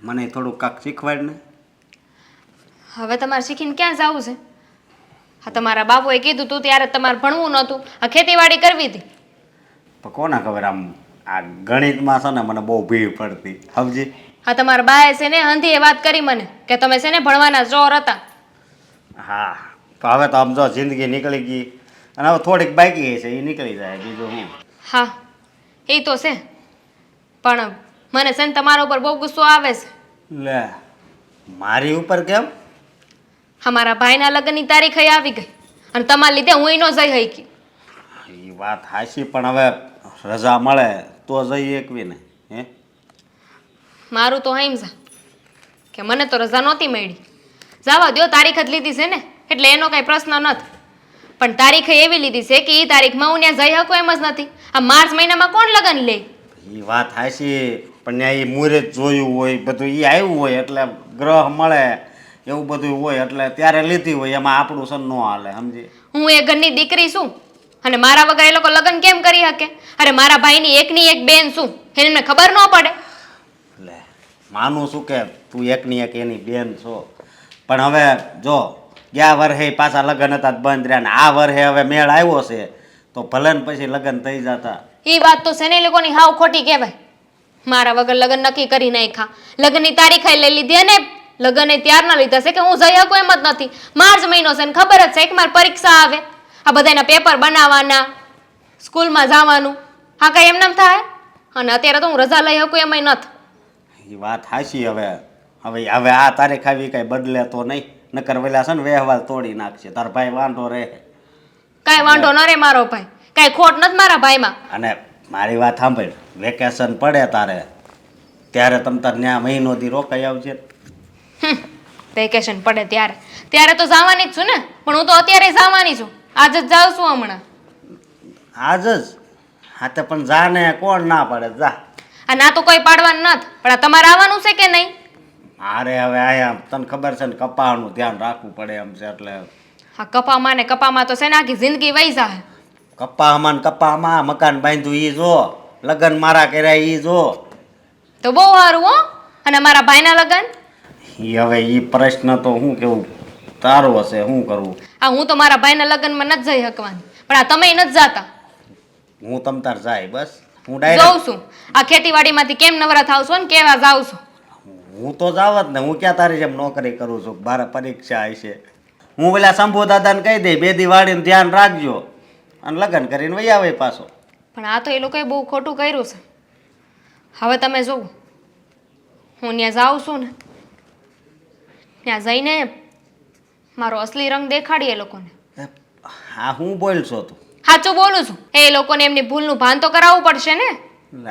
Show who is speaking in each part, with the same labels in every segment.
Speaker 1: મને થોડું કાંક શીખવાડ ને.
Speaker 2: હવે તમારે શીખીને ક્યાં જવું છે? હા, તમારા બાપુએ કીધું તું ત્યારે તમારે ભણવું નહોતું, આ ખેતીવાડી કરવી હતી.
Speaker 1: તો કોને ખબર, આમ આ ગણિતમાં છે ને મને બહુ ભીડ પડતી, સમજી.
Speaker 2: હા, તમારા બાએ છે ને હંધીએ વાત કરી મને કે તમે છે ને ભણવાના ચોર હતા.
Speaker 1: હા, તો હવે તો આમ જો જિંદગી નીકળી ગઈ અને હવે થોડીક બાકી છે એ નીકળી જાય, બીજું હું.
Speaker 2: હા, એ તો છે, પણ મને છે ને તમારા ઉપર બહુ ગુસ્સો આવે છે.
Speaker 1: લે, મારી ઉપર કેમ?
Speaker 2: અમારા ભાઈના લગ્નની તારીખ આવી ગઈ અને તમારા લીધે હું ન જઈ શકી.
Speaker 1: એ વાત હાચી, પણ હવે રજા મળે તો જઈ એકવી ને. હે,
Speaker 2: મારું તો એમ છે કે મને તો રજા નહોતી મળી. જવા દો, તારીખ જ લીધી છે ને એટલે એનો કાંઈ પ્રશ્ન નથી, પણ તારીખે એવી લીધી છે કે એ તારીખમાં હું ત્યાં જઈ શકું એમ જ નથી. આ માર્ચ મહિનામાં કોણ લગ્ન લે?
Speaker 1: એ વાત હાચી, પણ ત્યાં એ મુહૂર્ત જોયું હોય, બધું એ આવ્યું હોય એટલે ગ્રહ મળે એવું બધું હોય એટલે ત્યારે લીધી હોય, એમાં આપણું સન ન હાલે, સમજી.
Speaker 2: હું એ ઘરની દીકરી છું અને મારા વગર એ લોકો લગ્ન કેમ કરી શકે? અરે મારા ભાઈની એકની એક બેન છું, એને ખબર ન પડે?
Speaker 1: લે, માનું છું કે તું એકની એક એની બેન છો, પણ હવે જો ગયા વર્ષે પાછા લગ્ન હતા બંધ રહ્યા ને આ વર્ષે હવે મેળ આવ્યો છે તો ભલે ને પછી લગ્ન થઈ જતા.
Speaker 2: એ વાત તો છે ને, એ લોકોની હાવ ખોટી કહેવાય. મારા વગર લગ્ન નક્કી કરી નાખ્યા, લગ્નની તારીખ લઈ લીધી અને લગ્ન ત્યારના લીધા છે કે હું જઈ શકું એમ જ નથી. માર્ચ મહિનો છે ને ખબર જ છે કે મારી પરીક્ષા આવે, આ બધાના પેપર બનાવવાના, સ્કૂલમાં જવાનું, હા કઈ એમ થાય? અને અત્યારે તો હું રજા લઈ શકું એમ નથી.
Speaker 1: એ વાત હાચી, હવે આ તારીખ આવી કઈ બદલે તો નહીં, નકર વેલા છે ને વ્યવહાર તોડી નાખશે. તાર ભાઈ વાંધો રહે?
Speaker 2: કાંઈ વાંધો ન રે મારો ભાઈ, કાંઈ ખોટ નથી મારા ભાઈમાં.
Speaker 1: અને મારી વાત સાંભળ, વેકેશન પડે તારે ત્યારે તમ તાર ત્યાં મહિનો દી રોકાઈ આવજે.
Speaker 2: વેકેશન પડે ત્યારે તો જવાની જ છું ને, પણ હું તો અત્યારે જવાની છું, આજ જ જાઉં છું હમણાં.
Speaker 1: આજ જ? હા તે પણ જા ને, કોણ ના પડે, જા.
Speaker 2: આ ના તો કોઈ પાડવાનું નથી, પણ આ તમારે આવવાનું છે કે નહીં?
Speaker 1: અરે હવે આયા તને ખબર છે ને કપાળનું ધ્યાન રાખવું પડે એમ છે એટલે.
Speaker 2: હા, કપામાં ને કપામાં તો છે ને આખી જિંદગી વહી જાય.
Speaker 1: કપામાં ને કપામાં મકાન બાંધ્યું ઈ જો, લગ્ન મારા કર્યા ઈ જો.
Speaker 2: તો બહુ સારું હો. અને મારા ભાઈના લગ્ન?
Speaker 1: ઈ હવે ઈ પ્રશ્ન તો હું કેવું તારો હશે, શું કરવું.
Speaker 2: આ હું તો મારા ભાઈના લગ્નમાં નથી જઈ શકવાની, પણ આ તમે નથી જાતા.
Speaker 1: હું તમ તાર જાય બસ, હું
Speaker 2: જોઉં
Speaker 1: ડાયરેક્ટ
Speaker 2: છું આ ખેતીવાડીમાંથી કેમ નવરા થાવ છો ને કેવા જાવ છો.
Speaker 1: હું તો જાવત ને, હું ક્યાં તારી જેમ નોકરી કરું છું, મારે પરીક્ષા હશે. હું પેલા શંભુ દાદાને કહી દઈ બે દી વાડીને ધ્યાન રાખજો અને લગ્ન કરીને વહી આવે પાછો.
Speaker 2: પણ આ તો એ લોકોએ બહુ ખોટું કર્યું છે. હવે તમે જુઓ, હું ત્યાં જાઉં છું ને, ત્યાં જઈને મારો અસલી રંગ દેખાડી એ લોકોને.
Speaker 1: હા, હું બોલશો તું?
Speaker 2: સાચું બોલું છું. એ લોકોને એમની ભૂલનું ભાન તો કરાવવું પડશે ને.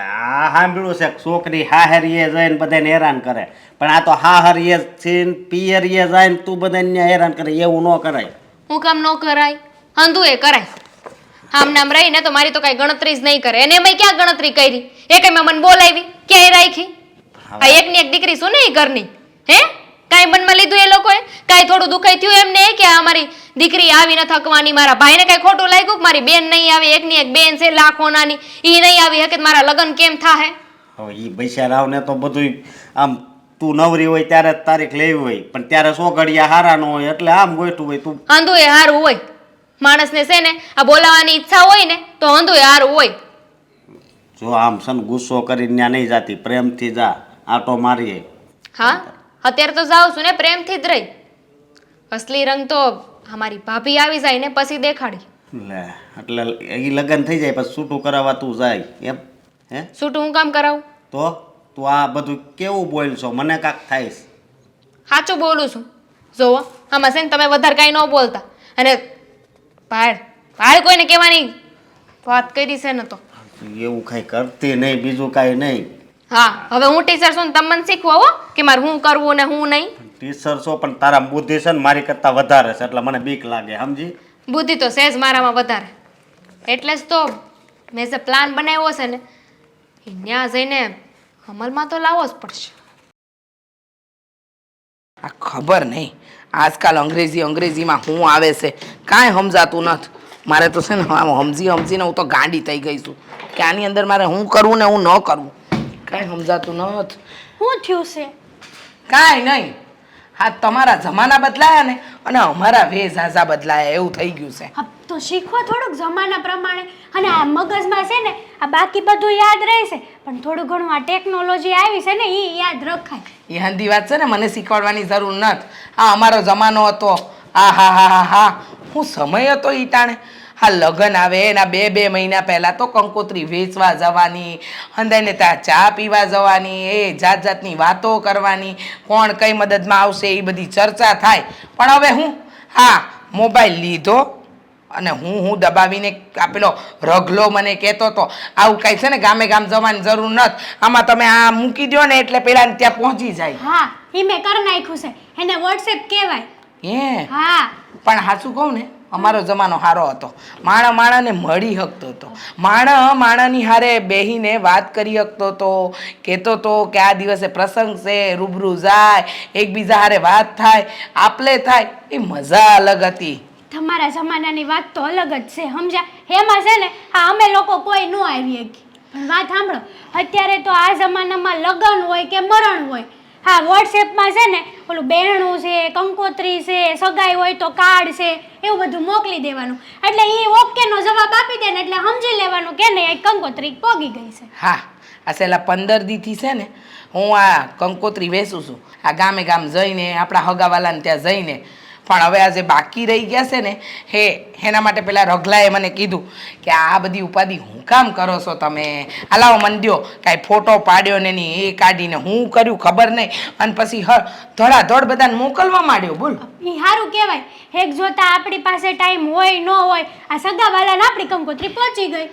Speaker 1: આ સાંભળ્યું છે છોકરી હાહરીએ જઈને બધાને હેરાન કરે, પણ આ તો હાહરીએ થઈને પિયરીએ જાય ને તું બધાને હેરાન કરે, એવું ન કરાય.
Speaker 2: હું કામ ન કરાય? હંધું એ કરાય. આમ નામ રહીને તો મારી તો કઈ ગણતરી જ નહીં કરે. એને મેં ક્યાં ગણતરી કરી? એ કઈ મને બોલાવી ક્યાંય રાખી? આ એકની એક દીકરી શું ને એ ઘરની, હે કાંઈ મનમાં લીધું એ લોકોએ? કાંઈ થોડું દુખાઈ થયું એમને કે અમારી દીકરી આવી ન થકવાની? મારા ભાઈને કાંઈ ખોટું લાગ્યું કે મારી બેન નહીં આવે? એકની એક બેન છે લાખોનાની, એ નહીં આવી શકે મારા લગ્ન કેમ થાય?
Speaker 1: હવે એ બૈસારાવને તો બધું આમ તું નવરી હોય ત્યારે જ તારીખ લેવી હોય, પણ ત્યારે સોગડિયા હારા ન હોય એટલે આમ ગોઠવું હોય. તું
Speaker 2: હંધું એ હારું હોય. માણસને છે ને આ બોલાવાની ઈચ્છા હોય ને તો હંધું એ હારું હોય.
Speaker 1: જો આમ છે ને ગુસ્સો કરીને ત્યાં નહીં જાતી, પ્રેમથી જા, આટો મારીએ.
Speaker 2: હા, અત્યારે તો જાઉં છું ને પ્રેમથી જ રહી. અસલી રંગ તો અમારી ભાભી આવી જાય ને પછી દેખાડી.
Speaker 1: લે, એટલે એ લગ્ન થઈ જાય પછી છૂટું કરાવવા તું જાય એમ? હે,
Speaker 2: છૂટું હું કામ કરાવું?
Speaker 1: તો તું આ બધું કેવું બોલશો? મને કાંક થાય.
Speaker 2: સાચું બોલું છું. જોવો આમાં છે ને તમે વધારે કાંઈ ન બોલતા, અને ભાડ કોઈને કહેવાની વાત કરી છે ને તો
Speaker 1: એવું કાંઈ કરતી નહીં, બીજું કાંઈ નહીં.
Speaker 2: હા, હવે હું ટીચર છું ને તમે મને શીખવો હો કે મારે શું કરવું ને હું નહીં.
Speaker 1: ટીચર છો પણ તારા બુદ્ધિ છે ને મારી કરતાં વધારે છે એટલે મને બીક લાગે, સમજી?
Speaker 2: બુદ્ધિ તો સહેજ મારામાં વધારે, એટલે જ તો મેં જે પ્લાન બનાવ્યો છે ને એ ત્યાં જઈને અમલમાં તો લાવવો જ પડશે.
Speaker 3: આ ખબર નહીં આજકાલ અંગ્રેજીમાં શું આવે છે કાંઈ સમજાતું નથી. મારે તો છે ને આમ સમજીને હું તો ગાંડી થઈ ગઈ છું કે આની અંદર મારે શું કરવું ને હું ન કરવું, કાંઈ સમજાતું નથી.
Speaker 4: શું થયું છે?
Speaker 3: કાંઈ નહીં. હા, તમારા જમાના બદલાયા ને અને અમારા વેશભૂષા બદલાયા એવું થઈ ગયું છે.
Speaker 4: હા, તો શીખો થોડુંક જમાના પ્રમાણે. અને આ મગજમાં છે ને આ બાકી બધું યાદ રહેશે, પણ થોડું ઘણું આ ટેકનોલોજી આવી છે ને એ યાદ રખાય.
Speaker 3: એ હંધી વાત છે ને, મને શીખવાડવાની જરૂર નથી. હા, અમારો જમાનો હતો. આ હા હા હા હા, હું સમય હતો ઈ ટાણે. હા, લગ્ન આવે એના 2 મહિના પહેલાં તો કંકોત્રી વેચવા જવાની, અંદાઈને ત્યાં ચા પીવા જવાની, એ જાત જાતની વાતો કરવાની, કોણ કઈ મદદમાં આવશે એ બધી ચર્ચા થાય. પણ હવે હું હા મોબાઈલ લીધો અને હું દબાવીને આ પેલો રગલો મને કહેતો હતો આવું કાંઈ છે ને ગામે ગામ જવાની જરૂર નથી, આમાં તમે આ મૂકી દો ને એટલે પેલા ત્યાં પહોંચી જાય.
Speaker 4: હા, એ મેં કરી નાખ્યું છે, એને વોટ્સએપ કહેવાય.
Speaker 3: હે
Speaker 4: હા,
Speaker 3: પણ સાચું કહું ને, અમારો જમાનો સારો હતો. માણાને મળી શકતો હતો, માણાની હારે બેહીને વાત કરી શકતો હતો, કહેતો હતો કે આ દિવસે પ્રસંગ છે, રૂબરૂ જાય, એકબીજા હારે વાત થાય, આપલે થાય, એ મજા અલગ હતી.
Speaker 4: તમારા જમાનાની વાત તો અલગ જ છે, સમજ્યા? એમાં છે ને હા અમે લોકો કોઈ ન આવી શકી. પણ વાત સાંભળો, અત્યારે તો આ જમાનામાં લગ્ન હોય કે મરણ હોય, હા વોટ્સએપમાં છે ને ઓલું બહેણું છે, કંકોત્રી છે, સગાઈ હોય તો કાર્ડ છે, એવું બધું મોકલી દેવાનું. એટલે એ ઓકેનો જવાબ આપી દે ને એટલે સમજી લેવાનું કે નહીં આ કંકોત્રી પોગી ગઈ છે.
Speaker 3: હા, આ છેલ્લા 15 દીથી છે ને હું આ કંકોત્રી વેચું છું, આ ગામે ગામ જઈને આપણા હગાવાલાને ત્યાં જઈને. પણ હવે આ જે બાકી રહી ગયા છે ને એના માટે પેલા રગલાએ મને કીધું કે આ બધી ઉપાધિ હું કામ કરો છો તમે, અલાવો મન દ્યો, કાંઈ ફોટો પાડ્યો ને નહીં એ કાઢીને હું કર્યું ખબર નહીં, અને પછી ધડાધડ બધાને મોકલવા માંડ્યો. બોલ,
Speaker 4: એ સારું કહેવાય. એક જોતા આપણી પાસે ટાઈમ હોય ન હોય, આ સગાવાલાને આપણી કંકોત્રી પહોંચી ગઈ.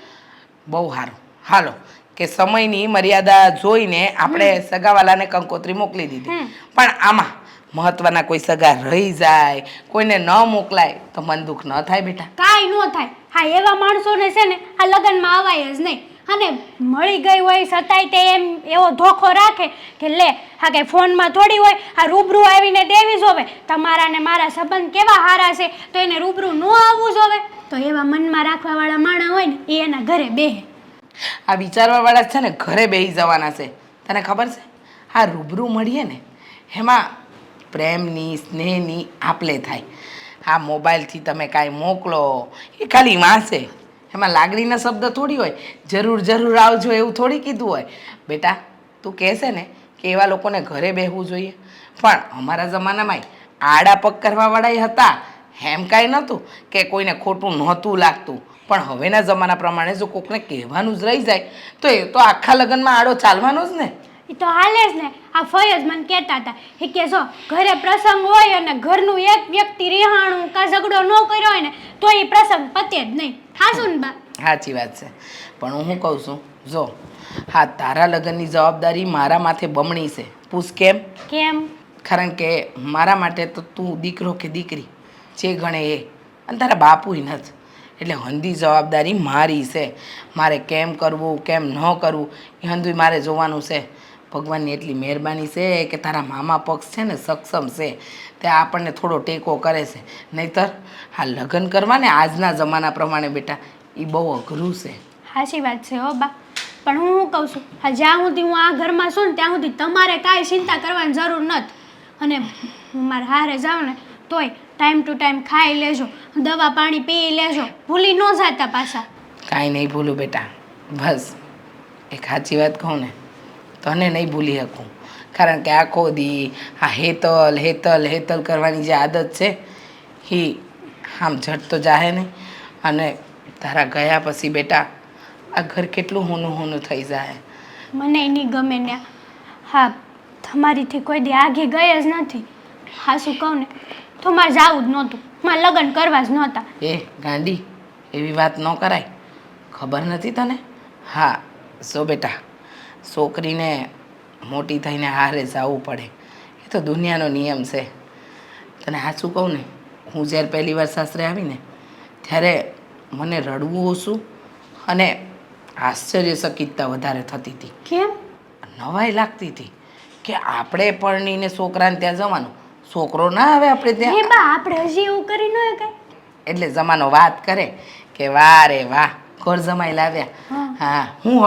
Speaker 3: બહુ સારું. હાલો કે સમયની મર્યાદા જોઈને આપણે સગાવાલાને કંકોત્રી મોકલી દીધી. પણ આમાં મહત્વના કોઈ સગા રહી જાય, કોઈને ન મોકલાય તો મન દુઃખ ન થાય બેટા?
Speaker 4: કાંઈ ન થાય. હા, એવા માણસોને છે ને આ લગ્નમાં આવાય જ નહીં. અને મળી ગઈ હોય છતાંય તે એમ એવો ધોખો રાખે કે લે હા કે ફોનમાં થોડી હોય, આ રૂબરૂ આવીને દેવી જોવે. તમારા ને મારા સંબંધ કેવા સારા છે તો એને રૂબરૂ ન આવવું જોવે. તો એવા મનમાં રાખવાવાળા માણસ હોય ને એ એના ઘરે બેહે.
Speaker 3: આ વિચારવાવાળા છે ને ઘરે બેસી જવાના છે. તને ખબર છે, આ રૂબરૂ મળીએ ને એમાં પ્રેમની સ્નેહની આપલે થાય. આ મોબાઈલથી તમે કાંઈ મોકલો એ ખાલી વાંચે, એમાં લાગણીના શબ્દ થોડી હોય. જરૂર આવજો એવું થોડી કીધું હોય. બેટા તું કહેશે ને કે એવા લોકોને ઘરે બેસવું જોઈએ, પણ અમારા જમાનામાં આડા પગ કરવાવાળા હતા, એમ કાંઈ નહોતું કે કોઈને ખોટું નહોતું લાગતું. પણ હવેના જમાના પ્રમાણે જો કોકને કહેવાનું જ રહી જાય તો એ તો આખા લગ્નમાં આડો ચાલવાનો જ ને.
Speaker 4: એ તો હાલે જ ને. આ ફય જ મને કહેતા હતા એ કે જો ઘરે પ્રસંગ હોય અને ઘરનું એક વ્યક્તિ રિહાણું કાં ઝઘડો ન કર્યો હોય ને તો એ પ્રસંગ પતે જ નહીં. હાચું ને બા?
Speaker 3: સાચી વાત છે. પણ હું શું કહું છું, જો હા તારા લગ્નની જવાબદારી મારા માથે બમણી છે. પૂછ કેમ?
Speaker 4: કેમ?
Speaker 3: કારણ કે મારા માટે તો તું દીકરો કે દીકરી જે ગણે એ, અને તારા બાપુય નથી. એટલે હંધી જવાબદારી મારી છે. મારે કેમ કરવું કેમ ન કરવું એ હંધુય મારે જોવાનું છે. ભગવાનની એટલી મહેરબાની છે કે તારા મામા પક્ષ છે ને સક્ષમ છે, તે આપણને થોડો ટેકો કરે છે. નહીંતર આ લગ્ન કરવા ને આજના જમાના પ્રમાણે બેટા એ બહુ અઘરું છે.
Speaker 4: સાચી વાત છે હો બા. પણ હું શું કહું છું, હા જ્યાં સુધી હું આ ઘરમાં છું ને ત્યાં સુધી તમારે કાંઈ ચિંતા કરવાની જરૂર નથી. અને હું મારા હારે જાઉં ને તોય ટાઈમ ટુ ટાઈમ ખાઈ લેજો, દવા પાણી પી લેજો, ભૂલી ન જતા પાછા.
Speaker 3: કાંઈ નહીં ભૂલું બેટા. બસ એક સાચી વાત કહું ને, તને નહીં ભૂલી શકું. કારણ કે આખો દી આ હેતલ કરવાની જે આદત છે એ આમ ઝટ તો જાહે નહીં. અને તારા ગયા પછી બેટા આ ઘર કેટલું હોનું થઈ જાય.
Speaker 4: મને નહીં ગમે ને. હા, તમારીથી કોઈ દી આગે ગઈ જ નથી. હા શું કહું ને તો મારે જવું જ નહોતું, મારે લગ્ન કરવા જ નહોતા.
Speaker 3: એ ગાંડી એવી વાત ન કરાય, ખબર નથી તને? હા સો બેટા, છોકરીને મોટી થઈને હારે જવું પડે, એ તો દુનિયાનો નિયમ છે. તને સાચું કહું ને, હું જ્યારે પહેલી વાર સાસરે આવીને ત્યારે મને રડવું ઓછું અને આશ્ચર્યચકિતતા વધારે થતી હતી.
Speaker 4: કેમ?
Speaker 3: નવાઈ લાગતી હતી કે આપણે પરણીને છોકરાને ત્યાં જવાનું, છોકરો ના આવે આપણે
Speaker 4: હે
Speaker 3: ત્યાં.
Speaker 4: બા, આપણે હજી એવું કરી ન કઈ.
Speaker 3: એટલે જમાનો વાત કરે કે વાહ રે વાહ ઘર જમાઈ લાવ્યા. હા હું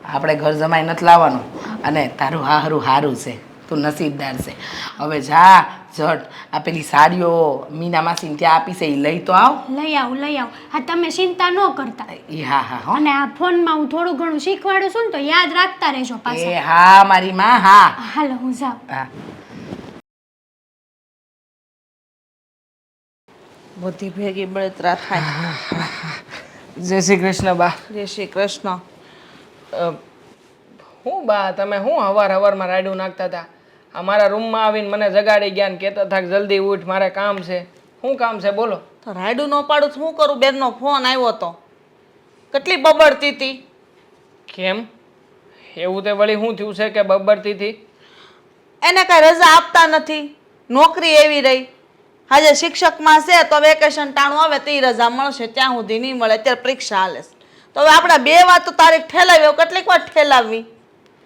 Speaker 3: આપણે ઘર જમાઈ નથી લાવવાનું, અને તારું હારું છે તું નસીબદાર છે. હવે જા ઝટ આ પેલી સાડીઓ મીના માસીને ત્યાં આપી છે એ લઈ તો આવ.
Speaker 4: લઈ આવું હા તમે ચિંતા ન કરતા.
Speaker 3: એ હા હા હો.
Speaker 4: અને આ ફોનમાં હું થોડું ઘણું શીખવાડું છું ને તો યાદ રાખતા રહેજો
Speaker 3: એ
Speaker 4: પાછા.
Speaker 3: હા મારી માં હા
Speaker 4: હાલો હું જાઉં.
Speaker 3: હા.
Speaker 5: બધી ભેગી બળતરા થાય.
Speaker 6: જય શ્રી કૃષ્ણ બા.
Speaker 5: જય શ્રી કૃષ્ણ.
Speaker 6: હું બા તમે હું હવારમાં રાયડું નાખતા હતા? અમારા રૂમમાં આવીને મને જગાડી ગયા ને કહેતા હતા કે જલ્દી ઉઠ મારે કામ છે. શું કામ છે બોલો?
Speaker 5: તો રાયડું ન પાડું તો શું કરું? બેનનો ફોન આવ્યો તો કેટલી બબડતી હતી.
Speaker 6: કેમ એવું તે વળી શું થયું છે કે બબડતી હતી?
Speaker 5: એને કાંઈ રજા આપતા નથી, નોકરી એવી રહી. આજે શિક્ષકમાં છે તો વેકેશન ટાણું આવે તો રજા મળશે, ત્યાં સુધી નહીં મળે. અત્યારે પરીક્ષા હાલે છે તો હવે આપણા બે વાત તો તારીખ ઠેલાવી, કેટલીક વાર ઠેલાવી.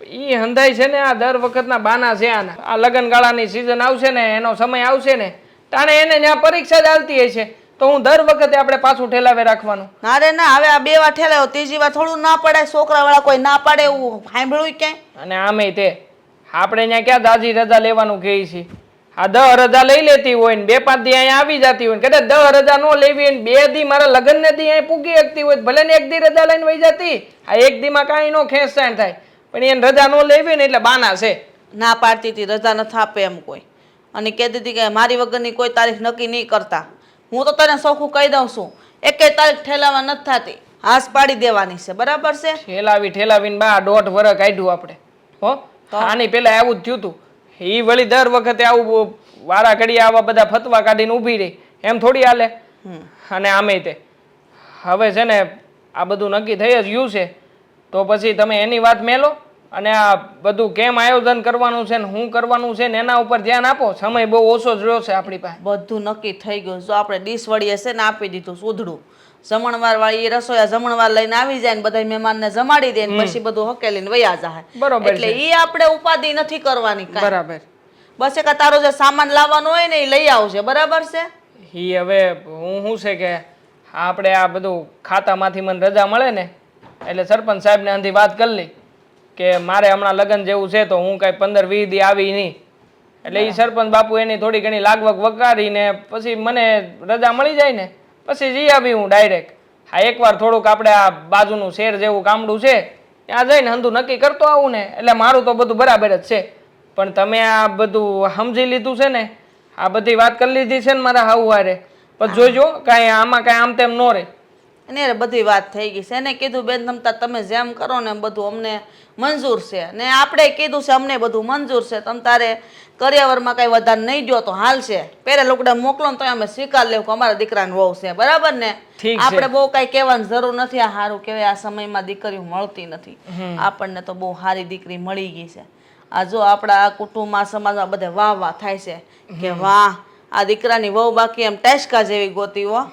Speaker 6: એ હંધાઈ છે ને આ દર વખતના બાના છે આના. આ લગ્નગાળાની સિઝન આવશે ને એનો સમય આવશે ને તાણે એને ત્યાં પરીક્ષા જ ચાલતી હશે તો હું દર વખતે આપણે પાછું ઠેલાવે રાખવાનું.
Speaker 5: ના રે ના, હવે આ બે વાર ઠેલાવ્યો, ત્રીજી વાર થોડું ના પડાય. છોકરાવાળા કોઈ ના પાડે એવું સાંભળ્યું ક્યાંય?
Speaker 6: અને આમે તે આપણે ત્યાં ક્યાં દાજી રજા લેવાનું કહે છે? આ 10 રજા લઈ લેતી હોય ને 2-5 દી અહીંયા આવી જતી હોય ને કદાચ 10 રજા ન લેવી ને 2 દી મારા લગ્ન ને દી અહીંયા પૂગી શકતી હોય ભલે ને 1 દી રજા લઈને વહી જતી. આ 1 દીમાં કાંઈ નો ખેંચતાણ થાય પણ એને રજા ન લેવી ને એટલે બાના છે.
Speaker 5: ના પાડતી હતી, રજા નથી આપે એમ કોઈ. અને કહેતી હતી કે મારી વગરની કોઈ તારીખ નક્કી નહીં કરતા. હું તો તને ચોખ્ખું કહી દઉં છું, એકેય તારીખ ઠેલાવા નથી થતી, હાથ પાડી દેવાની છે. બરાબર છે?
Speaker 6: ઠેલાવીને બા 1.5 વર્ષ કાઢ્યું આપણે. હો આની પેલા આવું જ થયું હતું. એ વળી દર વખતે આવું વારા ઘડી આવા બધા ફતવા કાઢીને ઊભી રહી એમ થોડી હાલે. અને આમે તે હવે છે ને આ બધું નક્કી થઈ જ ગયું છે તો પછી તમે એની વાત મેલો અને આ બધું કેમ આયોજન કરવાનું છે ને શું કરવાનું છે ને એના ઉપર ધ્યાન આપો. સમય બહુ ઓછો જ રહ્યો છે આપણી પાસે.
Speaker 5: બધું નક્કી થઈ ગયું. જો આપણે ડીશ વળીએ છે ને આપી દીધું સુધડું. જમણવાર વાળી એ રસોઈયા જમણવાર લઈને આવી જાય ને બધા મહેમાનને જમાડી દે ને પછી બધું હકેલીને વયા જાય.
Speaker 6: બરોબર
Speaker 5: એટલે એ આપણે ઉપાધિ નથી કરવાની કાંઈ.
Speaker 6: બરાબર.
Speaker 5: બસ એક તારો જે સામાન લાવવાનો હોય ને એ લઈ આવજે. બરાબર છે?
Speaker 6: એ હવે હું શું છે કે આપણે આ બધું ખાતામાંથી મને રજા મળે ને એટલે સરપંચ સાહેબને આંધી વાત કરી લઈ કે મારે હમણાં લગ્ન જેવું છે તો હું કાંઈ 15-20 દી આવી નહીં. એટલે એ સરપંચ બાપુ એની થોડી ઘણી લાગવગ વગાડીને પછી મને રજા મળી જાય ને પછી જઈ આવી હું ડાયરેક્ટ. હા એકવાર થોડુંક આપણે આ બાજુનું શેર જેવું ગામડું છે ત્યાં જઈને હંધુ નક્કી કરતો આવું ને એટલે મારું તો બધું બરાબર જ છે. પણ તમે આ બધું સમજી લીધું છે ને, આ બધી વાત કરી લીધી છે ને મારા હાવ હારે, પછી જોઈજો કાંઈ આમાં કાંઈ આમ તેમ ન રહે.
Speaker 5: એને બધી વાત થઈ ગઈ છે. એને કીધું બેન તમતા તમે જેમ કરો ને એમ બધું અમને મંજૂર છે ને આપણે કીધું છે અમને બધું મંજૂર છે. તમ તારે કરિયાવરમાં કાંઈ વધારે નહીં જો તો હાલશે. પહેલા લોકડા મોકલો ને તો અમે સ્વીકાર લેવું કે અમારા દીકરાને વહુ છે. બરાબર ને? આપણે બહુ કાંઈ કહેવાની જરૂર નથી. આ સારું કહેવાય આ સમયમાં દીકરીઓ મળતી નથી. આપણને તો બહુ સારી દીકરી મળી ગઈ છે. આ જો આપણા આ કુટુંબમાં સમાજમાં બધે વાહ વાહ થાય છે કે વાહ આ દીકરાની વહુ બાકી એમ ટેસ્કા જેવી ગોતી હો.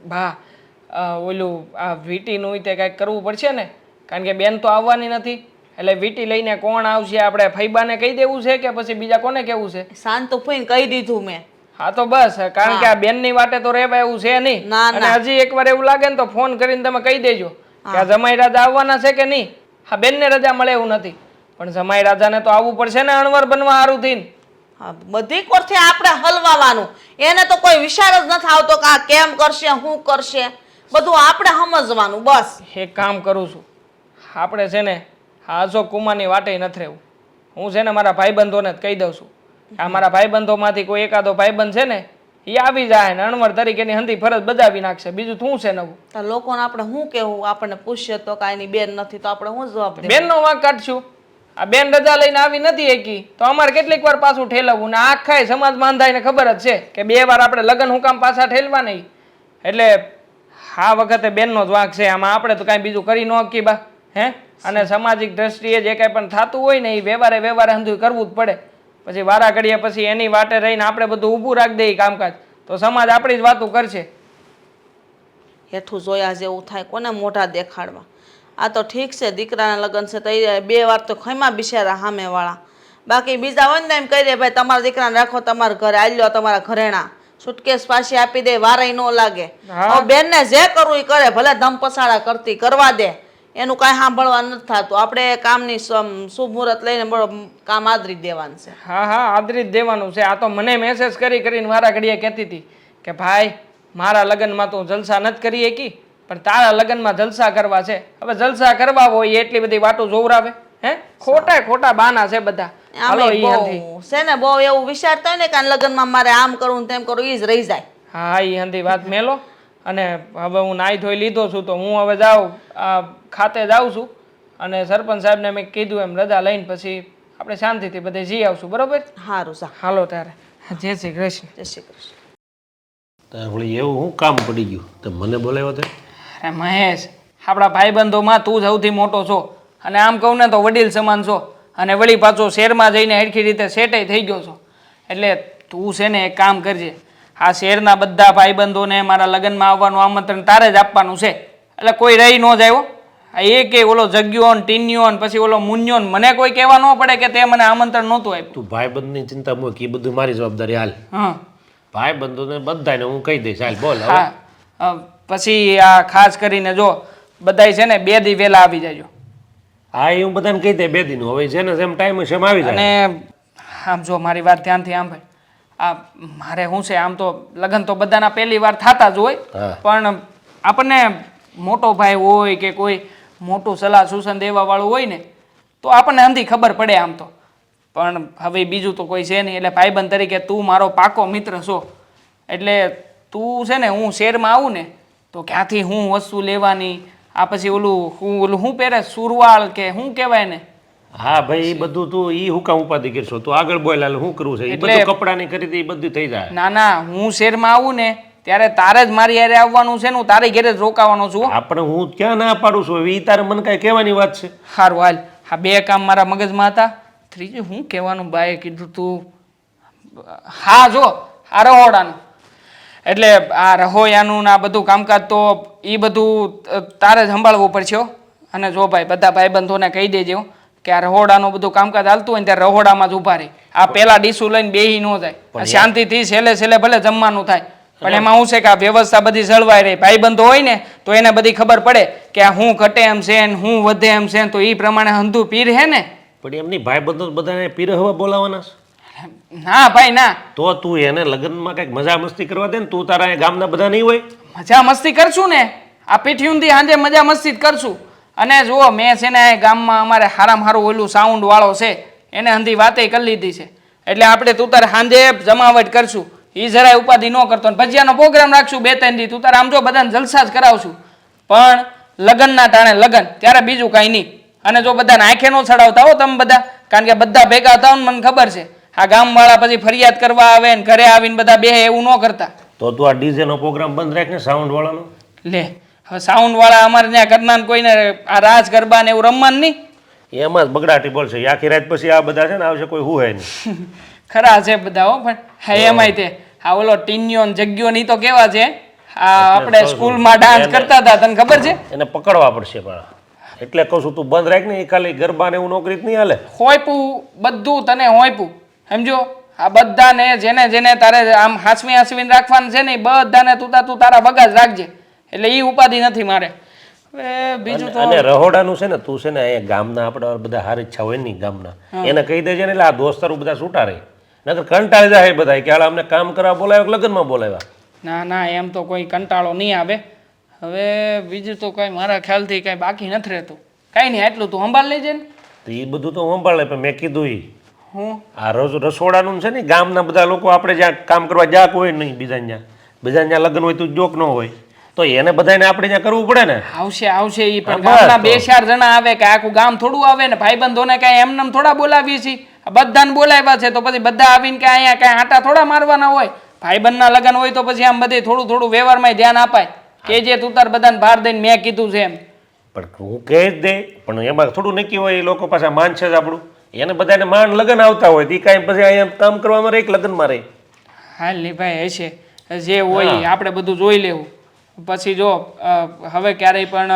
Speaker 6: બા ઓલું આ વીટીનું તે કાંઈક કરવું પડશે ને કારણ કે બેન તો આવવાની નથી એટલે વીટી લઈને કોણ આવશે? આપણે ફૈબાને કહી દેવું છે કે પછી બીજા કોને કહેવું છે?
Speaker 5: શાંતુ ફઈને કહી દીધું મેં.
Speaker 6: હા તો બસ કારણ કે આ બેનની વાટે તો રહેવા એવું છે નહીં. અને હજી એકવાર એવું લાગે ને તો ફોન કરીને તમે કહી દેજો કે આ જમાઈ રાજા આવવાના છે કે નહીં. હા બેનને રજા મળે એવું નથી પણ જમાઈ રાજાને તો આવવું પડશે ને અણવર બનવા સારું થઈને.
Speaker 5: બધી કોરથી આપણે હલવાવાનું. એને તો કોઈ વિચાર જ નથી આવતો કે આ કેમ કરશે શું કરશે. બધું આપણે સમજવાનું. બસ
Speaker 6: એક કામ કરું છું આપણે છે ને આ અશોક કુમારની વાટે નથી રહેવું. હું છે ને મારા ભાઈબંધોને જ કહી દઉં છું આ મારા ભાઈબંધોમાંથી કોઈ એકાદો ભાઈબંધ છે ને એ આવી જાય ને અણવર તરીકેની હંધી ફરજ બજાવી નાખશે. બીજું શું છે નવું?
Speaker 5: તો લોકોને આપણે શું કહેવું? આપણને પૂછશે તો કાંઈ બેન નથી તો આપણે શું જવાબ દે?
Speaker 6: બેનનો વાંક કાઢશું. આ બેન રજા લઈને આવી નથી એકી તો અમારે કેટલીક વાર પાછું ઠેલવવું ને આખાય સમાજમાં અંધાઈને ખબર જ છે કે 2 વાર આપણે લગ્ન હું કામ પાછા ઠેલવા નહીં. એટલે આ વખતે બેનનો જ વાંક છે. આમાં આપણે તો કાંઈ બીજું કરી ન શકીએ બા. હે અને સામાજિક દ્રષ્ટિએ જે કાંઈ પણ થતું હોય ને એ વ્યવહારે હંધું કરવું જ પડે. પછી વારા ઘડીએ પછી એની વાટે રહીને આપણે બધું ઊભું રાખી દઈએ કામકાજ તો સમાજ આપણી જ વાતું કરશે.
Speaker 5: હેઠું જોયા જેવું થાય કોને મોઢા દેખાડવા. આ તો ઠીક છે દીકરાના લગ્ન છે તો 2 વાર તો ખમ્યા બિચારા સામેવાળા. બાકી બીજા હોય ને એમ કહી દે ભાઈ તમારા દીકરાને રાખો તમારા ઘરે આલ્યો તમારા ઘરેણા સુટકેસ પાછી આપી દે વારાય ન લાગે. બેનને જે કરવું એ કરે ભલે ધમ પસાડા કરતી કરવા દે. એનું કાંઈ સાંભળવા નથી થતું. આપણે કામની શુભ મુહૂર્ત લઈને કામ આદરી જ દેવાનું છે.
Speaker 6: હા હા આદરી જ દેવાનું છે. આ તો મને મેસેજ કરી કરીને મારા ઘડીએ કહેતી હતી કે ભાઈ મારા લગ્નમાં તું જલસા નથી કરી શકી, પણ તારા લગ્નમાં જલસા કરવા છે. હવે જલસા કરવા હોય એટલી બધી વાતો જોવરાવે? હે ખોટા બાના છે બધા. હાલો
Speaker 5: આમે
Speaker 6: ઈ હંધી.
Speaker 5: બહુ છે ને, બહુ એવું વિચારતા હોય ને કે આ લગ્નમાં મારે આમ કરવું ને તેમ કરવું, એ જ રહી જાય.
Speaker 6: હા ઈ હંધી વાત મેલો. અને હવે હું નાઈ ધોઈ લીધો છું તો હું હવે જાઉં ખાતે જાઉં છું. અને સરપંચ સાહેબને મેં કીધું એમ રજા લઈને પછી આપણે શાંતિથી બધે જઈ આવશું. બરોબર?
Speaker 5: સારું સા.
Speaker 6: હાલો ત્યારે. જય શ્રી કૃષ્ણ.
Speaker 5: જય શ્રી કૃષ્ણ.
Speaker 7: તારે વળી એવું શું કામ પડી ગયું તો મને બોલાવ્યો તે?
Speaker 6: અરે મહેશ, આપણા ભાઈબંધોમાં તું સૌથી મોટો છો અને આમ કહું ને તો વડીલ સમાન છો. અને વળી પાછો શહેરમાં જઈને હરખી રીતે સેટય થઈ ગયો છો. એટલે તું છે ને એક કામ કરજે, આ શહેરના બધા ભાઈબંધોને મારા લગ્નમાં આવવાનું આમંત્રણ તારે જ આપવાનું છે. એટલે કોઈ રહી ન જાય હો. આ એ ઓલો જગ્યો ને ટીન્યો ને પછી ઓલો મુન્યો ને મને કોઈ કહેવા ન પડે કે તે મને આમંત્રણ નહોતું આપ્યું.
Speaker 7: તું ભાઈબંધની ચિંતા મૂક, એ બધું મારી જવાબદારી. હાલ
Speaker 6: હા
Speaker 7: ભાઈબંધોને બધાને હું કહી દઈશ. હાલ બોલ હવે.
Speaker 6: હા પછી આ ખાસ કરીને જો બધાય છે ને 2 દી વહેલા આવી જાજો.
Speaker 7: હા એ હું બધાને કહી દે 2 દિન. હવે છે ને જેમ ટાઈમ હશે એમ આવી જાય.
Speaker 6: અને આમ જો મારી વાત ધ્યાનથી સાંભળ. આ મારે શું છે, આમ તો લગ્ન તો બધાના પહેલી વાર થતા જ હોય,
Speaker 7: હા.
Speaker 6: પણ આપણને મોટો ભાઈ હોય કે કોઈ મોટું સલાહ સૂચન દેવા વાળું હોય ને તો આપણને અંધી ખબર પડે આમ તો. પણ હવે બીજું તો કોઈ છે નહીં. એટલે ભાઈબંધ તરીકે તું મારો પાકો મિત્ર છો. એટલે તું છે ને હું શહેરમાં આવું ને તો ક્યાંથી હું વસ્તુ લેવાની, આ પછી ઓલું શું પહેરે સુરવાળ કે શું કહેવાય ને,
Speaker 7: હા ભાઈ એ બધું તું ઈ હું કામ ઉપાધિ કરશો? તું આગળ બોલ. હાલ શું કરવું છે એ
Speaker 6: એટલે-
Speaker 7: બધું કપડાની ખરીદી એ બધું થઈ જાય.
Speaker 6: ના ના હું શહેરમાં આવું ને ત્યારે તારે જ મારી હારે આવવાનું છે ને હું તારી ઘરે જ રોકાવાનો છું હો.
Speaker 7: આપણે હું ક્યાં ના પાડું છું? હવે ઈ તારે મને કાંઈ કહેવાની વાત છે?
Speaker 6: સારું હાલ. આ 2 કામ મારા મગજમાં હતા. ત્રીજું શું કહેવાનું બાએ કીધું તું? હા જો આ રહોડાનું, એટલે આ રહોયાનું ને આ બધું કામકાજ તો એ બધું તારે જ સંભાળવું પડશે હો. અને જો ભાઈ બધા ભાઈબંધોને કહી દેજે હો કે આ રહોડાનું બધું કામકાજ હાલતું હોય ને ત્યારે રહોડામાં જ ઊભા રહે. આ પેલા ડીશું લઈને બેહી ન જાય. આ શાંતિથી છેલ્લે ભલે જમવાનું થાય, પણ એમાં શું છે કે આ વ્યવસ્થા બધી જળવાઈ રહી. ભાઈબંધો હોય ને તો એને બધી ખબર પડે કે આ હું ઘટે એમ છે ને હું વધે એમ છે ને, તો એ પ્રમાણે હંધુ પીર હે ને.
Speaker 7: પણ એમની ભાઈબંધો બધાને પીરહવા બોલાવાના છે?
Speaker 6: ના ભાઈ ના,
Speaker 7: તો તું એને લગ્નમાં કંઈક મજા મસ્તી કરવા દે ને. તું તારા અહીંયા ગામના બધા નહીં હોય?
Speaker 6: મજા મસ્તી કરશું ને. આ પીઠીઉંથી સાંજે મજા મસ્તી જ કરશું. અને જુઓ મેં છે ને ગામમાં અમારે હારામાં હારું ઓલું સાઉન્ડ વાળો છે એને હંધી વાતે કરી લીધી છે. એટલે આપણે તું તારે સાંજે જમાવટ કરશું. એ જરાય ઉપાધિ ન કરતો. ભજીયાનો પ્રોગ્રામ રાખશું 2-3 દી. તું તારે આમ જો બધાને જલસા જ કરાવશું. પણ લગ્નના ટાણે લગ્ન, ત્યારે બીજું કાંઈ નહીં. અને જો બધાને આંખે નો ચડાવતા હો તમે બધા, કારણ કે બધા ભેગા થાવ ને મને ખબર છે આ ગામવાળા પછી ફરિયાદ કરવા આવે ને ઘરે આવીને બધા બેહે એવું ન કરતા.
Speaker 7: તો તું આ ડીજેનો પ્રોગ્રામ બંધ રાખ ને, સાઉન્ડ વાળાનો.
Speaker 6: લે હવે સાઉન્ડ વાળા અમારે ત્યાં કરનાર કોઈને આ રાજ ગરબા ને એવું રમવાનું નહીં.
Speaker 7: એમાં જ બગડાટી બોલશે. આખી રાત પછી આ બધા છે ને આવશે, કોઈ હુંય નહીં.
Speaker 6: ખરા છે બધા હો. પણ હા એમાંય તે આ ઓલો ટીન્યો ને જગ્યો ની તો કેવા છે, આ આપણે સ્કૂલમાં ડાન્સ કરતા હતા તને ખબર છે?
Speaker 7: એને પકડવા પડશે. પણ એટલે કહું છું તું બંધ રાખ ને. એ ખાલી ગરબા ને એવું નોકરી જ નહીં હાલે.
Speaker 6: હોયપું બધું તને હોયપું સમજો. આ બધાને જેને જેને તારે આમ હાસવીને રાખવાનું છે ને એ બધાને તું તારા ભગા જ રાખજે. એટલે એ ઉપાધિ નથી મારે. હવે બીજું તો
Speaker 7: અને રહોડાનું છે ને, તું છે ને અહીંયા ગામના આપણે બધા હારી ઈચ્છા હોય નહીં ગામના, એને કહી દેજે ને. એટલે આ દોસ્તારો બધા છૂટા રહે. નકર કંટાળી જાય બધા કે હાલ અમને કામ કરવા બોલાવ્યો કે લગ્નમાં બોલાવ્યા.
Speaker 6: ના ના એમ તો કોઈ કંટાળો નહીં આવે. હવે બીજું તો કઈ મારા ખ્યાલથી કઈ બાકી નથી રહેતું. કાંઈ નહીં, આટલું તું સંભાળ લેજે ને.
Speaker 7: તો એ બધું તો સંભાળે. પણ મેં કીધું એ
Speaker 6: હું
Speaker 7: આ રસોડાનું છે ને, ગામના બધા લોકો આપણે જ્યાં કામ કરવા જાક હોય નહીં, બીજા લગ્ન હોય તો જોક ન હોય, તો એને બધાને આપણે ત્યાં કરવું પડે ને.
Speaker 6: આવશે ઈ પણ
Speaker 7: હા,
Speaker 6: ગામના
Speaker 7: બસ તો.
Speaker 6: 2-4 જણા આવે કે આખું ગામ થોડું આવે ને. ભાઈબંધોને કાંઈ એમનેમ થોડા બોલાવીએ છીએ. આ બધાને બોલાવ્યા છે તો પછી બધા આવીને કે અહીંયા કાંઈ આટા થોડા મારવાના હોય. ભાઈબંધના લગ્ન હોય તો પછી આમ બધે થોડું વ્યવહારમાં ધ્યાન અપાય કે જે તું તાર બધાને ભાર દઈને મેં કીધું છે એમ.
Speaker 7: પણ હું કહી જ દે. પણ એમાં થોડું નક્કી હોય. એ લોકો પાછા માન છે જ આપણું. એને બધાને માન લગ્ન આવતા હોય તે કાંઈ પછી અહીંયા કામ કરવામાં રહે કે લગ્નમાં રહે.
Speaker 6: હાલ ની ભાઈ હશે જે હોય એ આપણે બધું જોઈ લેવું. પછી જો હવે ક્યારેય પણ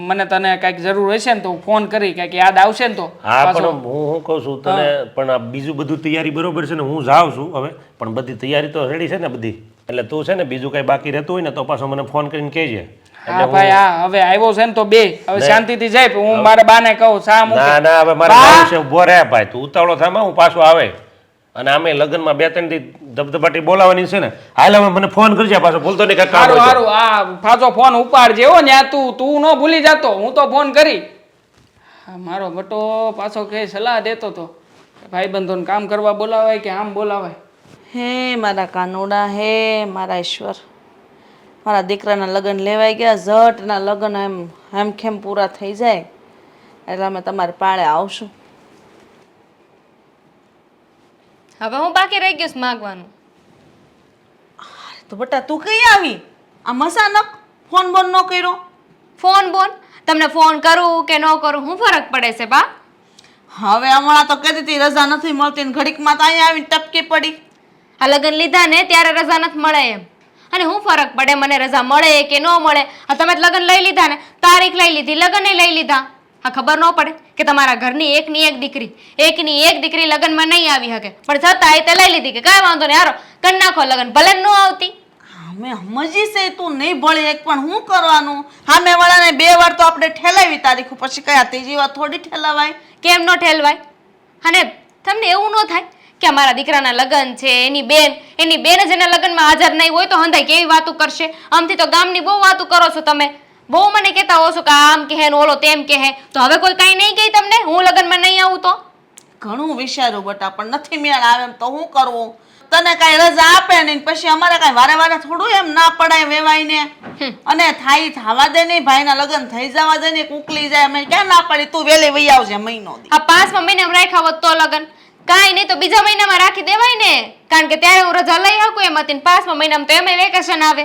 Speaker 6: મને તને કાંઈક જરૂર હશે ને તો હું ફોન કરી કાંઈક યાદ આવશે ને તો
Speaker 7: હા
Speaker 6: પાછો.
Speaker 7: પણ હું કહું છું તને, પણ આ બીજું બધું તૈયારી બરોબર છે ને. હું જાઉં છું હવે, પણ બધી તૈયારી તો રેડી છે ને બધી. એટલે તું છે ને બીજું કાંઈ બાકી રહેતું હોય ને તો પાછો મને ફોન કરીને કહેજે.
Speaker 6: હા ભાઈ હા હવે આવ્યો છે ને તો બે હવે શાંતિથી જાય હું મારા બાને કહું શા મૂકે
Speaker 7: ના ના હવે મારે જવું છે ઉભો રહે ભાઈ તું ઉતાવળો થામાં હું પાછો આવે અને આમે લગ્નમાં 2-3 દી ધબધબાટી બોલાવવાની છે ને હાલ હવે મને ફોન કરજે પાછો ભૂલતો નહીં કાંઈ કામ
Speaker 6: સારું
Speaker 7: હોય તો.
Speaker 6: સારું આ પાછો ફોન ઉપાડજે હો ને તું ન ભૂલી જાતો હું તો ફોન કરી હા મારો બટો પાછો કે સલાહ દેતો તો ભાઈબંધોને કામ કરવા બોલાવાય કે આમ બોલાવાય
Speaker 5: હે મારા કાનોડા હે મારા ઈશ્વર મારા દીકરાના લગ્ન લેવાઈ ગયા ઝટના લગ્ન એમ ખેમ પૂરા થઈ જાય એટલે અમે તમારી પાળે આવશું.
Speaker 2: હવે હું બાકી રહી ગયું છે માગવાનું.
Speaker 5: તો બટા તું કઈ આવી આ મસાનક ફોન બોન ન કર્યો?
Speaker 2: ફોન બોન તમને ફોન કરું કે ન કરું હું ફરક પડે છે બા?
Speaker 5: હવે હમણાં તો કહેતી હતી રજા નથી મળતી ને ઘડીકમાં તો અહીંયા આવીને ટપકી પડી.
Speaker 2: આ લગ્ન લીધા ને ત્યારે રજા નથી મળે એમ અને હું ફરક પડે મને રજા મળે કે ન મળે? આ તમે જ લગ્ન લઈ લીધા ને તારીખ લઈ લીધી લગ્ન લઈ લીધા આ ખબર ન પડે કે તમારા ઘરની એકની એક દીકરી લગ્નમાં નહીં આવી શકે પણ છતાં તે લઈ લીધી કે કાંઈ વાંધો નહીં હારો કરી નાખો લગ્ન ભલે ન આવતી.
Speaker 5: અમે સમજી છે તું નહીં ભળી એક પણ શું કરવાનું સામે વાળાને 2 વાર તો આપણે ઠેલાવી તારીખ પછી કયા ત્રીજી વાર થોડી ઠેલાવાય.
Speaker 2: કેમ ન ઠેલવાય? અને તમને એવું ન થાય કે અમારા દીકરાના લગ્ન છે એની બેન જ એના લગ્નમાં હાજર નહીં હોય તો હંધાઈ કેવી વાતો કરશે? આમથી તો ગામની બહુ વાતો કરો છો તમે બહુ મને કહેતા હો છો કે આમ કહે ને ઓલો તેમ કહે તો હવે કોઈ કાંઈ નહીં કહે તમને હું લગ્નમાં નહીં આવું તો?
Speaker 5: ઘણું વિચાર્યું બટા પણ નથી મેળ આવે એમ તો શું કરવું? તને કાંઈ રજા આપે નહીં પછી અમારે કાંઈ વારે વારે થોડું એમ ના પડાય વેવાઈને અને થાય થવા દે નહીં ભાઈના લગ્ન થઈ જવા દે નહીં કુકલી જાય અમે ક્યાં ના પાડી તું વેલી વહી આવજે મહિનો દી.
Speaker 2: આ 5મા મહિનામાં રાખ્યા હોત તો લગ્ન કાંઈ નહીં તો બીજા મહિનામાં રાખી દેવાય ને કારણ કે ત્યારે હું રજા લઈ શકું એમ હતી 5મા મહિનામાં તો એમાં વેકેશન આવે.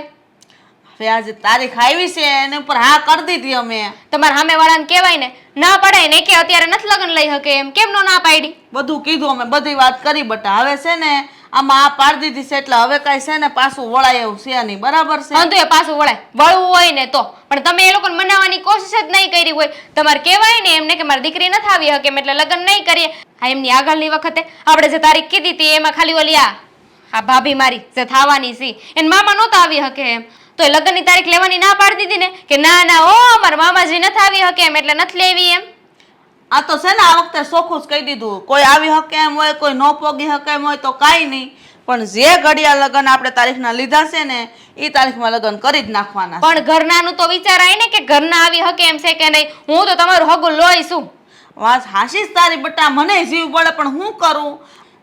Speaker 5: હવે આજે તારીખ આવી છે એની ઉપર હા કરી દીધી અમે.
Speaker 2: તમારા સામેવાળાને કહેવાય ને ના પડાય ને કે અત્યારે નથી લગ્ન લઈ શકે એમ કેમ નો ના પાડી?
Speaker 5: બધું કીધું અમે બધી વાત કરી બટા હવે છે ને આમાં આ પાડી દીધી છે એટલે હવે કાંઈ છે ને પાછું વળાય એવું છે નહીં બરાબર છે.
Speaker 2: હા તો એ પાછું વળાય વળવું હોય ને તો પણ તમે એ લોકોને મનાવવાની કોશિશ જ નહીં કરી હોય તમારે કહેવાય ને એમને કે મારી દીકરી નથી આવી શકે એટલે લગ્ન નહીં કરીએ. આ એમની આગળની વખતે આપણે જે તારીખ કીધી હતી એમાં ખાલી ઓલી આ ભાભી મારી જે થવાની સી એને મામા નહોતા આવી શકે એમ તો એ લગ્નની તારીખ લેવાની ના પાડી દીધી ને કે ના ના ઓ મારા મામાજી નથી આવી શકે એમ એટલે નથી લેવી એમ.
Speaker 5: આ તો છે ને આ વખતે ચોખ્ખું જ કહી દીધું કોઈ આવી શકે એમ હોય કોઈ ન પોગી શકે એમ હોય તો કાંઈ નહીં પણ જે ઘડિયા લગ્ન આપણે તારીખના લીધા છે ને એ તારીખમાં લગ્ન કરી જ નાખવાના છે.
Speaker 2: પણ ઘરનાનું તો વિચારાય ને કે ઘરના આવી શકે એમ છે કે નહીં હું તો તમારું હગું લોહીશું.
Speaker 5: વાત હાશી જ તારી બટા મને જીવ પડે પણ હું કરું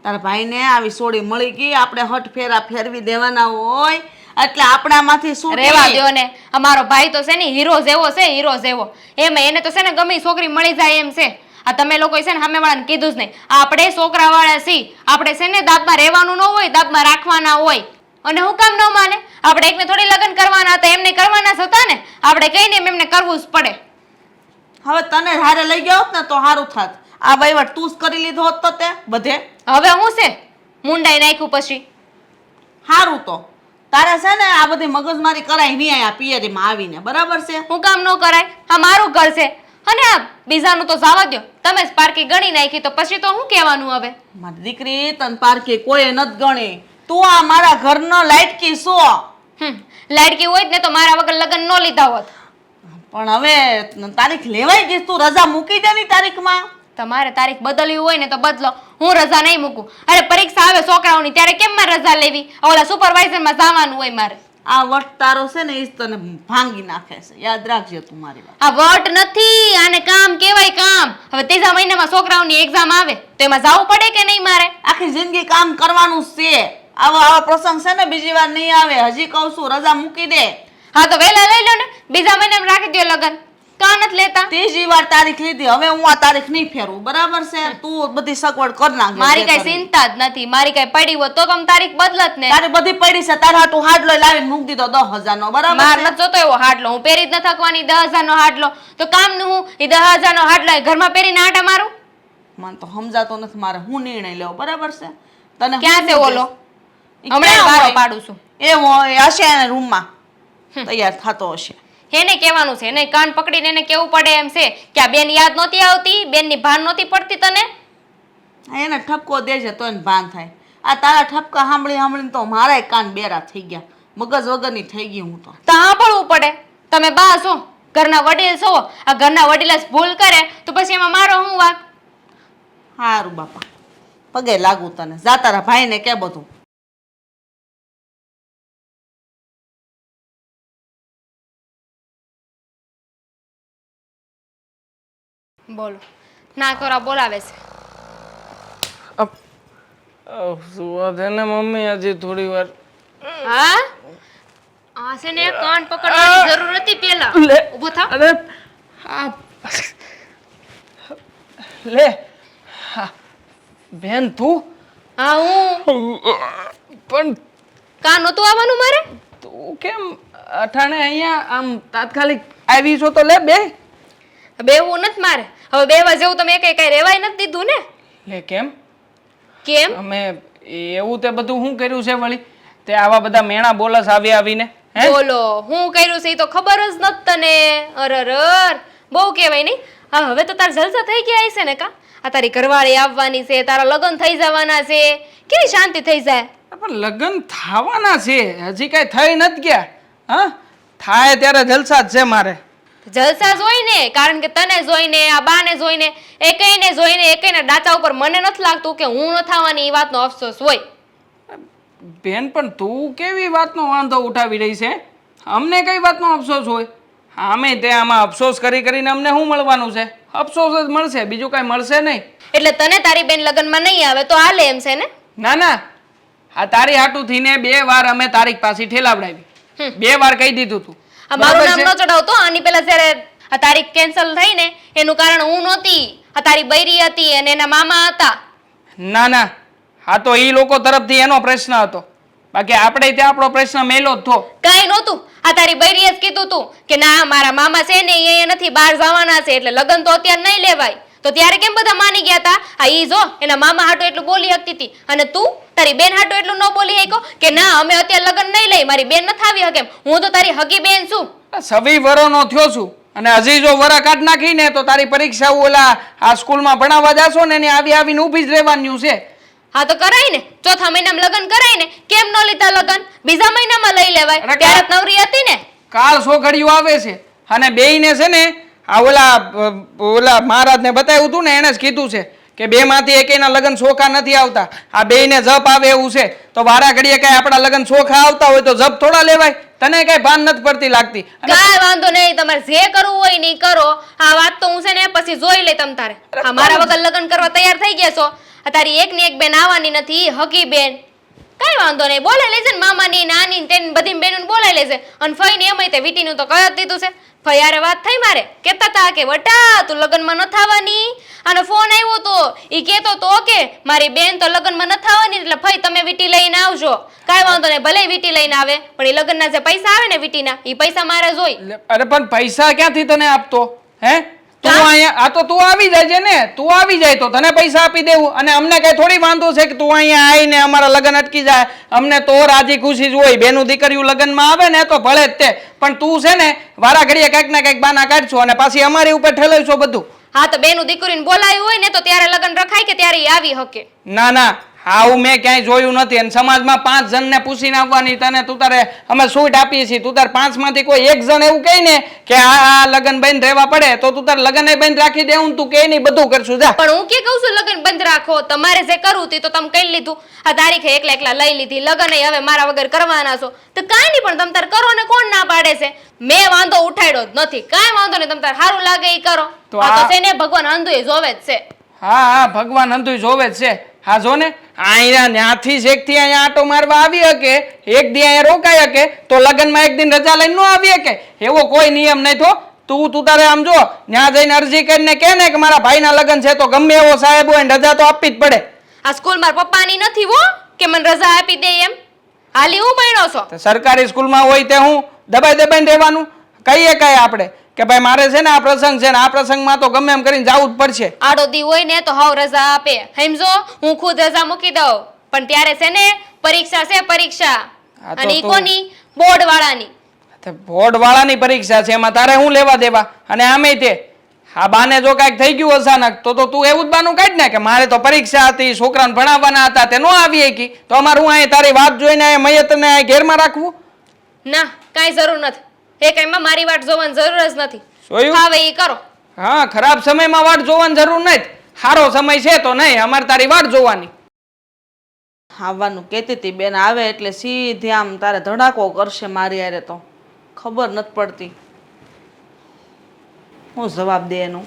Speaker 5: તારા ભાઈને આવી સોડી મળી ગઈ આપણે હટ ફેરા ફેરવી દેવાના હોય એટલે આપણામાંથી શું
Speaker 2: રેવા દ્યો ને અમારો ભાઈ તો છે ને હીરો જેવો એમાં એને તો છે ને ગમે છોકરી મળી જાય એમ છે. આ તમે લોકો છે ને સામેવાળાને કીધું જ નહીં આપણે છોકરાવાળા છીએ આપણે છે ને દાબમાં રહેવાનું ન હોય દાબમાં રાખવાના હોય અને હું કામ ન માને આપણે એકને થોડી લગ્ન કરવાના હતા એમને કરવાના જ હતા ને આપણે કહીને એમને કરવું જ પડે.
Speaker 5: હવે તને હારે લઈ ગયા હોત ને તો સારું થાત આ વહીવટ તું જ કરી લીધો હોત તો તે બધે
Speaker 2: હવે હું છે મુંડાઈ નાખ્યું પછી
Speaker 5: સારું તો તારે છે ને આ બધી મગજમારી કરાય નહીં અહીંયા પિયરીમાં આવીને બરાબર છે.
Speaker 2: હું કામ ન કરાય આ મારું ઘર છે અને આ બીજાનું તો જવા દ્યો તમે જ પારકી ગણી નાખી તો પછી તો હું કહેવાનું હવે?
Speaker 5: મારી દીકરી તન પારકી કોઈ નથી ગણી તું આ મારા ઘરનો લાઈટકી છો.
Speaker 2: લાડકી હોય જ ને તો મારા વગર લગ્ન ન લીધા હોત.
Speaker 5: પણ હવે તારીખ લેવાઈ ગઈ તું રજા મૂકી દે ની તારીખમાં.
Speaker 2: તમારે તારીખ બદલવી હોય ને તો બદલો હું રજા નહીં મૂકું. અરે પરીક્ષા આવે છોકરાઓની ત્યારે કેમ મારે રજા લેવી? ઓલા સુપરવાઇઝરમાં જવાનું હોય મારે.
Speaker 5: આ વટ તારો છે ને એ જ તને ભાંગી નાખે છે યાદ રાખજે તું મારી વાત.
Speaker 2: આ વટ નથી આને કામ કહેવાય કામ. હવે 3જા મહિનામાં છોકરાઓની એક્ઝામ આવે તો એમાં જવું પડે કે નહીં મારે?
Speaker 5: આખી જિંદગી કામ કરવાનું છે. આવા પ્રસંગ છે ને બીજી વાર નહીં આવે હજી કહું છું રજા મૂકી દે.
Speaker 2: હા તો વહેલા લઈ લો ને 2જા મહિનામાં રાખી દો લગ્ન કાં નથી લેતા?
Speaker 5: ત્રીજી વાર તારીખ લીધી હવે હું આ તારીખ નહીં ફેરવું બરાબર છે. તું બધી સગવડ કર નાખ.
Speaker 2: મારી કઈ ચિંતા જ નથી. મારી કઈ પડી હોત તો તમે તારીખ બદલત ને.
Speaker 5: તારી બધી પડી છે તારા હાટુ હાડલો લાવીને મૂકી દીધો 10,000 નો બરાબર
Speaker 2: માર
Speaker 5: છે?
Speaker 2: નથી જોતો એવો હાડલો હું પહેરી જ ન થકવાની 10,000 નો હાડલો તો કામનું હું એ 10,000 નો હાડલો એ ઘરમાં પહેરીને આટા મારું?
Speaker 5: મને તો સમજાતો નથી મારે હું નિર્ણય લેવો બરાબર છે. તને
Speaker 2: ક્યાં છે ઓલો?
Speaker 5: ઈ
Speaker 2: હમણાં
Speaker 5: ક્યાં
Speaker 2: બારો
Speaker 5: હોય?
Speaker 2: પાડું છું.
Speaker 5: એ હોય હશે એને રૂમમાં તૈયાર થતો હશે.
Speaker 2: એને કહેવાનું છે એને કાન પકડીને એને કેવું પડે એમ છે કે આ બેન યાદ નહોતી આવતી બેનની ભાન નહોતી પડતી તને?
Speaker 5: એને ઠપકો દેજે તો એને ભાન થાય. આ તારા ઠપકા સાંભળીને તો મારા કાન બેરા થઈ ગયા મગજ વગરની થઈ ગઈ હું તો.
Speaker 2: સાંભળવું પડે તમે બા છો, ઘરના વડીલ છો. આ ઘરના વડીલ જ ભૂલ કરે તો પછી એમાં મારો શું વાંક?
Speaker 5: સારું બાપા, પગે લાગુ તને. જા તારા ભાઈને કે બધું.
Speaker 2: બોલો, ના ખોરા બોલાવે છે.
Speaker 6: સુવા દે ને મમ્મી હજી થોડી વાર.
Speaker 2: હા, આ છે ને કાન પકડવાની જરૂર હતી પેલા. ઊભો થા.
Speaker 6: અરે આ લે હા, બેન તું
Speaker 2: હા, હું
Speaker 6: પણ
Speaker 2: કાન નહોતું આવવાનું મારે.
Speaker 6: તું કેમ અઠાણે અહીંયા આમ તાત્કાલિક આવી છો? તો લે બે.
Speaker 2: બેવું નથી મારે. હવે બેવા જેવું તમે કઈ રેવાય નથી દીધું ને.
Speaker 6: લે કેમ?
Speaker 2: કેમ?
Speaker 6: અમે એવું તે બધું શું કર્યું છે વળી? તે આવા બધા મેણા બોલસ આવી આવીને હે?
Speaker 2: બોલો, હું કર્યું છે એ તો ખબર જ નથી તને. અરર, બહુ કહેવાય નહીં. હા, હવે તો તાર જલસા થઈ ગયા હશે ને કા? આ તારી ઘરવાળી આવવાની છે, તારા લગ્ન થઈ જવાના છે, કેવી શાંતિ થઈ જાય.
Speaker 6: પણ લગ્ન થવાના છે, હજી કઈ થઈ નથી ગયા. હા, થાય ત્યારે જલસા જ છે મારે.
Speaker 2: જલસા જોઈને, કારણ કે તને જોઈને, આ બાને જોઈને, એકઈને જોઈને, એકઈના ડાચા ઉપર મને નથી લાગતું કે હું ન થવાની એ વાતનો અફસોસ હોય.
Speaker 6: બેન પણ તું કેવી વાતનો વાંધો ઉઠાવી રહી છે? અમને કઈ વાતનો અફસોસ હોય? અમે તે આમાં અફસોસ કરી કરીને અમને શું મળવાનું છે? અફસોસ જ મળશે, બીજું કઈ મળશે નહીં.
Speaker 2: એટલે તને તારી બેન લગ્નમાં નહીં આવે તો હાલે એમ છે ને?
Speaker 6: ના ના, આ તારી હાટુથી ને 2 વાર અમે તારીખ પાછી ઠેલાવડાવી. 2 વાર કહી દીધું તું.
Speaker 2: આ મારું નામ ન ચડાવતો. આની પેલા જ્યારે આ તારીખ કેન્સલ થઈ ને એનું કારણ હું નહોતી, આ તારી બૈરી હતી અને એના મામા હતા.
Speaker 6: ના ના, હા તો ઈ લોકો તરફથી એનો પ્રશ્ન હતો, બાકી આપણે ત્યાં આપણો પ્રશ્ન મેલો જ થો.
Speaker 2: કાંઈ નહોતું. આ તારી બૈરીએ જ કીધું તું કે ના મારા મામા છે ને એ નથી, બહાર જવાના છે, એટલે લગ્ન તો અત્યારે નહીં લેવાય. તો ત્યારે કેમ બધા માની ગયા હતા? આ ઈ જો એના મામા હાટુ એટલું બોલી શકતી હતી અને તું તારી બેન હાટુ એટલું ન બોલી શકો કે ના અમે અત્યારે લગ્ન નહીં લઈ, મારી બેન નથી આવી શકે. હું તો તારી હગી બેન છું.
Speaker 6: સવી વરોનો થયો છું અને હજી જો વરા કાઢ નાખીને તો તારી પરીક્ષા ઓલા આ સ્કૂલમાં ભણાવવા જાશો ને એને આવી આવીને ઊભી જ રહેવાનું છે.
Speaker 2: હા તો કરાય ને, ચોથા મહિનામાં લગ્ન કરાય ને. કેમ ન લીધા લગ્ન? બીજા મહિનામાં લઈ લેવાય. ત્યારે જ નવરી હતી ને.
Speaker 6: કાળ સોઘડિયું આવે છે અને બેયને છે ને આ ઓલા મહારાજને બતાવ્યું હતું ને એને જ કીધું છે કે 2 માંથી એકેયના લગ્ન સોખા નથી આવતા. આ બેયને જપ આવે એવું છે તો વારા ઘડીએ કઈ આપણા લગ્ન સોખા આવતા હોય તો જપ થોડા લેવાય? તને કઈ ભાન નથી પડતી લાગતી?
Speaker 2: કાંઈ વાંધો નહીં, તમારે જે કરવું હોય નહીં કરો. આ વાત તો હું છે ને પછી જોઈ લે તમ તારે. આ મારા વગર લગ્ન કરવા તૈયાર થઈ ગયા છો. આ તારી એકની એક બેન આવવાની નથી, હકી બેન. કઈ વાંધો નહીં, બોલાઈ લેજે ને મામાની, નાની, તેની બધી બેનોને બોલાઈ લેજે. અને ફઈને એમાંય તે વીટીનું તો કહી જ દીધું છે. ફયારે વાત થઈ મારે, કહેતા હતા કે વટા તું લગ્નમાં ન થવાની. અને ફોન આવ્યો તો ઈ કહેતો તો કે મારી બેન તો લગ્નમાં ન થવાની, એટલે ફઈ તમે વીટી લઈને આવજો. કાંઈ વાંધો નહીં, ભલે વીટી લઈને આવે પણ એ લગ્નના જે પૈસા આવે ને વીટીના એ પૈસા મારે જોઈ.
Speaker 6: અરે પણ પૈસા ક્યાંથી તને આપતો? હે તું અહીંયા આ તો તું આવી જાય ને, તું આવી જાય તો તને પૈસા આપી દેવું. અને અમને કઈ થોડી વાંધો છે કે તું અહીંયા આવીને અમારા લગ્ન અટકી જાય? અમને તો રાજી ખુશી જ હોય. બેનું દીકરીઓ લગ્નમાં આવે ને તો ભલે જ તે, પણ તું છે ને વારા ઘડીએ કંઈક ને કંઈક બાના કાઢશો અને પાછી અમારી ઉપર ઠેલાવશો બધું.
Speaker 2: હા તો બેનું દીકરીને બોલાવ્યું હોય ને તો ત્યારે લગ્ન રખાય કે ત્યારે ઈ આવી હકે.
Speaker 6: ના ના, આવું મેં ક્યાંય જોયું નથી. અને સમાજમાં 5 જણને પૂછીને આવવાની તને તું તારે અમે છૂટ આપીએ છીએ. તું તાર 5 માંથી કોઈ 1 જણ એવું કહે ને કે આ લગ્ન બંધ રહેવા પડે તો તું તાર લગ્ન બંધ રાખી દે. હું તું કે નહીં બધું કરશું. જા.
Speaker 2: પણ હું કે કહું છું લગ્ન બંધ રાખો. તમારે જે કરવું હતું તો તમે કહી લીધું. આ તારીખે એકલા લઈ લીધી. લગ્ન હવે મારા વગર કરવાના છો તો કાંઈ નહીં, પણ તમ તાર કરો ને કોણ ના પાડે છે? મેં વાંધો ઉઠાડ્યો જ નથી. કાંઈ વાંધો નહીં, તમ તાર સારું લાગે એ કરો. આ તો છે ને ભગવાન અંધુય જોવે જ છે.
Speaker 6: હા હા, ભગવાન અંધુય જોવે જ છે. હા જો ને અહીંયા ત્યાંથી શેકથી અહીંયા આટો મારવા આવી શકે, એક દી અહીંયા રોકાઈ શકે તો લગ્નમાં 1 દિન રજા લઈને ન આવી શકે એવો કોઈ નિયમ નહીં. તો તું તારે આમ જો ત્યાં જઈને અરજી કરીને કે ને કે મારા ભાઈના લગ્ન છે તો ગમે એવો સાહેબ હોય ને રજા તો આપવી જ પડે.
Speaker 2: આ સ્કૂલમાં પપ્પાની નથી હો કે મને રજા આપી દે એમ. હાલી હું ભણ્યો છો?
Speaker 6: સરકારી સ્કૂલમાં હોય તે હું દબાઈને રહેવાનું? કહીએ કઈ આપણે કે ભાઈ મારે છે ને આ પ્રસંગ છે ને આ પ્રસંગમાં તો ગમે એમ કરીને જવું જ પડશે.
Speaker 2: આડો દી હોય ને તો હાવ રજા આપે. સમજો, હું ખુદ રજા મૂકી દઉં પણ ત્યારે છે ને પરીક્ષા છે, પરીક્ષા. અને ઈ કોની? બોર્ડ વાળાની.
Speaker 6: બોર્ડ વાળાની પરીક્ષા છે, એમાં તારે હું લેવા દેવા? અને આમે તે આ બાને જો કાંઈક થઈ ગયું અચાનક તો તું એવું જ બાનું કાઢ ને કે મારે તો પરીક્ષા હતી, છોકરાને ભણાવવાના હતા, તે નો આવી શકી તો અમારે હું અહીં તારી વાત જોઈને મયતને ઘેરમાં રાખવું?
Speaker 2: ના, કાંઈ જરૂર નથી. એ કઈમાં મારી વાટ જોવાની જરૂર જ નથી.
Speaker 6: જોયું?
Speaker 2: હવે એ કરો.
Speaker 6: હા, ખરાબ સમયમાં વાટ જોવાની જરૂર નથી. સારો સમય છે તો નહીં, અમારે તારી વાટ જોવાની.
Speaker 5: આવવાનું કહેતી હતી બેન, આવે એટલે સીધી આમ તારે ધડાકો કરશે મારી હારે, તો ખબર નથી પડતી હું જવાબ દે એનું.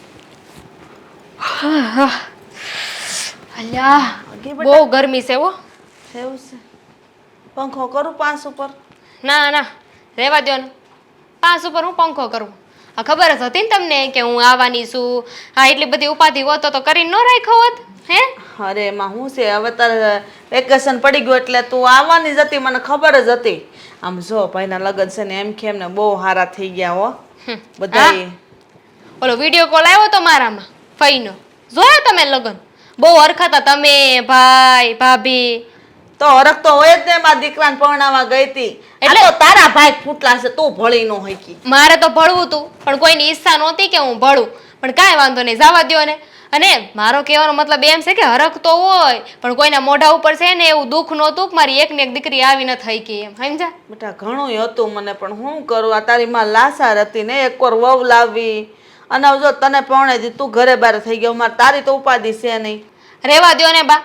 Speaker 2: અલ્યા
Speaker 5: આગે
Speaker 2: બહુ ગરમી છે હો.
Speaker 5: એવું છે? પંખો કરું 5 ઉપર?
Speaker 2: ના ના રહેવા દ્યો ને. 5 ઉપર હું પંખો કરું? આ ખબર જ હતી ને તમને કે હું આવવાની છું. હા, એટલી બધી ઉપાધિ હોતો તો કરીને ન રાખ્યો હોત. હે
Speaker 5: અરે એમાં શું છે, હવે તારે વેકેશન પડી ગયું એટલે તું આવવાની જ હતી, મને ખબર જ હતી. આમ જો ભાઈના લગ્ન છે ને એમ કે એમને બહુ સારા થઈ ગયા હો બધા.
Speaker 2: ઓલો વિડીયો કોલ આવ્યો તો મારામાં ફઈનો, જોયો તમે લગન? બહુ હરખાતા તમે, ભાઈ ભાભી.
Speaker 5: તો હરખ તો હોય જ ને, મારા દીકરાને પરણાવવા ગઈ હતી એટલે તો તારા ભાઈ ફૂટલા છે, તું ભળી ન હોય કી.
Speaker 2: મારે તો ભળવું તું, પણ કોઈની ઈચ્છા નહોતી કે હું ભળું. પણ કાંઈ વાંધો નહીં, જવા દ્યો ને. અને મારો કહેવાનો મતલબ એમ છે કે હરખ તો હોય, પણ કોઈના મોઢા ઉપર છે ને એવું દુઃખ નહોતું કે મારી એકને એક દીકરી આવી ન થઈ ગઈ એમ, સમજ્યા?
Speaker 5: બેટા ઘણું હતું મને, પણ હું કરું, આ તારી માં લાસાર હતી ને, એક વાર વહુ લાવી અને હવે જો તને પરણે દી તું ઘરે બાર થઈ ગયો, મારે તારી તો ઉપાધિ છે નહીં.
Speaker 2: રહેવા દ્યો ને બા.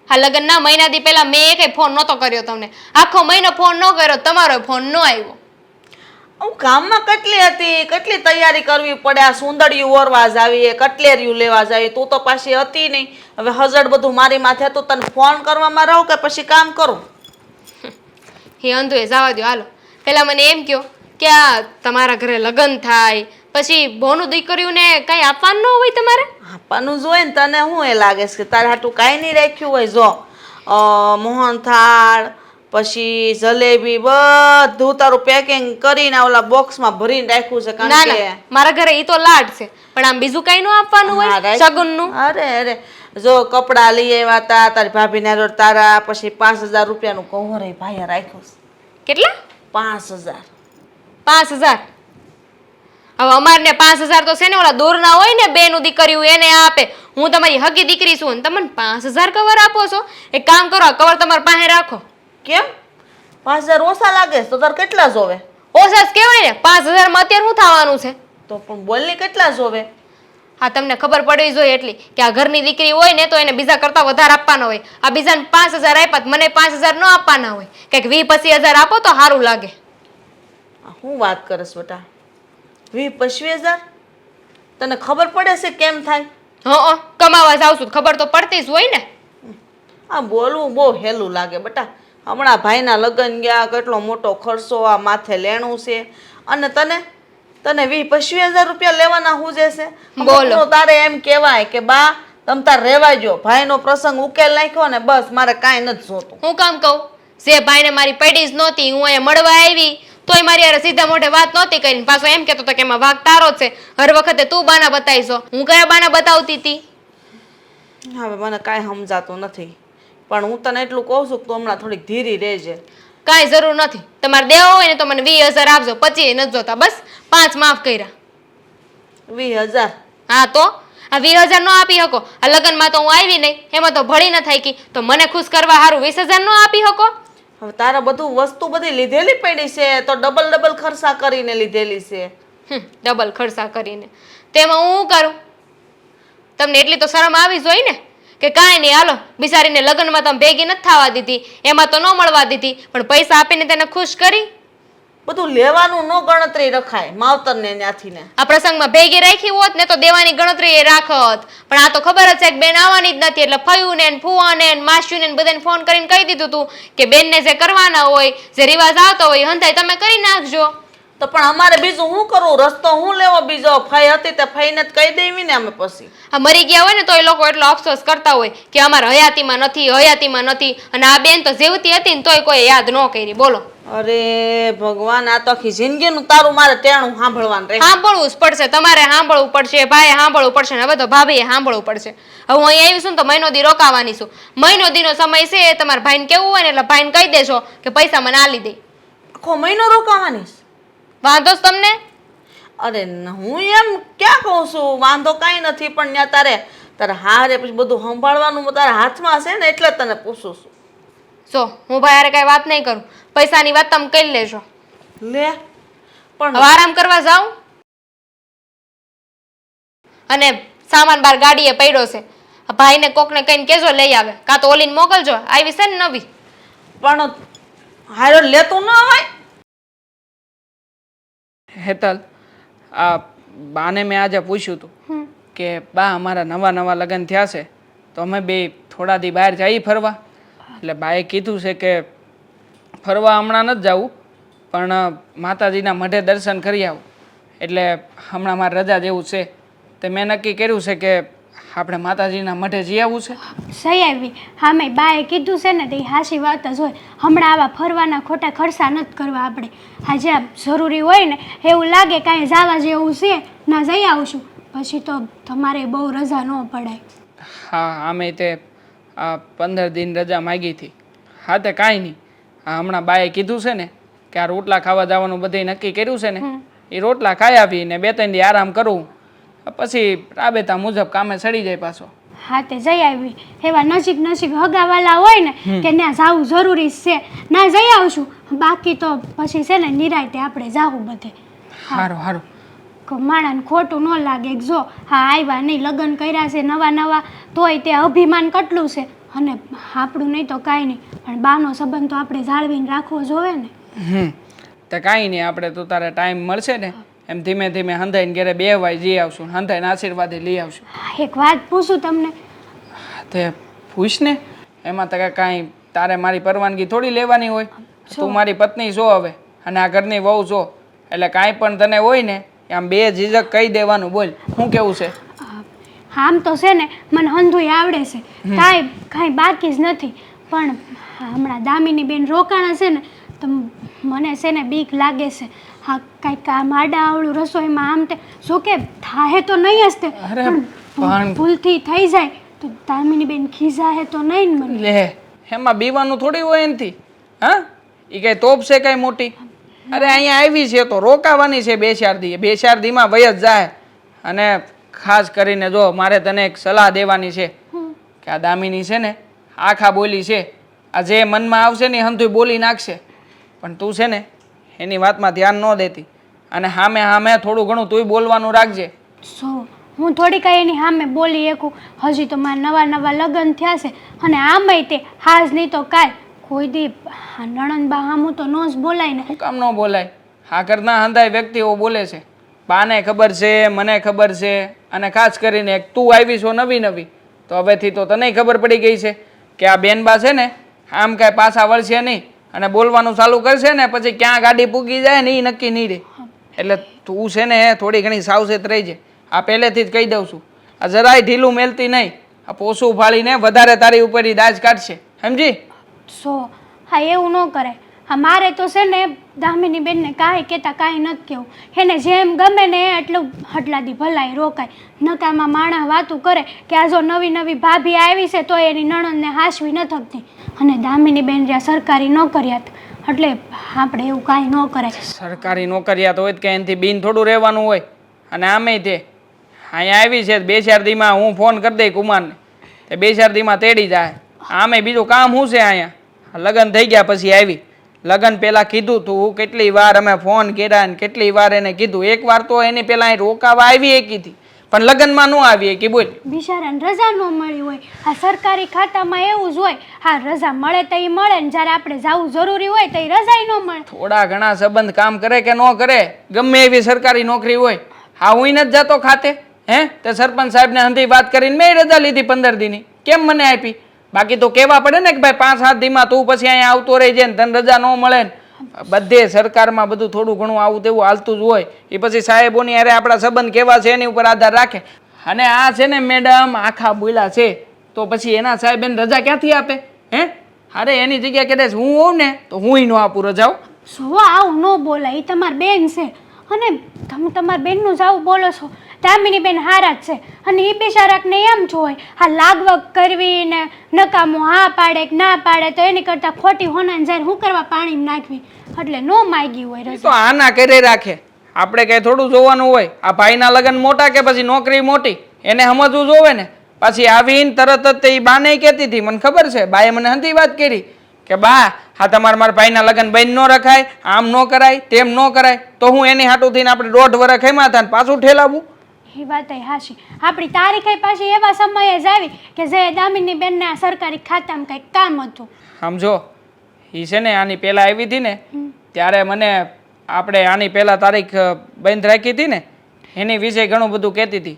Speaker 2: હા, લગ્નના મહિના દી પહેલા મેં એકેય ફોન નહોતો કર્યો તમને. આખો મહિનો ફોન ન કર્યો, તમારો ફોન ન આવ્યો.
Speaker 5: હું ગામમાં કેટલી હતી, કેટલી તૈયારી કરવી પડે, આ સુંદરિયું ઓરવા જાવીએ, કટલેરિયું લેવા જાવીએ, તું તો પાછી હતી નહીં. હવે હજડ બધું મારી માથે હતું, તને ફોન કરવામાં રહું કે પછી કામ કરું?
Speaker 2: એ અંધુ એ જવા દ્યો. હાલો પેલા મને એમ કહો કે આ તમારા ઘરે લગ્ન થાય પછી બોનું દીકરીઓને કઈ આપવાનું ન હોય તમારે?
Speaker 5: આપવાનું જોઈએ ને, તને શું એ લાગે છે કે તારે હાટું કાંઈ નહીં રાખ્યું હોય? જો મોહનથાળ પછી જલેબી બધું તારું પેકિંગ કરીને ઓલા બોક્સમાં ભરીને રાખ્યું છે.
Speaker 2: ના
Speaker 5: કારણ
Speaker 2: ના,
Speaker 5: કે
Speaker 2: મારા ઘરે ઈ તો લાડ છે, પણ આમ બીજું કઈ ન આપવાનું
Speaker 5: હા,
Speaker 2: હોય
Speaker 5: રાખ.
Speaker 2: સગુનનું?
Speaker 5: અરે અરે જો કપડાં લઈ આવ્યા હતા તારી ભાભીને હારે, તારા પછી 5000 રૂપિયાનું કવર એ ભાઈએ રાખ્યું છે.
Speaker 2: કેટલા?
Speaker 5: 5000.
Speaker 2: 5000? હવે અમારને 5000 તો છે ને ઓલા દૂરના હોય ને બેનું દીકરીઓ એને આપે. હું તમારી હગી દીકરી છું ને તમને 5000 કવર આપો છો? એક કામ કરો, આ કવર તમારા પાસે રાખો.
Speaker 5: કેમ 5000 ઓછા લાગે છે? તો તાર કેટલા જોવે?
Speaker 2: ઓછા જ કહેવાય ને, 5000 માં અત્યારે શું થવાનું છે?
Speaker 5: તો પણ બોલની કેટલા જોવે?
Speaker 2: હા, તમને ખબર પડવી જોઈએ એટલી કે આ ઘરની દીકરી હોય ને તો એને બીજા કરતા વધારે આપવાનો હોય. આ બીજાને 5000 આપ્યા, મને 5000 ન આપવાના હોય. કંઈક 20-25000 આપો તો સારું લાગે.
Speaker 5: હું વાત કરસ બેટા? 20-25000? તને ખબર પડે છે કેમ થાય?
Speaker 2: હા, કમાવા જાવ છું ખબર તો પડતી જ હોય ને.
Speaker 5: આ બોલવું બહુ હેલું લાગે બેટા. હમણાં ભાઈના લગ્ન ગયા, કેટલો મોટો ખર્ચો, આ માથે લેણું છે, અને તને 20-25000 રૂપિયા લેવાના હું જશે?
Speaker 2: બોલો.
Speaker 5: તારે એમ કહેવાય કે બા તમ તાર રેવાય જો, ભાઈનો પ્રસંગ ઉકેલ નાખ્યો ને બસ, મારે કાંઈ નથી જોતું.
Speaker 2: હું કામ કહું? જે ભાઈને મારી પડી જ નહોતી, હું અહીંયા મળવા આવી તોય મારી યાર સીધા મોઢે વાત નહોતી કરીને પાછો એમ કહેતો હતો કે એમાં વાગ તારો જ છે. હર વખતે તું બાના બતાવીશો. હું કયા બાના બતાવતી હતી?
Speaker 5: હવે મને કાંઈ સમજાતું નથી, પણ હું તને એટલું કહું છું કે તું હમણાં થોડીક ધીરી રહેજે.
Speaker 2: કાંઈ જરૂર નથી. તમારે દેવા હોય ને તો મને 20000 આપજો, 25 નથી જોતા. બસ 5 માફ કર્યા.
Speaker 5: 20000?
Speaker 2: હા તો આ 20000 ન આપી શકો? આ લગ્નમાં તો હું આવી નહીં, એમાં તો ભળી ન થાકી, તો મને ખુશ કરવા સારું 20000 ન આપી શકો?
Speaker 5: હવે તારા બધું વસ્તુ બધી લીધેલી પડી છે તો ડબલ ખર્ચા કરીને લીધેલી છે.
Speaker 2: ડબલ ખર્ચા કરીને તેમાં હું શું કરું? તમને એટલી તો શરમ આવી જોઈએ ને કે કાંઈ નહીં, હાલો બિચારીને લગ્નમાં તમે ભેગી નથી થવા દીધી, એમાં તો ન મળવા દીધી, પણ પૈસા આપીને તેને ખુશ કરી.
Speaker 5: બધું લેવાનું નો ગણતરી રખાય માવતરને ત્યાંથી ને.
Speaker 2: આ પ્રસંગમાં ભેગી રાખી હોત ને તો દેવાની ગણતરી એ રાખત, પણ આ તો ખબર જ છે કે બેન આવવાની જ નથી, એટલે ફયુને ને ફુવાને ને માસ્યુને ને બધાને ફોન કરીને કહી દીધું તું કે બેનને જે કરવાના હોય, જે રિવાજ આવતો હોય હંધાય તમે કરી નાખજો.
Speaker 5: તો પણ અમારે બીજું શું કરવું? રસ્તો હું લેવો બીજો? ફઈ હતી તે ફઈને જ કહી દેવી ને અમે પછી.
Speaker 2: આ મરી ગયા હોય ને તો એ લોકો એટલો અફસોસ કરતા હોય કે અમારે હયાતીમાં નથી, અને આ બેન તો જીવતી હતી ને તોય કોઈ યાદ ન કરી. બોલો.
Speaker 5: અરે ભગવાન, આ તો આખી જિંદગીનું તારું મારે ટેણું સાંભળવાનું રહે.
Speaker 2: સાંભળવું જ પડશે, તમારે સાંભળવું પડશે, ભાઈએ સાંભળવું પડશે, ને હવે તો ભાભીએ સાંભળવું પડશે. હવે હું અહીં આવી છું ને તો મહિનો દી રોકાવાની છું. મહિનો દીનો સમય છે, તમારા ભાઈને કેવું હોય ને એટલે ભાઈને કહી દેશો કે પૈસા મને આલી દે.
Speaker 5: આખો મહિનો રોકાવાની?
Speaker 2: વાંધો જ તમને?
Speaker 5: અરે હું એમ ક્યાં કહું છું, વાંધો કાંઈ નથી, પણ ત્યાં તારે હારે પછી બધું સંભાળવાનું તારા હાથમાં છે ને, એટલે તને પૂછું છું.
Speaker 2: જો હું ભાઈ હારે કાંઈ વાત નહીં કરું, પૈસાની વાત તમે કરી લેજો.
Speaker 5: લે પણ
Speaker 2: હવે આરામ કરવા જાઉં અને સામાન બાર ગાડીએ પડ્યો છે આ ભાઈને કોકને કહીને કેજો લઈ આવે કાં તો ઓલીને મોકલજો આવી છે ને નવી.
Speaker 5: પણ હારો લેતું ન હોય.
Speaker 6: હેતલ, આ બાને મેં આજે પૂછ્યું હતું કે બા અમારા નવા નવા લગ્ન થયા છે તો અમે બે થોડા દી બહાર જઈએ ફરવા. એટલે બાએ કીધું છે કે ફરવા હમણાં નથી જવું પણ માતાજીના મઢે દર્શન કરી આવું. એટલે હમણાં મારે રજા જેવું છે તે મેં નક્કી કર્યું છે કે આપણે માતાજીના મઢે જઈ આવવું છે.
Speaker 4: સહી આવી હા મેં બાએ કીધું છે ને તે હાસી વાત જ હોય. હમણાં આવા ફરવાના ખોટા ખર્ચા નથી કરવા આપણે. આ જે જરૂરી હોય ને એવું લાગે કાંઈ જવા જેવું છે ના જઈ આવશું પછી તો તમારે બહુ રજા ન પડાય.
Speaker 6: હા આમે તે 15 દિન રજા માગી હતી. હા તે કાંઈ નહીં, હા હમણાં બાએ કીધું છે ને કે આ રોટલા ખાવા જવાનું બધે નક્કી કર્યું છે ને એ રોટલા ખાઈ આવીને 2-3 દી આરામ કરવું પછી રાબેતા મુજબ કામે ચડી જાય પાછો.
Speaker 4: હા તે જઈ આવી એવા નજીક નજીક હગાવાલા હોય ને કે ત્યાં જવું જરૂરી છે ના જઈ આવશું બાકી તો પછી છે ને નિરાયતે આપણે જાવું બધે.
Speaker 6: સારું સારું.
Speaker 4: માણાને ખોટું ન લાગે કે જો હા આવ્યા નહીં લગ્ન કર્યા છે નવા નવા તોય તે અભિમાન કેટલું છે અને આપણું નહીં તો કાંઈ નહીં પણ બાનો સંબંધ તો આપણે જાળવીને રાખવો જોવે ને.
Speaker 6: તો કાંઈ નહીં, આપણે તો તારે ટાઈમ મળશે ને એમ ધીમે ધીમે હંધાઈને ઘરે બેવાય જઈ આવશું, હંધાઈને આશીર્વાદ લઈ આવશું.
Speaker 4: એક વાત પૂછું તમને.
Speaker 6: તે પૂછ ને, એમાં તો કાંઈ તારે મારી પરવાનગી થોડી લેવાની હોય. તું મારી પત્ની છો હવે અને આ ઘરની વહુ છો એટલે કાંઈ પણ તને હોય ને આમ બે ઝીઝક કહી દેવાનું. બોલ શું કેવું છે?
Speaker 4: આમ તો છે ને મને હંધુય આવડે છે કાંઈ બાકી જ નથી પણ હમણાં દામિની બેન રોકાણા છે ને તો મને છે ને બીક લાગે છે. હા કાંઈક આ માડા આવડું રસોઈમાં આમ તે જો કે થાહે તો નહીં જ તે પણ ભૂલથી થઈ જાય તો દામિની બેન ખીજાહે તો નહીં ને મને.
Speaker 6: લે એમાં બીવાનું થોડી હોય એનથી. હા એ કઈ તોપ છે કઈ મોટી? અરે અહીંયા આવી છે તો રોકાવાની છે 2-4 દી. 2-4 દીમાં વય જ જાય. અને ખાસ કરીને જો મારે તને એક સલાહ દેવાની છે કે આ દામિની છે ને આખા બોલી છે. આ જે મનમાં આવશે ને હંધુય બોલી નાખશે પણ તું છે ને એની વાતમાં ધ્યાન ન દેતી અને સામે સામે થોડું ઘણું તુંય બોલવાનું રાખજે.
Speaker 4: સો હું થોડી કાંઈ એની સામે બોલી એકું હજી તો મારા નવા નવા લગ્ન થયા છે અને આમાંય તે હાજ નહીં તો કાંઈ કોઈ દી નણંદ બા હામું તો ન જ બોલાય ને.
Speaker 6: શું કામ ન બોલાય? આ ઘરના હંધાય વ્યક્તિઓ બોલે છે. બાને ખબર છે, મને ખબર છે અને ખાસ કરીને તું આવી છો નવી નવી તો હવેથી તો તને ખબર પડી ગઈ છે કે આ બેનબા છે ને આમ કાંઈ પાછા વળશે નહીં અને બોલવાનું ચાલુ કરશે ને પછી ક્યાં ગાડી પૂગી જાય ને એ નક્કી નહીં રહે. એટલે તું છે ને થોડી ઘણી સાવચેત રહેજે. આ પહેલેથી જ કહી દઉં છું. આ જરાય ઢીલું મેલતી નહીં. આ પોસું ફાળીને વધારે તારી ઉપર દાજ કાઢશે, સમજી?
Speaker 4: સો હા એવું ન કરાય. હા મારે તો છે ને દામિની બેનને કાંઈ કહેતા કાંઈ નથી કહેવું. એને જેમ ગમે ને એટલું હટલાદી ભલાઈ રોકાય. નકામાં માણસ વાતું કરે કે આ જો નવી નવી ભાભી આવી છે તો એની નણંદને હાસવી ન થકતી અને દામિની બેન જ્યાં સરકારી નોકરિયાત એટલે આપણે એવું કાંઈ ન કરાય.
Speaker 6: સરકારી નોકરિયાત હોય કે એનાથી બીન થોડું રહેવાનું હોય. અને આમે તે અહીંયા આવી છે 2-4 દીમાં હું ફોન કરી દઈ કુમારને તે 2-4 દીમાં તેડી જાય. આમે બીજું કામ શું છે અહીંયા? લગ્ન થઈ ગયા પછી આવી. લગ્ન પહેલાં કીધું તું કેટલી વાર અમે ફોન કર્યા ને કેટલી વાર એને કીધું. એક વાર તો એની પહેલાં અહીં રોકાવા આવી કીધી પણ લગ્નમાં ન આવી કે બોલ.
Speaker 4: બિચારાને રજા ન મળી હોય. આ સરકારી ખાતામાં એવું જ હોય. હા રજા મળે તો એ મળે ને જ્યારે આપણે જવું જરૂરી હોય તો એ રજાય ન મળે.
Speaker 6: થોડા ઘણા સંબંધ કામ કરે કે ન કરે ગમે એવી સરકારી નોકરી હોય. હા હું નથી જતો ખાતે તે સરપંચ સાહેબને હંધી વાત કરીને મેં રજા લીધી 15 દીની. કેમ મને આપી? બાકી તો કહેવા પડે ને કે ભાઈ 5-7 દીમાં તું પછી અહીંયા આવતો રહી જાય ને તને રજા ન મળે ને. બધે સરકારમાં બધું થોડું ઘણું આવું તેવું હાલતું જ હોય. એ પછી સાહેબોની અરે આપણા સંબંધ કેવા છે એની ઉપર આધાર રાખે. અને આ છે ને મેડમ આખા બોલ્યા છે તો પછી એના સાહેબ એને રજા ક્યાંથી આપે? અરે એની જગ્યા કદાચ હું હોઉં ને તો હુંય ન આપું રજાઓ.
Speaker 4: શું આવું ન બોલાય? એ તમારી બેન છે અને તમે તમારી બેનનું જ આવું બોલો છો. દામિની બેન હારા જ છે અને એ બિચારાકને એમ જ હોય હા લાગવગ કરવી ને નકામું હા પાડે કે ના પાડે તો એની કરતાં ખોટી હોનાને જ્યારે શું કરવા પાણીમાં નાખવી એટલે ન માગી હોય
Speaker 6: તો
Speaker 4: રજા.
Speaker 6: આના કરે રાખે. આપણે કઈ થોડું જોવાનું હોય? આ ભાઈના લગ્ન મોટા કે પછી નોકરી મોટી એને સમજવું જોવે ને. પછી આવીને તરત જ તે બાને કહેતી હતી મને ખબર છે. બાએ મને હંધી વાત કરી કે બા હા તમારે મારા ભાઈના લગ્ન બંધ ન રખાય, આમ ન કરાય, તેમ ન કરાય, તો હું એની હાટું થઈને આપણે 1.5 વર્ષ ખેમા હતા ને પાછું ઠેલાવું?
Speaker 4: એ વાત હાશી. આપણી તારીખે પાછી એવા સમયે જ આવી કે જે દામિની બેનને આ સરકારી ખાતામાં કંઈક કામ હતું.
Speaker 6: સમજો, એ છે ને આની પહેલાં આવી હતી ને ત્યારે મને આપણે આની પહેલાં તારીખ બંધ રાખી હતી ને એની વિશે ઘણું બધું કહેતી હતી.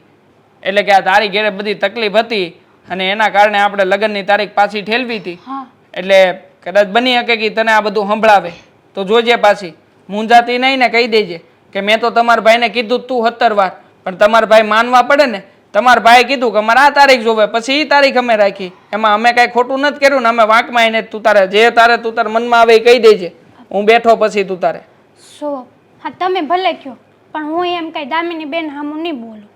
Speaker 6: એટલે કે આ તારી ઘેરે બધી તકલીફ હતી અને એના કારણે આપણે લગ્નની તારીખ પાછી ઠેલવી હતી.
Speaker 4: હા
Speaker 6: એટલે કદાચ બની શકે કે તને આ બધું સંભળાવે તો જોજે, પાછી મૂંઝાતી નહીં ને કહી દેજે કે મેં તો તમારા ભાઈને કીધું તું 17 વાર, પણ તમારા ભાઈ માનવા પડે ને. તમારા ભાઈએ કીધું કે અમારે આ તારીખ જોવે, પછી એ તારીખ અમે રાખી. એમાં અમે કાંઈ ખોટું નથી કર્યું ને, અમે વાંકમાં એને તું તારે જે તું તારા મનમાં આવે એ કહી દેજે. હું બેઠો પછી તું તારે.
Speaker 4: સો હા તમે ભલે કહો, પણ હું એમ કઈ દામિની બેન હામું નહીં બોલું.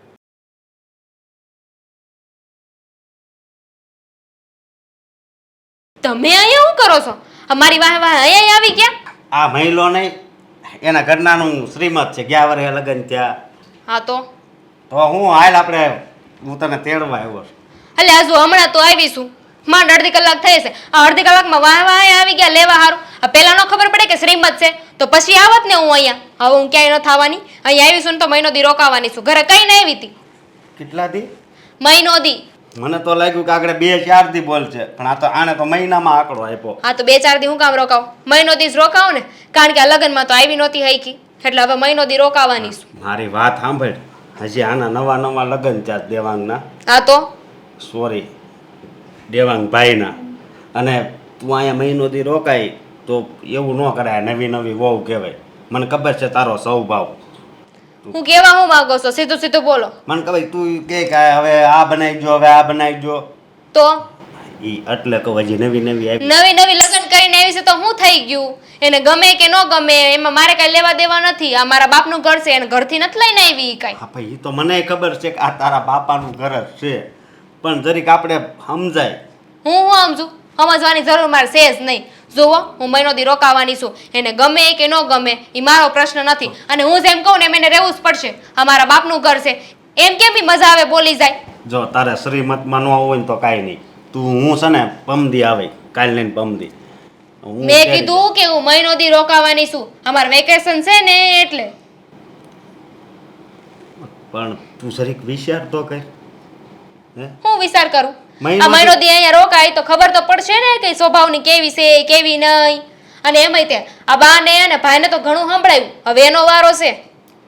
Speaker 2: તમે અહીંયા શું કરો છો? અમારી વાહ વાહ અહીંયા આવી ગયા?
Speaker 1: આ મહિલો નહીં, એના ઘરનાનું શ્રીમત છે, ગયા વર્ષે લગ્ન થયા.
Speaker 2: હા તો
Speaker 1: હું હાલ આપણે, હું તને તેડવા આવ્યો છું.
Speaker 2: એટલે હજુ હમણાં તો આવીશું, માંડ અડધી કલાક થઈ છે. આ અડધી કલાકમાં વાહ વાહ આવી ગયા લેવા હારું. આ પહેલા ન ખબર પડે કે શ્રીમત છે તો પછી આવત ને હું અહીંયા. હવે હું ક્યાંય ન થવાની, અહીંયા આવીશું ને તો મહિનો દી રોકાવાની છું. ઘરે કઈ ના આવી હતી,
Speaker 1: કેટલા દી?
Speaker 2: મહિનો દી.
Speaker 1: મને તો લાગ્યું કે આગળ 2-4 દી બોલશે, પણ આ તો આને તો મહિનામાં આંકડો આપ્યો.
Speaker 2: હા તો 2-4 દી હું કામ રોકાવ? મહિનો દી જ રોકાવ ને, કારણ કે આ લગ્નમાં તો આવી નહોતી હઈકી, એટલે હવે મહિનો દી રોકાવાની છું.
Speaker 1: મારી વાત સાંભળ, હજી આના નવા લગ્ન થયા દેવાંગના.
Speaker 2: હા તો
Speaker 1: સોરી, દેવાંગભાઈના. અને તું અહીંયા મહિનો દી રોકાય તો એવું ન કરાય, નવી વહુ કહેવાય. મને ખબર છે તારો સ્વભાવ.
Speaker 2: હું કેવા હું માંગો છો? સીધું સીધું બોલો.
Speaker 1: મને ખબર તું કે હવે આ બનાવીજો, હવે આ બનાવીજો,
Speaker 2: તો
Speaker 1: ઈ એટલે કહું હજી નવી આવી.
Speaker 2: નવી લગ્ન કરીને આવી છે તો હું થઈ ગયું? એને ગમે કે ન ગમે એમાં મારે કઈ લેવા દેવા નથી. આ મારા બાપનું ઘર છે, એને ઘરથી નથી લઈને આવી કઈ.
Speaker 1: હા ભાઈ, એ તો મને ખબર છે કે આ તારા બાપાનું ઘર જ છે, પણ જરીક આપણે સમજાય.
Speaker 2: હું સમજુ? સમજવાની જરૂર મારે છે જ નહીં. જુઓ, હું મહિનો દી રોકાવાની છું. એને ગમે કે ન ગમે એ મારો પ્રશ્ન નથી, અને હું જેમ કહું ને એમ એને રહેવું જ પડશે. આ મારા બાપનું ઘર છે, એમ કેમ બી મજા આવે બોલી જાય.
Speaker 1: જો તારે શ્રીમતમાં ન હોય ને તો કાંઈ નહીં, તું હું છે ને પમદી આવે, કાલ લઈને પમદી.
Speaker 2: મેં કીધું કે હું મહિનો દી રોકાવાની છું, અમારું વેકેશન છે ને એટલે.
Speaker 1: પણ તું જરીક વિચાર તો કર.
Speaker 2: હું વિચાર કરું?
Speaker 1: મહિનો
Speaker 2: આ મહિનો દી અહીંયા રોકાય તો ખબર તો પડશે ને કે સ્વભાવની કેવી છે કેવી નહીં. અને એમાંય તે આ બા ને અને ભાઈને તો ઘણું સંભળાયું, હવે એનો વારો છે.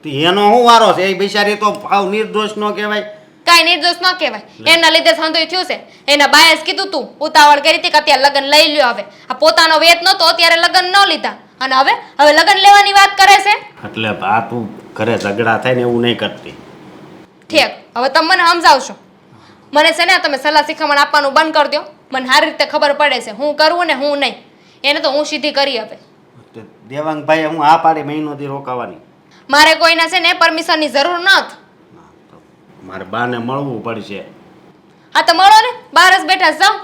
Speaker 1: તો એનો શું વારો છે? એ બિચારી તો ભાવ નિર્દોષ ન કહેવાય.
Speaker 2: કાંઈ નિર્દોષ ન કહેવાય, એના લીધે સંતોષ થયું છે. એના બાએ જ કીધું તું, ઉતાવળ કરી હતી કે અત્યારે લગ્ન લઈ લ્યો. હવે આ પોતાનો વેત નહોતો ત્યારે લગ્ન ન લીધા, અને હવે લગ્ન લેવાની વાત કરે છે.
Speaker 1: એટલે આ તું ઘરે ઝઘડા થાય ને એવું નહીં કરતી.
Speaker 2: ઠીક, હવે તમે મને સમજાવશો. મને છે ને તમે સલાહ શિખામણ આપવાનું બંધ કરી દો. મને સારી રીતે ખબર પડે છે હું કરવું ને હું નહીં. એને તો હું સીધી કરી હવે.
Speaker 1: દેવાંગભાઈ હું આ પાડી મહિનો દી રોકાવાની.
Speaker 2: મારે કોઈના છે ને પરમિશનની જરૂર નથી.
Speaker 1: મારે બાને મળવું પડશે.
Speaker 2: હા તો મળો ને, બહાર જ બેઠા જાઓ.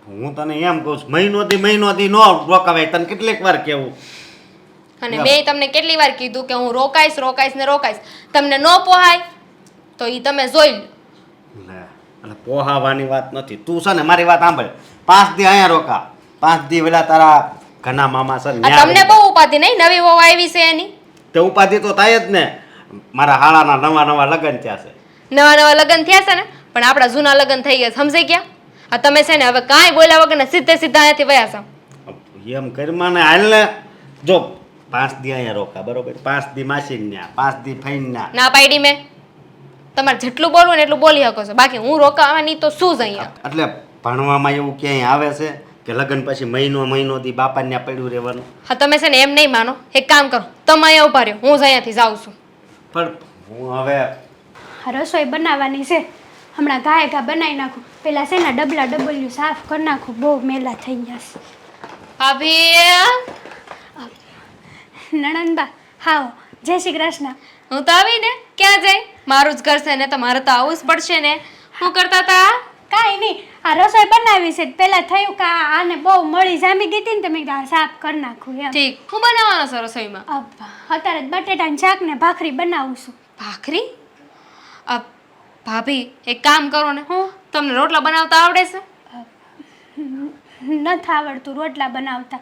Speaker 1: હું તને એમ કહું છું, મહિનો દી ન રોકાવાય. તને કેટલીક વાર કેવું?
Speaker 2: અને મેં તમને કેટલી વાર કીધું કે હું રોકાઈશ ને રોકાઈશ. તમને ન પોહાય તો એ તમે જોઈ લો.
Speaker 1: એટલે પોહાવાની વાત નથી. તું છે ને મારી વાત સાંભળ, 5 દી અહીંયા રોકા, 5 દી પેલા તારા ઘના મામા છે ને
Speaker 2: આ તમને બહુ ઉપાધિ નહીં? નવી વહુ આવી છે એની
Speaker 1: તે ઉપાધિ તો થાય જ ને. મારા હાળાના નવા લગ્ન થયા છે.
Speaker 2: નવા લગ્ન થયા છે ને, પણ આપણા જૂના લગ્ન થઈ ગયા, સમજાઈ ગયા? આ તમે છે ને હવે કાંઈ બોલ્યા વગર ને સીધા અહીંયાથી વયા છો.
Speaker 1: એમ કરીમાં ને હાલ ને, જો 5 દી અહીંયા રોકા, બરોબર? 5 દી માસીને ન્યા, 5 દી ફઈના.
Speaker 2: ના પાડી મેં. તમારે જેટલું બોલવું ને એટલું બોલી શકો છો, બાકી હું રોકાવાની તો શું જ અહીંયા.
Speaker 1: એટલે ભણવામાં એવું ક્યાંય આવે છે કે લગ્ન પછી મહિનો દી બાપાને ત્યાં પડ્યું રહેવાનું?
Speaker 2: હા તમે છે ને એમ નહીં માનો, એક કામ કરો, તમે અહીંયા ઉભા રહ્યો, હું જ અહીંયાથી જાઉં છું.
Speaker 1: પણ હું હવે
Speaker 4: આ રસોઈ બનાવવાની છે, હમણાં ઘા બનાવી નાખું. પેલા છે ને ડબલ્યુ સાફ કરી નાખું, બહુ મેલા થઈ ગયા છે.
Speaker 2: ભાભી,
Speaker 4: નણંદબા હાઓ, જય શ્રી કૃષ્ણ.
Speaker 2: હું તો આવી ને, ક્યાં જાય? મારું જ ઘર છે ને, તમારે તો આવવું જ પડશે ને. શું કરતા હતા?
Speaker 4: કાંઈ નહીં, આ રસોઈ બનાવી છે. પેલા થયું કે આને બહુ મળી જામી ગઈ હતી ને, તમે આ સાફ કરી નાખું એમ.
Speaker 2: ઠીક, હું બનાવવાનો છું રસોઈમાં?
Speaker 4: અત્યારે જ બટેટાનું શાક ને ભાખરી બનાવું છું.
Speaker 2: ભાખરી? ભાભી એક કામ કરો ને, હું તમને રોટલા બનાવતા આવડે છે?
Speaker 4: નથી આવડતું રોટલા બનાવતા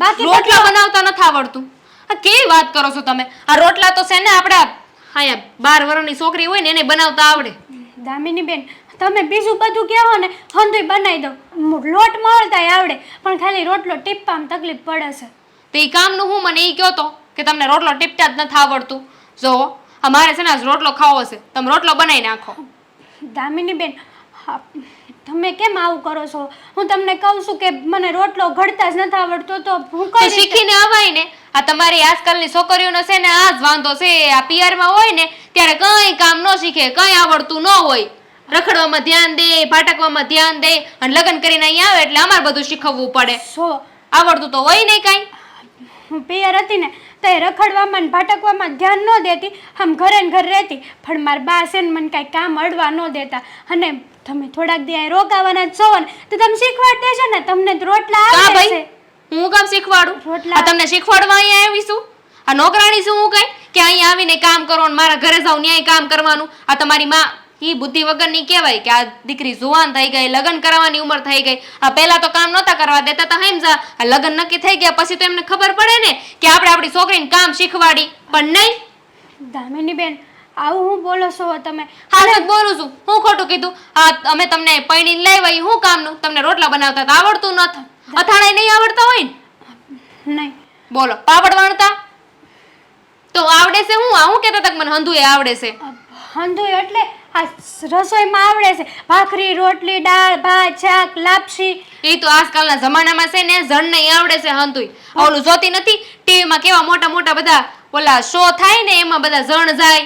Speaker 4: બાકી
Speaker 2: રોટલા બનાવતા નથી આવડતું? આ કેવી વાત કરો છો તમે? આ રોટલા તો છે ને આપણા અહીંયા 12 વર્ષની છોકરી હોય ને એને બનાવતા આવડે.
Speaker 4: દામિની બેન તમે બીજું બધું કહો ને હંધુય બનાવી દઉં લોટ મળતાય આવડે પણ ખાલી રોટલો ટીપવામાં તકલીફ પડે છે.
Speaker 2: તો એ કામનું હું મને એ કહો તો કે તમને રોટલો ટીપતા જ નથી આવડતું. જો અમારે છે ને આજ રોટલો ખાવો છે, તમે રોટલો બનાવી નાખો.
Speaker 4: દામિની બેન તમે કેમ આવું કરો છો? હું તમને કહું છું કે મને રોટલો ઘડતા જ નથી આવડતો તો હું
Speaker 2: તો
Speaker 4: કઈ રીતે-
Speaker 2: શીખીને અવાય ને. આ તમારી આજકાલની છોકરીઓનો છે ને આ જ વાંધો છે. આ પિયરમાં હોય ને ત્યારે કઈ કામ ન શીખે, કઈ આવડતું ન હોય. રખડવામાં ધ્યાન દે, ભાટકવામાં ધ્યાન દે અને લગ્ન કરીને અહીંયા આવે એટલે અમારે બધું શીખવવું પડે. આવડતું તો હોય નહીં કાંઈ.
Speaker 4: હું પિયર હતી ને તો એ રખડવામાં ને ભાટકવામાં ધ્યાન ન દેતી, આમ ઘરે ને ઘર રહેતી. પણ મારા બા છે ને મને કાંઈ કામ અડવા ન દેતા. અને તમે થોડાક દી અહીં રોકાવાના જ છો ને તો તમે શીખવાડ દેજો ને, તમને તો રોટલા
Speaker 2: કા
Speaker 4: આવડે
Speaker 2: ભાઈ?
Speaker 4: છે.
Speaker 2: હું કામ શીખવાડું?
Speaker 4: રોટલા-
Speaker 2: આ તમને શીખવાડવા અહીંયા આવીશું? આ નોકરાણી શું હું કઈ કે અહીંયા આવીને કામ કરો ને મારા ઘરે જાવ ન્યાય કામ કરવાનું? આ તમારી માં ઈ બુદ્ધિ વગરની કહેવાય કે આ દીકરી જુવાન થઈ ગઈ, લગ્ન કરવાની ઉંમર થઈ ગઈ. આ પહેલા તો કામ નહોતા કરવા દેતા તો સમજા. આ લગ્ન નક્કી થઈ ગયા પછી તો એમને ખબર પડે ને કે આપણે આપણી છોકરીને કામ શીખવાડી. પણ નહીં.
Speaker 4: દામિની બેન આવું હું બોલો છો તમે?
Speaker 2: હા જ બોલું છું. હું ખોટું કીધું? આ અમે તમને પૈણીને લાવ્યા ઈ હું કામનું? તમને રોટલા બનાવતા તો આવડતું નથી? અથાણાય નહીં આવડતા હોય ને?
Speaker 4: નહીં
Speaker 2: બોલો પાપડ વણતા તો આવડે છે? હું હું કહેતા તક મને હંધુએ આવડે છે.
Speaker 4: હંધુય એટલે આ રસોઈમાં આવડે છે ભાખરી રોટલી દાળ ભાત શાક લાપસી.
Speaker 2: એ તો આજકાલના જમાનામાં છે ને જણ નહીં આવડે છે હંધુય. ઓલું જોતી નથી ટીવીમાં કેવા મોટા મોટા બધા ઓલા શો થાય ને એમાં બધા જણ જાય.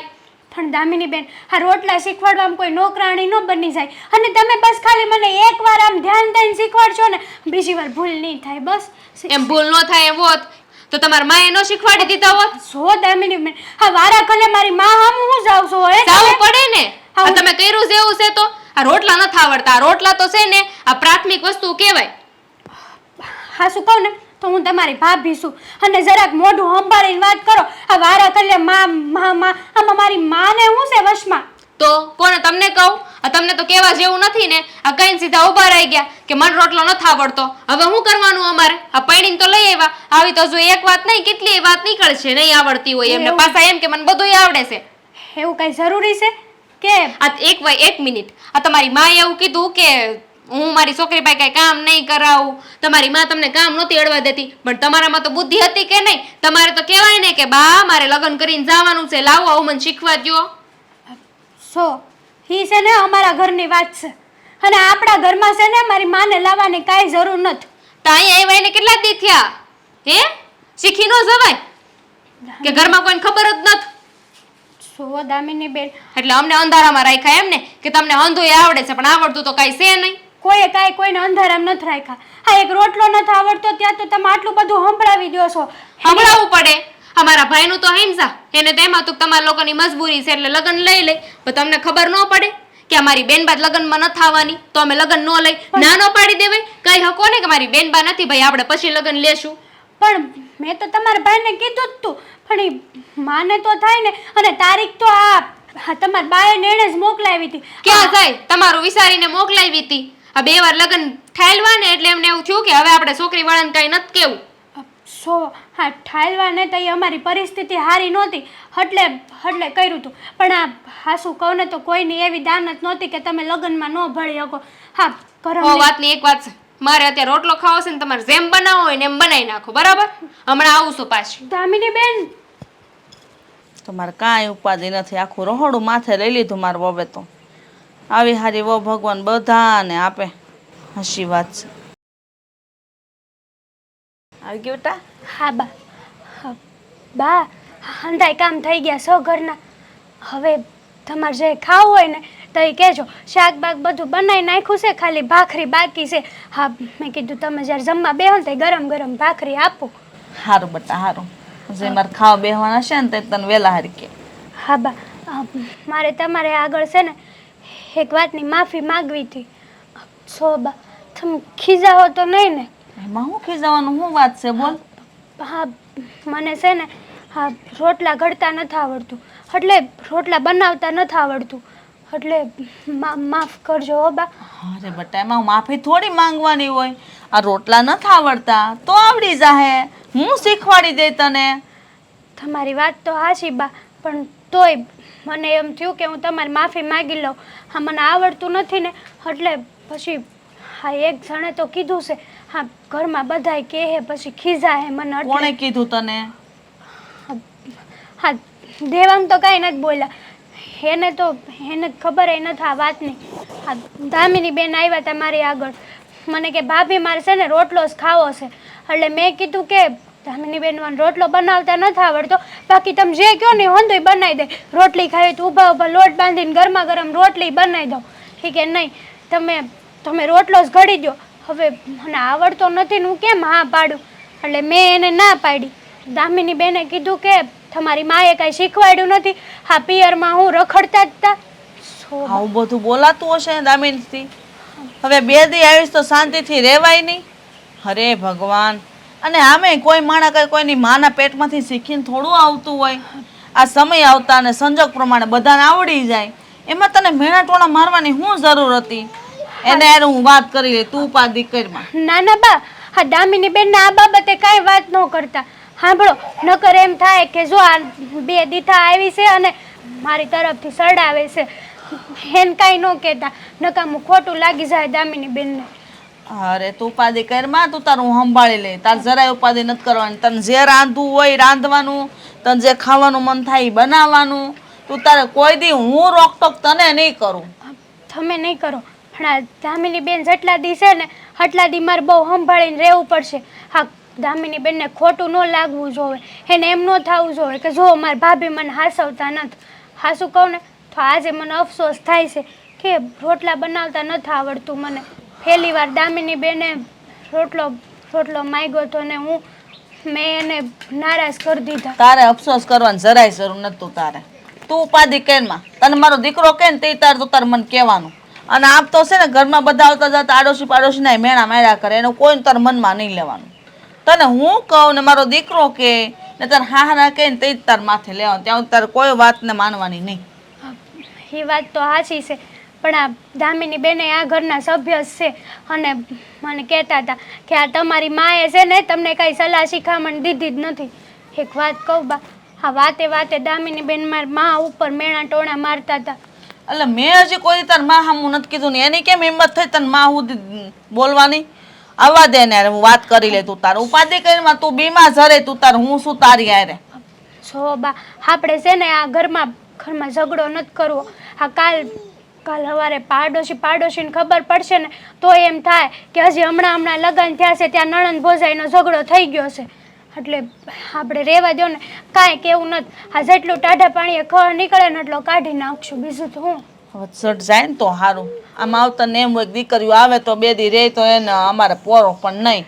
Speaker 4: પણ દામિની બેન આ રોટલા શીખવાડવામાં કોઈ નોકરાણી ન બની જાય. અને તમે બસ ખાલી મને એકવાર આમ ધ્યાન દઈને શીખવાડશો ને બીજી વાર ભૂલ નહીં થાય બસ.
Speaker 2: એમ ભૂલ ન થાય એમ હોત તો તમારા માએ ન શીખવાડી દીધા હોત?
Speaker 4: સો દામિની બેન હા વારા કલે મારી માં હામું હું જાઉં છું હવે
Speaker 2: જાવું પડે ને. આ તમે કર્યું છે એવું છે તો આ રોટલા નથી આવડતા. આ રોટલા તો છે ને આ પ્રાથમિક વસ્તુ કહેવાય.
Speaker 4: હા શું કહું ને તો હું તમારી ભાભી છું અને જરાક મોઢું સંભાળીને વાત કરો. આ વારા કલે આમાં મારી માને હું છે વશમાં?
Speaker 2: તો કોને તમને કહું? આ તમને તો કહેવા જેવું નથી ને. આ કઈ સીધા ઉભા રહી ગયા કે મને રોટલો નથી આવડતો. હવે શું કરવાનું અમારે? આ પૈણીને તો લઈ આવ્યા. આવી તો જો એક વાત નહીં કેટલી વાત નીકળશે નહીં આવડતી હોય એમને. પાછા એમ કે મને બધુંય આવડે છે.
Speaker 4: એવું કઈ જરૂરી છે કે?
Speaker 2: આ એક મિનિટ. આ તમારી માએ એવું કીધું કે હું મારી છોકરી પાસે કઈ કામ નહીં કરાવું. તમારી માં તમને કામ નહોતી અડવા દેતી પણ તમારામાં તો બુદ્ધિ હતી કે નહીં? તમારે તો કહેવાય ને કે બા મારે લગ્ન કરીને જવાનું છે, લાવો આવું મને શીખવા દ્યો.
Speaker 4: સો હી છે ને અમારા ઘરની વાત છે અને આપણા ઘરમાં છે ને મારી માને લાવવાની કાંઈ જરૂર નથી.
Speaker 2: તો અહીંયા આવ્યા એને કેટલા દી થયા? હે શીખી ન જવાય કે ઘરમાં કોઈને ખબર જ નથી?
Speaker 4: સો દામિની બેન
Speaker 2: એટલે અમને અંધારામાં રાખ્યા એમ ને કે તમને અંધોય આવડે છે પણ આવડતું તો કાંઈ છે નહીં.
Speaker 4: કોઈએ કાંઈ કોઈને અંધારામ નથી રાખ્યા. હા એક રોટલો નથી આવડતો ત્યાં તો તમે આટલું બધું સંભળાવી દો છો.
Speaker 2: સંભળાવવું પડે. અમારા ભાઈનું તો હિંસા એને તો એમાં તો તમારા લોકોની મજબૂરી છે એટલે લગ્ન લઈ લે. પણ તમને ખબર ન પડે કે અમારી બેનબા લગ્નમાં નથી આવવાની તો અમે લગ્ન ન લઈ ના ન પાડી દેવાય? કઈ હકો ને કે મારી બેનબા નથી ભાઈ આપણે પછી લગ્ન લેશું.
Speaker 4: પણ મેં તો તમારા ભાઈને કીધું જ તું પણ એ માને તો થાય ને. અને તારીખ તો આ તમારા બાએ એણે જ મોકલાવી હતી.
Speaker 2: ક્યાં જાય? તમારું વિચારીને મોકલાવી હતી. આ 2 વાર લગ્ન ઠાલવા ને એટલે એમને એવું થયું કે હવે આપણે છોકરી વાળાને કઈ નથી કેવું.
Speaker 4: સો હા ઠાલવા ને તો એ અમારી પરિસ્થિતિ સારી નહોતી એટલે કર્યું હતું. પણ આ હાસું કહું ને તો કોઈની એવી દાનત નહોતી કે તમે લગ્નમાં ન ભળી શકો. હા
Speaker 2: ઓ વાતની એક વાત છે મારે અત્યારે રોટલો ખાવો છે ને તમારે જેમ બનાવો હોય ને એમ બનાવી નાખો બરાબર? હમણાં આવું છું પાછી.
Speaker 4: દામિની બેન
Speaker 5: તમારે કાંઈ ઉપાધિ નથી. આખું રહોડું માથે લઈ લીધું મારું વવે તો. આવી હારી વહુ ભગવાન બધાને આપે. હસી વાત છે. આવી ગયું બેટા?
Speaker 4: હા બા બા હંધાય કામ થઈ ગયા સો ઘરના. હવે તમારે જે ખાવું હોય ને તો એ કહેજો. શાક બાક બધું બનાવી નાખ્યું છે ખાલી ભાખરી બાકી છે. હા મેં કીધું તમે જ્યારે જમવા બેહો ને તો ગરમ ગરમ ભાખરી આપો.
Speaker 5: સારું બેટા સારું. જે મારે ખાવા બેહવાના છે ને તે તને વહેલા હારી કે.
Speaker 4: હા બા મારે તમારે આગળ છે ને એક વાતની માફી માગવી હતી. સો બા તમે ખીજાવો તો નહીં ને?
Speaker 5: એમાં શું ખીજાવાનું શું વાત છે બોલ.
Speaker 4: હા મને છે ને હા રોટલા ઘડતા નથી આવડતું એટલે રોટલા બનાવતા નથી આવડતું. એટલે માફ કરજો હો બા.
Speaker 5: અરે બટા એમાં માફી થોડી માંગવાની હોય. આ રોટલા નથી આવડતા તો આવડી જાહે. હું શીખવાડી દે તને.
Speaker 4: તમારી વાત તો હાચી બા, પણ તોય મને એમ થયું કે હું તમારી માફી માગી લઉં. હા મને આવડતું નથી ને એટલે પછી હા એક જણે તો કીધું છે. હા ઘરમાં બધાય કહે પછી ખીજાય મને એટલે
Speaker 5: કોણે કીધું તને?
Speaker 4: હા દેવાંગ તો કાંઈ નથી બોલ્યા. એને જ ખબર ય નથી આ વાતની. હા દામિની બેન આવ્યા હતા મારી આગળ. મને કે ભાભી મારે છે ને રોટલો જ ખાવો છે. એટલે મેં કીધું કે દામિની બેન મને રોટલો બનાવતા નથી આવડતો, બાકી તમે જે કહો ને હોંધુય બનાવી દે. રોટલી ખાવી તો ઊભા ઊભા લોટ બાંધીને ગરમા ગરમ રોટલી બનાવી દો. ઠીક કે નહીં તમે રોટલો જ ઘડી દો. હવે મને આવડતો નથી ને હું કેમ હા પાડું? એટલે મેં એને ના પાડી. દામિની બેને કીધું કે તમારી માએ કાંઈ શીખવાડ્યું નથી. હા પિયરમાં હું રખડતા જ હતા.
Speaker 5: આવું બધું બોલાતું હશે દામિનથી? હવે 2 દી આવીશ તો શાંતિથી રહેવાય નહીં? અરે ભગવાન! અને આમે કોઈ માણસ કઈ કોઈની માના પેટમાંથી શીખીને થોડું આવતું હોય. આ સમય આવતા અને સંજોગ પ્રમાણે બધાને આવડી જાય. એમાં તને મેણા ટોણા મારવાની શું જરૂર હતી? એને યાર હું વાત કરી લે, તું ઉપાધિ કરમાં.
Speaker 4: ના ના બા, હા દામિની બેન આ બાબતે કાંઈ વાત ન કરતા. સાંભળો, નકર એમ થાય કે જો આ 2 દીઠા આવી છે અને મારી તરફથી સડાવે છે. એને કાંઈ ન કહેતા, નકામું ખોટું લાગી જાય દામિની બેનને.
Speaker 5: અરે તું ઉપાધિ કરમાં, તું તારું સંભાળી લે. તાર જરાય ઉપાધિ નથી કરવાની. તને જે રાંધવું હોય રાંધવાનું, તને જે ખાવાનું મન થાય એ બનાવવાનું. તું તારે કોઈ દી હું રોકટોક તને નહીં કરું.
Speaker 4: તમે નહીં કરો, પણ આ દામિની બેન જેટલા દી છે ને એટલા દી મારે બહુ સંભાળીને રહેવું પડશે. હા દામિની બેનને ખોટું ન લાગવું જોઈએ, એને એમ ન થવું જોઈએ કે જો મારા ભાભી મને હાસવતા નથી. હાસું કહું ને તો આજે મને અફસોસ થાય છે કે રોટલા બનાવતા નથી આવડતું મને. પહેલી વાર દામિની બેને રોટલો માંગ્યો હતો ને મેં એને નારાજ કરી દીધા.
Speaker 5: તારે અફસોસ કરવાની જરાય જરૂર નથી. તું ઉપાધિ કરમાં. તને મારો દીકરો કહે ને તે તાર મને કહેવાનું. અને આપ તો છે ને ઘરમાં બધા આવતા જતા આડોશી પાડોશીના મેણા માર્યા કરે, એનું કોઈ તાર મનમાં નહીં લેવાનું. તને હું કહું ને મારો દીકરો કહે ને તાર હારા કહે ને તે જ તાર માથે લેવાનું. ત્યાં તારે કોઈ વાતને માનવાની નહીં.
Speaker 4: એ વાત તો સાચી છે, પણ આ દામિની બેને આ ઘરના સભ્ય જ છે અને મને કહેતા હતા કે આ તમારી માએ છે ને તમને કાંઈ સલાહ શિખામણ દીધી જ નથી. એક વાત કહું બા, હા વાતે દામિની બેન મારી મા ઉપર મેણા ટોણા મારતા હતા.
Speaker 5: એટલે મેં હજી કોઈ તાર માં હામું નથી કીધું ને એની કેમ હિંમત થઈ તને માં હું બોલવાની? આવવા દે ને હું વાત કરી લે. તું તાર ઉપાધિ કરીને તું બીમાર જરે, તું તાર હું શું તારી આરે.
Speaker 4: જો બા આપણે છે ને આ ઘરમાં ઝઘડો નથી કરવો. હા કાલ સવારે પાડોશીને ખબર પડશે ને તો એમ થાય કે હજી હમણાં લગ્ન થયા છે ત્યાં નણંદ ભોજાઈનો ઝઘડો થઈ ગયો છે. એટલે આપણે રહેવા દો ને, કાંઈ કેવું નથી. આ જેટલું ટાઢા પાણીએ ખળ નીકળે ને એટલો કાઢી નાખશું, બીજું તો હું.
Speaker 5: વચસટ જાય ને તો સારું. આમ આવતા ને એમ હોય દીકરીઓ આવે તો 2 દી રહે તો એને અમારે પોરો પણ નહીં.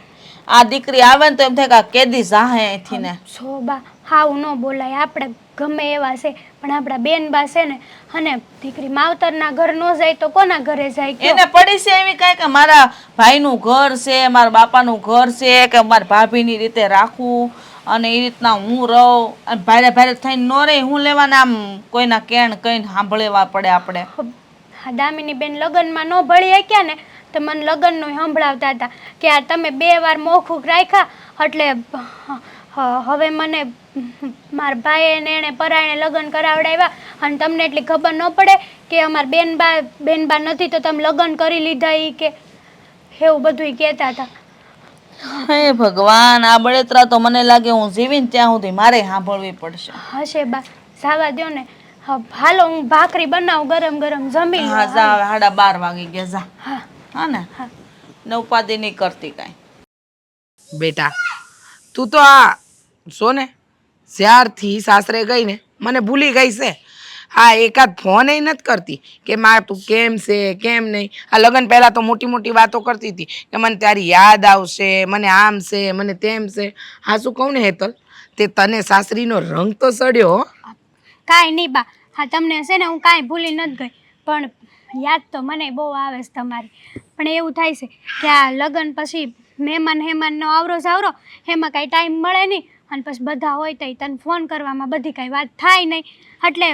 Speaker 5: આ દીકરી આવે ને તો એમ થાય કે આ કેદી જાહે અહીંથી ને.
Speaker 4: જો બા હાવ ન બોલાય. આપણે ગમે એવા છે પણ આપણા બેન બા છે ને, અને દીકરી માવતરના ઘર ન જાય તો કોના ઘરે જાય?
Speaker 5: એને પડી છે એવી કાંઈ કે મારા ભાઈનું ઘર છે, મારા બાપાનું ઘર છે, કે મારા ભાભીની રીતે રાખવું અને એ રીતના હું રહું અને ભારે થઈને ન રહી હું લેવાના આમ કોઈના કેણ કહીને સાંભળવા પડે આપણે.
Speaker 4: હા દામિની બેન લગ્નમાં ન ભળી શક્યા ને તો મને લગ્નનું સંભળાવતા હતા કે આ તમે 2 વાર મોખું રાખ્યા એટલે હવે મને મારા ભાઈએ ને એણે પરાયણે લગ્ન કરાવડાવ્યા અને તમને એટલી ખબર ન પડે કે અમારા બેનબા નથી તો તમે લગ્ન કરી લીધા એ કે એવું બધું કહેતા હતા.
Speaker 5: હે ભગવાન! આ બળેતરા તો મને લાગે હું જીવીને ત્યાં સુધી મારે સાંભળવી પડશે.
Speaker 4: હશે બા, જવા દો ને. હાલો હું ભાખરી બનાવું ગરમ ગરમ જમી લઉં.
Speaker 5: હા જા, હવે 12:30 વાગી ગયા. જા.
Speaker 4: હા
Speaker 5: હા ને ને ઉપાધિ નહીં કરતી કાંઈ.
Speaker 3: બેટા તું તો આ જો ને જ્યારથી સાસરે ગઈ ને મને ભૂલી ગઈ છે. હા એકાદ ફોન એ નથી કરતી કે માં તું કેમ છે કેમ નહીં. આ લગ્ન પહેલાં તો મોટી મોટી વાતો કરતી હતી કે મને તારી યાદ આવશે, મને આમ છે મને તેમ છે. હા શું કહું ને હેતલ, તે તને સાસરીનો રંગ તો સડ્યો.
Speaker 4: કાંઈ નહીં બા, હા તમને છે ને હું કાંઈ ભૂલી નથી ગઈ, પણ યાદ તો મને બહુ આવે છે તમારી. પણ એવું થાય છે કે આ લગ્ન પછી મહેમાનનો આવરો જાવરો એમાં કાંઈ ટાઈમ મળે નહીં અને પછી બધા હોય તો તને ફોન કરવામાં બધી કાંઈ વાત થાય નહીં. એટલે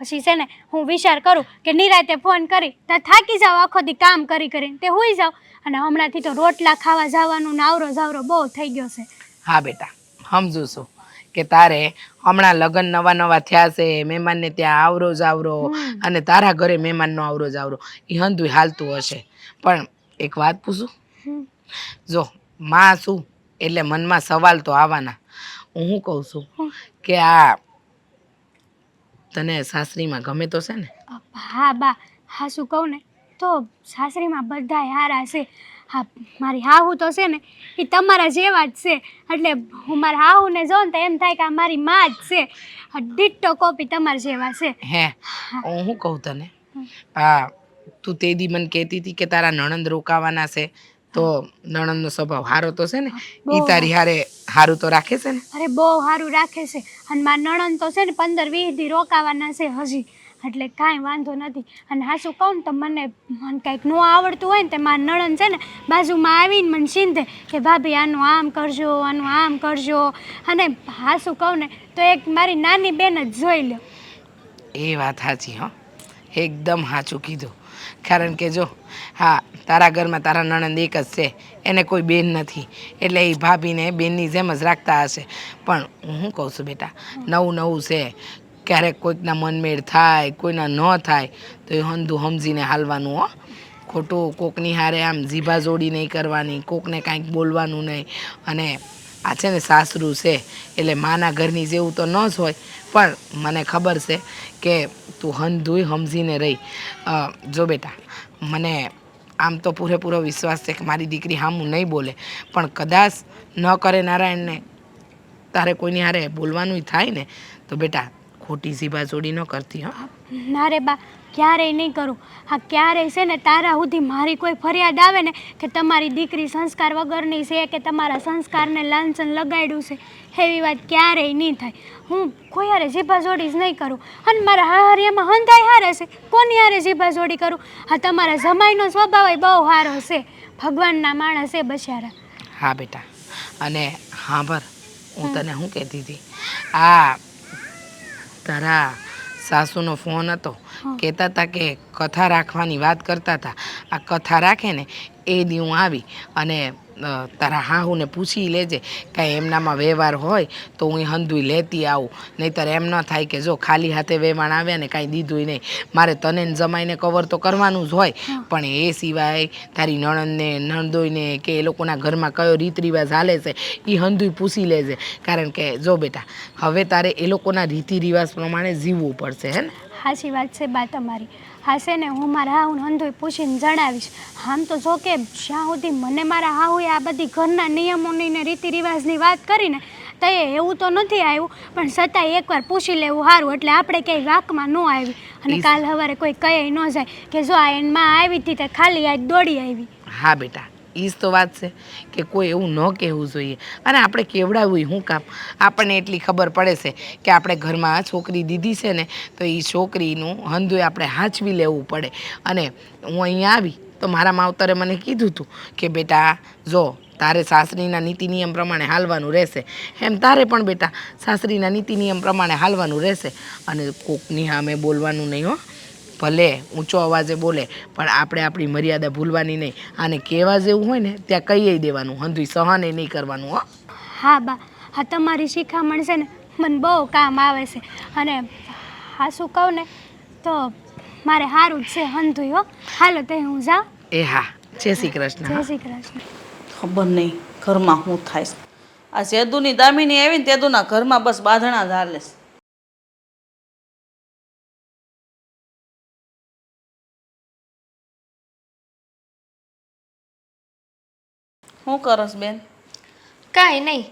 Speaker 4: પછી છે ને હું વિચાર કરું કે નિરાતે ફોન કરી ત્યાં થાકી જાવ આખો દી કામ કરી કરીને તે હુઈ જાવ અને હમણાંથી તો રોટલા ખાવા જવાનું નાવરો જાવરો બહુ થઈ ગયો છે.
Speaker 3: હા બેટા, સમજુ છું કે તારે હમણાં લગ્ન નવા નવા થયા છે, મહેમાનને ત્યાં આવરો જાવરો અને તારા ઘરે મહેમાનનો આવરો જાવરો એ હંધુય હાલતું હશે. પણ એક વાત પૂછું? જો માં શું એટલે મનમાં સવાલ તો આવવાના. હું કહું છું કે આ તને સાસરીમાં ગમે તો છે ને?
Speaker 4: હા બા, હા શું કહું ને તો સાસરીમાં બધા હારા છે. હા મારી હાહુ તો છે ને એ તમારા જેવા જ છે. એટલે હું મારા હાહુને જોઉં ને તો એમ થાય કે આ મારી માં જ છે. ડિટ્ટો કોપી તમારા જેવા છે.
Speaker 3: હે હું કહું તને, હા તું તે દી મને કહેતી હતી કે તારા નણંદ રોકાવાના છે, તો નણંદનો સ્વભાવ સારો તો છે ને? એ તારી હારે સારું તો રાખે છે ને?
Speaker 4: અરે બહુ સારું રાખે છે. અને મારા નણંદ તો છે ને 15-20 દી રોકાવાના છે હજી, એટલે કાંઈ વાંધો નથી. અને હાચું કહું ને તો મને કંઈક ન આવડતું હોય ને તે મારા નણંદ છે ને બાજુમાં આવીને મને સીંધે કે ભાભી આનું આમ કરજો, આનું આમ કરજો. અને હાચું કહું ને તો એક મારી નાની બેન જ જોઈ લો.
Speaker 3: એ વાત સાચી, હો એકદમ સાચું કીધું. કારણ કે જો હા તારા ઘરમાં તારા નણંદ એક જ છે, એને કોઈ બેન નથી, એટલે એ ભાભીને બેનની જેમ જ રાખતા હશે. પણ હું કહું છું બેટા, નવું નવું છે, ક્યારેક કોઈકના મનમેળ થાય, કોઈના ન થાય તો એ હંધું સમજીને હાલવાનું. હો ખોટું કોકની હારે આમ જીભા જોડી નહીં કરવાની, કોકને કાંઈક બોલવાનું નહીં. અને આ છે ને સાસરું છે એટલે માના ઘરની જેવું તો ન જ હોય, પણ મને ખબર છે કે તું હંધુય સમજીને રહી. જો બેટા, મને આમ તો પૂરેપૂરો વિશ્વાસ છે કે મારી દીકરી હામું નહીં બોલે, પણ કદાચ ન કરે નારાયણને તારે કોઈની હારે બોલવાનું થાય ને તો બેટા ખોટી જીભા જોડી ન કરતી. હો
Speaker 4: ના રે બા, ક્યારેય નહીં કરું. હા ક્યારેય છે ને તારા સુધી મારી કોઈ ફરિયાદ આવે ને કે તમારી દીકરી સંસ્કાર વગરની છે કે તમારા સંસ્કારને લાંછન લગાડ્યું છે, એવી વાત ક્યારેય નહીં થાય. હું કોઈ હારે જીભા જોડી જ નહીં કરું. અને મારા હાહરિયામાં હંધાઈ હારે છે, કોની હારે જીભા જોડી કરું? હા તમારા જમાઈનો સ્વભાવ બહુ સારો છે, ભગવાનના માણસ છે બચારા.
Speaker 3: હા બેટા, અને હા ભર હું તને શું કહેતી હતી, આ તારા સાસુનો ફોન હતો, કહેતા હતા કે કથા રાખવાની વાત કરતા હતા. આ કથા રાખે ને એ દી હું આવી અને તારા હાહુને પૂછી લેજે કાંઈ એમનામાં વ્યવહાર હોય તો હું હંધુય લેતી આવું. નહીંતર એમ ન થાય કે જો ખાલી હાથે વેવાણ આવ્યા ને કાંઈ દીધું નહીં. મારે તને ને જમાઈને કવર તો કરવાનું જ હોય, પણ એ સિવાય તારી નણંદને નણદોઈને કે એ લોકોના ઘરમાં કયો રીત રિવાજ હાલે છે એ હંધુય પૂછી લેજે. કારણ કે જો બેટા, હવે તારે એ લોકોના રીતિ રિવાજ પ્રમાણે જીવવું પડશે. હે ને?
Speaker 4: સાચી વાત છે બા તમારી. હા છે ને હું મારા હાહુને હંધુય પૂછીને જણાવીશ. આમ તો જો કે જ્યાં સુધી મને મારા હાહુએ આ બધી ઘરના નિયમોની ને રીતિ રિવાજની વાત કરીને તો એવું તો નથી આવ્યું, પણ છતાંય એકવાર પૂછી લેવું સારું, એટલે આપણે ક્યાંય વાકમાં ન આવી અને કાલ સવારે કોઈ કહે ન જાય કે જો આ એનમાં આવી હતી તે ખાલી આજ દોડી આવી.
Speaker 3: હા બેટા, એ જ તો વાત છે કે કોઈ એવું ન કહેવું જોઈએ. અને આપણે કેવડાવવું શું કામ? આપણને એટલી ખબર પડે છે કે આપણે ઘરમાં છોકરી દીધી છે ને તો એ છોકરીનું હંધુય આપણે હાચવી લેવું પડે. અને હું અહીંયા આવી તો મારા માવતરે મને કીધું હતું કે બેટા જો તારે સાસરીના નીતિ નિયમ પ્રમાણે હાલવાનું રહેશે, એમ તારે પણ બેટા સાસરીના નીતિ નિયમ પ્રમાણે હાલવાનું રહેશે. અને કોકની સામે બોલવાનું નહીં. હો ભલે ઊંચો અવાજે બોલે પણ આપણે આપણી મર્યાદા ભૂલવાની નહીં. આને કહેવા જેવું હોય ને ત્યાં કહીએ દેવાનું, હંધુય સહને નહીં કરવાનું. હો
Speaker 4: હા બા, હા તમારી શિખામણ છે ને મને બહુ કામ આવે છે. અને હા શું કહું ને તો મારે સારું જ છે હંધુય. હો હાલો તે હું જાઉં.
Speaker 3: એ હા, જય શ્રી કૃષ્ણ.
Speaker 4: જય શ્રી કૃષ્ણ.
Speaker 5: ખબર નહીં ઘરમાં શું થાય છે. આ સેદુની દામિની આવી ને તેદુના ઘરમાં બસ બાંધણા જ હાલે છે. શું કરસ બેન?
Speaker 2: કાંઈ નહીં.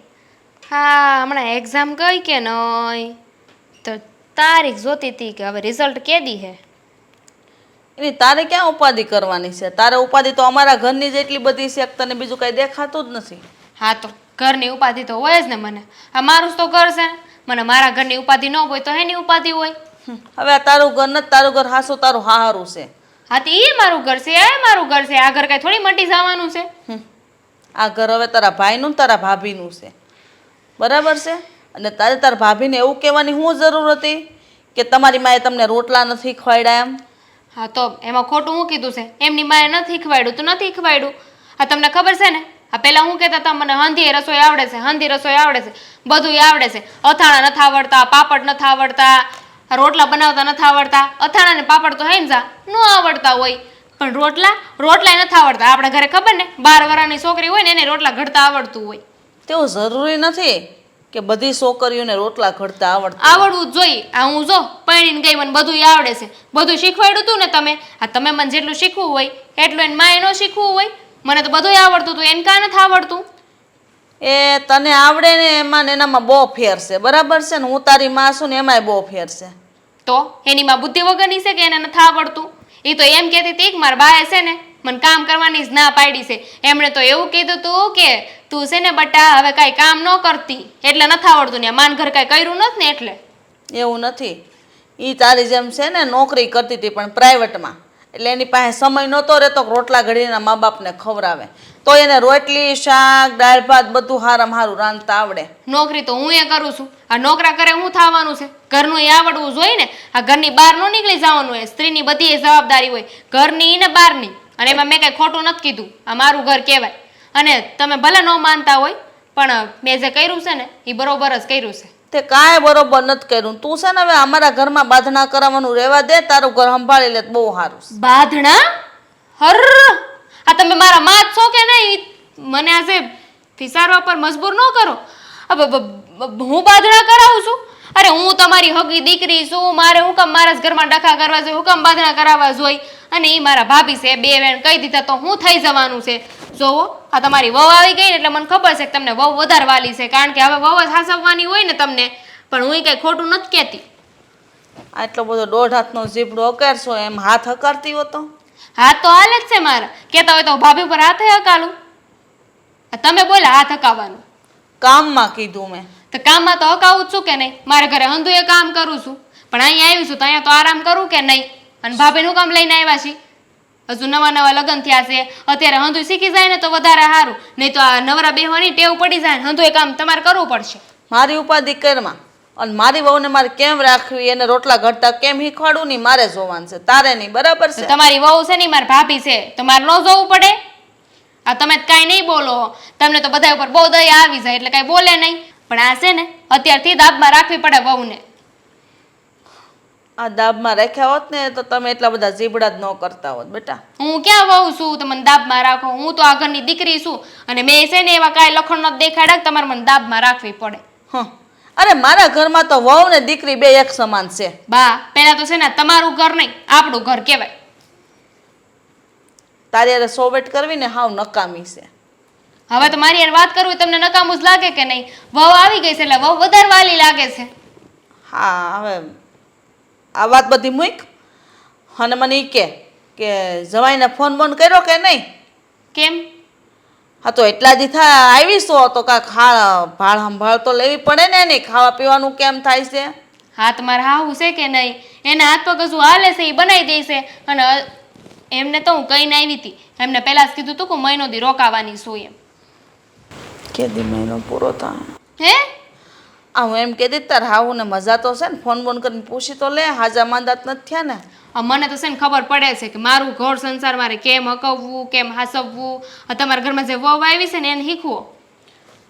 Speaker 2: હા હમણાં એક્ઝામ ગઈ કે નહીં તો તારીખ જોતી હતી કે હવે રિઝલ્ટ કેદી હે.
Speaker 5: એની તારે ક્યાં ઉપાધિ કરવાની છે? તારે ઉપાધિ તો અમારા ઘરની જ એટલી બધી છે કે તને બીજું કાંઈ દેખાતું જ નથી.
Speaker 2: હા તો ઘરની ઉપાધિ તો હોય જ ને મને. આ મારું જ તો ઘર છે ને, મને મારા ઘરની ઉપાધિ ન હોય તો એની ઉપાધિ હોય.
Speaker 5: હવે આ તારું ઘર નથી, તારું ઘર હાસું તારું હારું છે.
Speaker 2: હા તો એ મારું ઘર છે, એ મારું ઘર છે. આ ઘર કાંઈ થોડી મટી જવાનું છે.
Speaker 5: આ ઘર હવે તારા ભાઈનું ને તારા ભાભીનું છે, બરાબર છે? અને તારે તારા ભાભીને એવું કહેવાની શું જરૂર હતી કે તમારી માએ તમને રોટલા નથી ખવાડ્યા એમ?
Speaker 2: હા તો એમાં ખોટું હું કીધું છે? એમની માએ નથી ખવાડ્યું તો નથી ખવાડ્યું. આ તમને ખબર છે ને, આ પેલા હું કહેતા હતા મને હંધી રસોઈ આવડે છે, હંધી રસોઈ આવડે છે, બધું આવડે છે. અથાણા નથી આવડતા, પાપડ નથી આવડતા, રોટલા બનાવતા નથી આવડતા. અથાણા ને પાપડ તો હેમજા ન આવડતા હોય, પણ રોટલા નથી આવડતા. આપણે ઘરે ખબર ને 12 વર્ષની છોકરી હોય ને એને રોટલા ઘડતા આવડતું હોય.
Speaker 5: તેવું જરૂરી નથી કે બધી છોકરીઓને રોટલા ઘડતા આવડતા.
Speaker 2: આવડવું જ જોઈએ. આ હું જો પરણીને ગઈ મને બધું આવડે છે, બધું શીખવાડ્યું હતું ને તમે. આ તમે મને જેટલું શીખવું હોય એટલું એને માએ ન શીખવું હોય? મને તો બધું આવડતું હતું, એને કાં નથી આવડતું?
Speaker 5: એ તને આવડે ને એમાં ને એનામાં બહુ ફેર છે, બરાબર છે ને? હું તારી માં છું ને એમાંય બહુ ફેર છે.
Speaker 2: તો એની માં બુદ્ધિ વગરની છે કે એને નથી આવડતું? એ તો એમ કહેતી હતી કે મારા બાએ છે ને મને કામ કરવાની જ ના પાડી છે. એમણે તો એવું કીધું હતું કે તું છે ને બટા હવે કાંઈ કામ ન કરતી એટલે નથી આવડતું ને માન ઘર કાંઈ કર્યું નથી ને એટલે.
Speaker 5: એવું નથી, એ તારી જેમ છે ને નોકરી કરતી હતી પણ પ્રાઇવેટમાં, એટલે એની પાસે સમય નહોતો રહેતો રોટલા ઘડીને મા બાપને ખવડાવે. તો એને રોટલી શાક દાળ ભાત બધું હારામાં હારું રાંધતા આવડે.
Speaker 2: નોકરી તો હું એ કરું છું. આ નોકરા કરે હું થવાનું છે? ઘરનું એ આવડવું જોઈએ ને. આ ઘરની બહાર ન નીકળી જવાનું હોય. સ્ત્રીની બધી એ જવાબદારી હોય, ઘરની ને બહારની. અને એમાં મેં કાંઈ ખોટું નથી કીધું. આ મારું ઘર કહેવાય. અને તમે ભલે ન માનતા હોય પણ મેં જે કર્યું છે ને એ બરોબર જ કર્યું છે.
Speaker 5: તે કાંઈ બરોબર નથી કર્યું. તું છે ને હવે અમારા ઘરમાં બાંધણા કરાવવાનું રહેવા દે, તારું ઘર સંભાળી લે તો બહુ સારું છે.
Speaker 2: બાંધણા? હર આ તમે મારા માં જ છો કે નહીં? મને આજે ફિસારવા પર મજબૂર ન કરો. હું બાંધણા કરાવું છું? અરે હું તમારી હગી દીકરી છું, મારે હું કામ મારા જ ઘરમાં ડખા કરવા જોઈએ, હું કામ બાંધણા કરાવવા જોઈએ? અને એ મારા ભાભી છે, બે વેણ કહી દીધા તો હું થઈ જવાનું છે. જોવો આ તમારી વહુ આવી ગઈ ને એટલે મને ખબર છે કે તમને વહુ વધારે વાલી છે, કારણ કે હવે વહુ જ હાસવવાની હોય ને તમને. પણ હું કંઈ ખોટું નથી કહેતી.
Speaker 5: આટલો બધો 1.5 હાથનો ઝીબડો હકારશો એમ હાથ હકારતી હો તો?
Speaker 2: હાથ તો હાલ જ છે મારા. કહેતા હોય તો ભાભી ઉપર હાથે હકાલું? તમે બોલા હાથ હકાવવાનું.
Speaker 5: કામમાં કીધું મેં.
Speaker 2: તો કામમાં તો હકાવું જ છું કે નહીં? મારા ઘરે હંધુ એ કામ કરું છું, પણ અહીંયા આવી છું તો અહીંયા તો આરામ કરું કે નહીં? અને ભાભીનું કામ લઈને આવ્યા છીએ? હજુ નવા લગ્ન થયા છે, અત્યારે હંધુ શીખી જાય ને તો વધારે સારું. નહીં તો આ નવરા બેહવાની ટેવ પડી જાય ને હંધુ એ કામ તમારે કરવું પડશે.
Speaker 5: મારી ઉપાધિ કરમાં અને મારી વહુને મારે કેમ રાખવી, એને રોટલા ઘડતા કેમ શીખવાડવું નહીં મારે જોવાનું છે, તારે નહીં. બરાબર છે?
Speaker 2: તમારી વહુ છે ને મારી ભાભી છે, તમારે ન જોવું પડે? આ તમે કાંઈ નહીં બોલો, તમને તો બધા ઉપર બહુ દયા આવી જાય એટલે કાંઈ બોલે નહીં. પણ આ છે ને અત્યારથી દાબમાં રાખવી પડે વહુને.
Speaker 5: આ દાબમાં રાખ્યા હોત ને તો તમે એટલા બધા ઝીબડા જ ન કરતા હોત બેટા.
Speaker 2: હું ક્યાં વહુ છું તમે દાબમાં રાખો? હું તો આ ઘરની દીકરી છું અને મેં છે ને એવા કાંઈ લખણ નથી દેખાડ્યા તમારે મને દાબમાં રાખવી પડે.
Speaker 5: અરે મારા ઘરમાં તો વહુ ને દીકરી બે એક સમાન છે.
Speaker 2: બા પેલા તો છે ને તમારું ઘર નહીં આપણું ઘર કહેવાય.
Speaker 5: તારી યારે સોવેટ કરવી ને હાવ નકામી છે.
Speaker 2: હવે તો મારી યાર વાત કરવી તમને નકામું જ લાગે કે નહીં? વહુ આવી ગઈ છે એટલે વહુ વધારે વાલી લાગે છે.
Speaker 5: હા હવે આ વાત બધી મૂક અને મને ઈ કે જવાઈને ફોન બોન કર્યો કે નહીં?
Speaker 2: કેમ?
Speaker 5: હા તો એટલા દી થાય આવીશો તો કાંક ભાળ સંભાળ તો લેવી પડે ને. નહીં ખાવા પીવાનું કેમ થાય છે?
Speaker 2: હા તમારે હાવું છે કે નહીં? એના હાથ પગ હજુ હાલે છે એ બનાવી દેશે. અને એમને તો હું કહીને આવી હતી, એમને પહેલા જ કીધું હતું કે મહિનો દી રોકાવાની છું એમ.
Speaker 5: કેદી મહિનો પૂરો થાય?
Speaker 2: હે
Speaker 5: આ હું એમ કહેતી તાર હાવું ને મજા તો છે ને, ફોન બોન કરીને પૂછી તો લે. હાજા માંદાત નથી થયા ને?
Speaker 2: મને તો છે ને ખબર પડે છે કે મારું ઘર સંસાર મારે કેમ હકવવું, કેમ હાસવવું. તમારા ઘરમાં જે વહુ આવી છે ને એને શીખવો.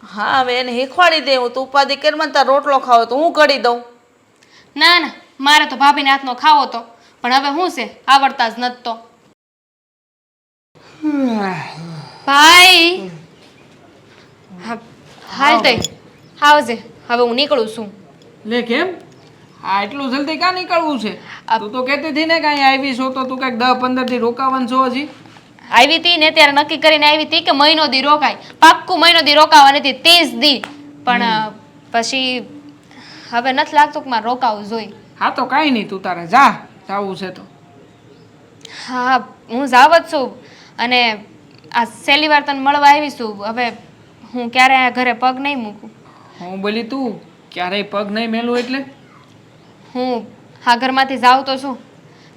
Speaker 5: હા હવે એને શીખવાડી દે. હું તું ઉપાધિ કરી તાર રોટલો ખાવો તો હું ઘડી દઉં.
Speaker 2: ના ના મારે તો ભાભીને હાથનો ખાવો તો, પણ હવે શું છે આવડતા જ નથી તો. ભાઈ હાલ તઈ આવજે, હવે હું નીકળું છું.
Speaker 6: લે કેમ આ એટલું જલ્દી ક્યાં નીકળવું છે? તું તો કહેતી હતી ને કે અહીંયા આવી છો તો તું કંઈક 10-15 દી રોકાવાનું છો હજી?
Speaker 2: આવી હતી ને ત્યારે નક્કી કરીને આવી હતી કે મહિનો દી રોકાય, પાક્કું મહિનો દી રોકાવાની હતી 30 દી. પણ પછી હવે નથી લાગતું કે મારે રોકાવું જોઈએ.
Speaker 6: હા તો કાંઈ નહીં, તું તારે જા, જાવું છે તો.
Speaker 2: હા હું જાવ જ છું અને આ છેલ્લી વાર તને મળવા આવી છું. હવે હું ક્યારે આ ઘરે પગ નહીં મૂકું.
Speaker 6: હું બોલી તું ક્યારેય પગ નહીં મેલું એટલે?
Speaker 2: હું આ ઘરમાંથી જાઉં તો છું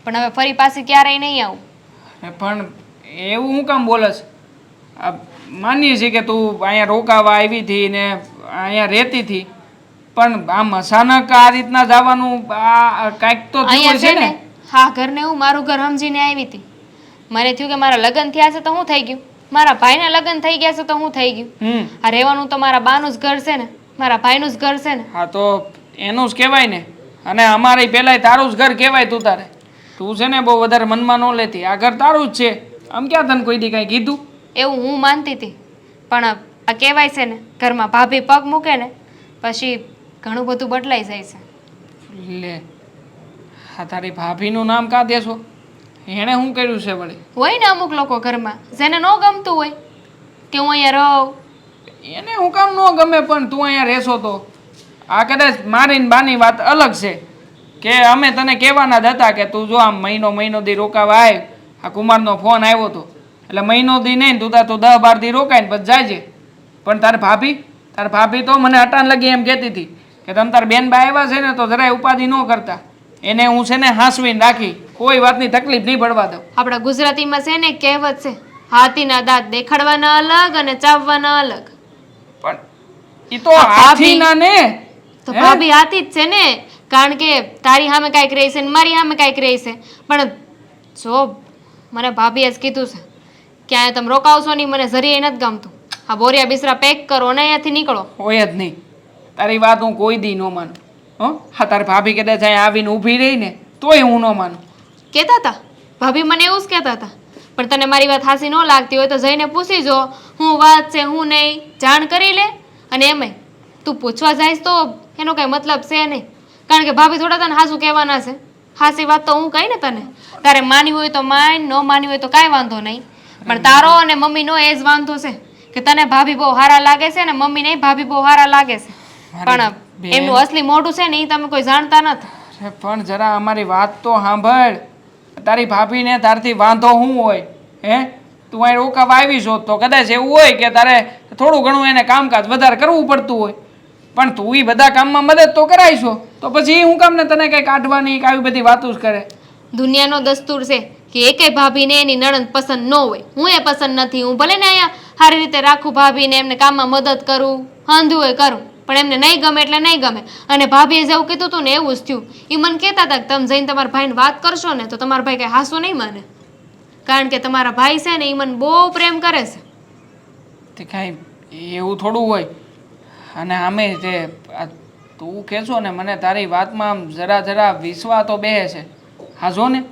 Speaker 2: પણ હવે ફરી પાછી ક્યારેય નહીં આવું.
Speaker 6: પણ એવું હું કામ બોલસ? માનીએ છીએ કે તું અહીંયા રોકાવા આવી હતી ને અહીંયા રહેતી હતી, પણ આમ અચાનક આ રીતના જવાનું આ કાંઈક તો થયું
Speaker 2: અહીંયા
Speaker 6: છે
Speaker 2: છે
Speaker 6: ને
Speaker 2: ને હા ઘરને હું મારું ઘર સમજીને આવી હતી. મને થયું કે મારા લગ્ન થયા છે તો હું થઈ ગયું, મારા ભાઈના લગ્ન થઈ ગયા છે તો હું થઈ ગયું. આ રહેવાનું તો મારા બાનું જ ઘર છે ને, મારા ભાઈનું જ ઘર છે ને.
Speaker 6: હા તો એનું જ કહેવાય ને. અને અમારે પહેલાંય તારું જ ઘર કહેવાય. તું છે ને બહુ વધારે મનમાં ન લેતી. આ ઘર તારું જ છે. આમ ક્યાં તને કોઈ દી કાંઈ કીધું?
Speaker 2: એવું હું માનતી હતી, પણ આ કહેવાય છે ને ઘરમાં ભાભી પગ મૂકે ને પછી ઘણું બધું બદલાઈ જાય છે.
Speaker 6: લે હા તારી ભાભીનું નામ કાં દેશો? એણે શું કર્યું છે વળી?
Speaker 2: હોય ને અમુક લોકો ઘરમાં જેને ન ગમતું હોય કે હું અહીંયા રહું.
Speaker 6: એને હું કામ ન ગમે પણ તું અહીંયા રહેશો તો? આ કદાચ મારી ને બાની વાત અલગ છે કે અમે તને કહેવાના જ હતા કે તું જો આમ મહિનો દી રોકાવા આવ. આ કુમારનો ફોન આવ્યો હતો એટલે મહિનો દી નહીં તું 10-12 દી રોકાય ને પછી જાજે. પણ તાર ભાભી તો મને અટાણ લગી એમ કહેતી હતી કે તમે તાર બેન બા આવ્યા છે ને તો જરાય ઉપાધિ ન કરતા. એને હું છે ને હાંસવીને રાખી, કોઈ વાતની તકલીફ નહીં પડવા દઉં.
Speaker 2: આપણા ગુજરાતીમાં છે ને એક કહેવત છે, હાથીના દાંત દેખાડવાના અલગ અને ચાવવાના અલગ.
Speaker 6: પણ એ તો હાથીના ને
Speaker 2: તો ભાભી હાથી જ છે ને, કારણ કે તારી સામે કાંઈક રહી છે ને મારી સામે કાંઈક રહી છે. પણ જો મને ભાભીએ જ કીધું છે કે અહીંયા તમે રોકાવશો નહીં, મને જરીએ નથી ગમતું. આ બોરિયા બિસ્તરા પેક કરો અને અહીંયાથી નીકળો.
Speaker 6: હોય જ નહીં. તારી વાત હું કોઈ દી ન માનું. હા તારી ભાભી કદાચ અહીંયા આવીને ઊભી રહી ને તોય હું ન માનું.
Speaker 2: કહેતા હતા ભાભી મને એવું જ કહેતા હતા. પણ તને મારી વાત હાસી ન લાગતી હોય તો જઈને પૂછી જો હું વાત છે હું નહીં, જાણ કરી લે. અને એમાંય તું પૂછવા જઈશ તો એનો કઈ મતલબ છે નહીં, કારણ કે ભાભી થોડા તને હાસું કહેવાના છે. હાસી વાત તો હું કહી ને તને, તારે માની હોય તો માન, ન માની હોય તો કાંઈ વાંધો નહીં. પણ તારો અને મમ્મીનો એ જ વાંધો છે કે તને ભાભી બહુ સારા લાગે છે ને મમ્મી નહીં ભાભી બહુ સારા લાગે છે. પણ એમનું અસલી મોઢું છે ને એ તમે કોઈ જાણતા નથી.
Speaker 6: પણ જરા અમારી વાત તો સાંભળ. તારી ભાભીને તારથી વાંધો શું હોય? તું અહીં રોકાવા આવી છો તો કદાચ એવું હોય કે તારે થોડું ઘણું એને કામકાજ વધારે કરવું પડતું હોય, પણ તું એ બધા કામમાં મદદ તો કરાવીશો તો પછી હું કામને તને કંઈ કાઢવાની કે આવી બધી વાતો જ કરે?
Speaker 2: દુનિયાનો દસ્તુર છે કે એકેય ભાભીને એની નણંદ પસંદ ન હોય. હું એ પસંદ નથી. હું ભલે ને અહીંયા સારી રીતે રાખું ભાભીને, એમને કામમાં મદદ કરું, હાંધું હોય કરું, પણ એમને નહીં ગમે એટલે નહીં ગમે. અને ભાભીએ જેવું કીધું હતું ને એવું જ થયું. એ મને કહેતા હતા કે તમે જઈને તમારા ભાઈને વાત કરશો ને તો તમારા ભાઈ કાંઈ હાસું નહીં માને, કારણ કે તમારા ભાઈ છે ને એ મને બહુ પ્રેમ કરે છે.
Speaker 6: તે કાંઈ એવું થોડું હોય. અને આમે તે તું કહેશો ને મને તારી વાતમાં આમ જરા વિશ્વાસ તો બેહે છે. હા જો ને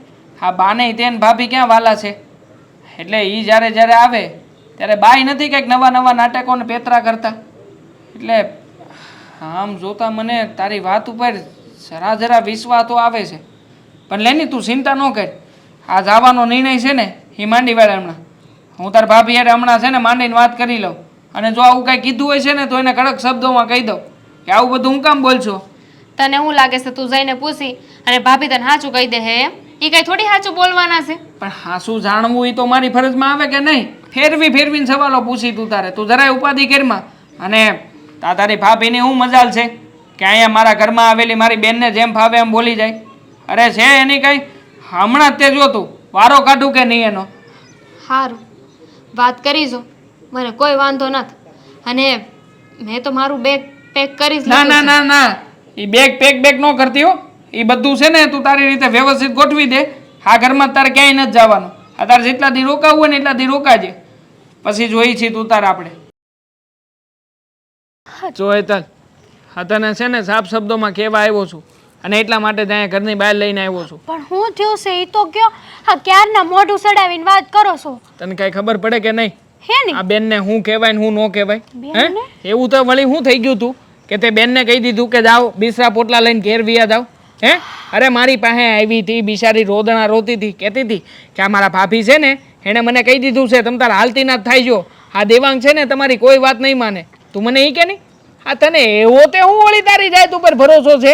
Speaker 6: હા બાને તેને ભાભી ક્યાં વાલા છે, એટલે એ જ્યારે આવે ત્યારે બાઈ નથી કંઈક નવા નાટકોને પેતરા કરતા. એટલે આમ જોતા મને તારી વાત ઉપર જરા વિશ્વાસ તો આવે છે. પણ લેની તું ચિંતા ન કર. આ જવાનો નિર્ણય છે ને એ માંડી વાળા હમણાં હું તાર ભાભી યારે હમણાં છે ને માંડીને વાત કરી લઉં. અને જો આવું કાંઈ કીધું હોય છે ને તો એને કડક શબ્દોમાં કહી દઉં કે આવું બધું હું કામ બોલશો.
Speaker 2: તને શું લાગે છે તું જઈને પૂછી અને ભાભી તને સાચું કહી દે હે એમ? એ કઈ થોડી સાચું બોલવાના છે.
Speaker 6: પણ હાસું જાણવું એ તો મારી ફરજમાં આવે કે નહીં? ફેરવીને સવાલો પૂછી તું જરાય ઉપાધિ ઘરમાં. અને તારી ભાભીની શું મજાલ છે કે અહીંયા મારા ઘરમાં આવેલી મારી બેનને જેમ ફાવે એમ બોલી જાય? અરે છે એની કંઈ હમણાં જ તે જોતું વારો કાઢું કે નહીં એનો?
Speaker 2: સારું વાત કરીજો, મને કોઈ વાંધો નથી. અને મેં તો મારું બેગ પેક કરી જ લીધું છે.
Speaker 6: ના એ બેગ પેક ન કરતી હો. એ બધું છે ને તું તારી રીતે વ્યવસ્થિત ગોઠવી દે. આ ઘરમાં તારે ક્યાંય નથી જવાનું. આ તારે જેટલા દી રોકાવું હોય ને એટલા દી રોકાજે, પછી જોઈ છીએ તું તારે આપણે. જો હેતલ હા તને છે ને સાફ શબ્દોમાં કહેવા આવ્યો છું અને એટલા માટે જ અહીંયા ઘરની બહાર લઈને આવ્યો છું.
Speaker 4: પણ હું થયું છે એ તો કયો. હા ક્યારના મોઢું સડાવીને વાત કરો છો?
Speaker 6: તને કાંઈ ખબર પડે કે નહીં?
Speaker 4: હે ને
Speaker 6: આ બેનને હું કહેવાય ને હું ન કહેવાય? એવું તો વળી હું થઈ ગયું તું કે તે બેનને કહી દીધું કે જાઓ બિસરા પોટલા લઈને ઘેર વિયા જાઓ? અરે મારી પાસે આવી હતી બિચારી, રોદણા રોતી હતી, કહેતી હતી કે આ મારા ભાભી છે ને એણે મને કહી દીધું છે તમે તારા હાલતી ના થાય જો. આ દેવાંગ છે ને તમારી કોઈ વાત નહીં માને. તું મને એ કે નહીં? હા તને એવો તે હું વળી તારી જાત ઉપર ભરોસો છે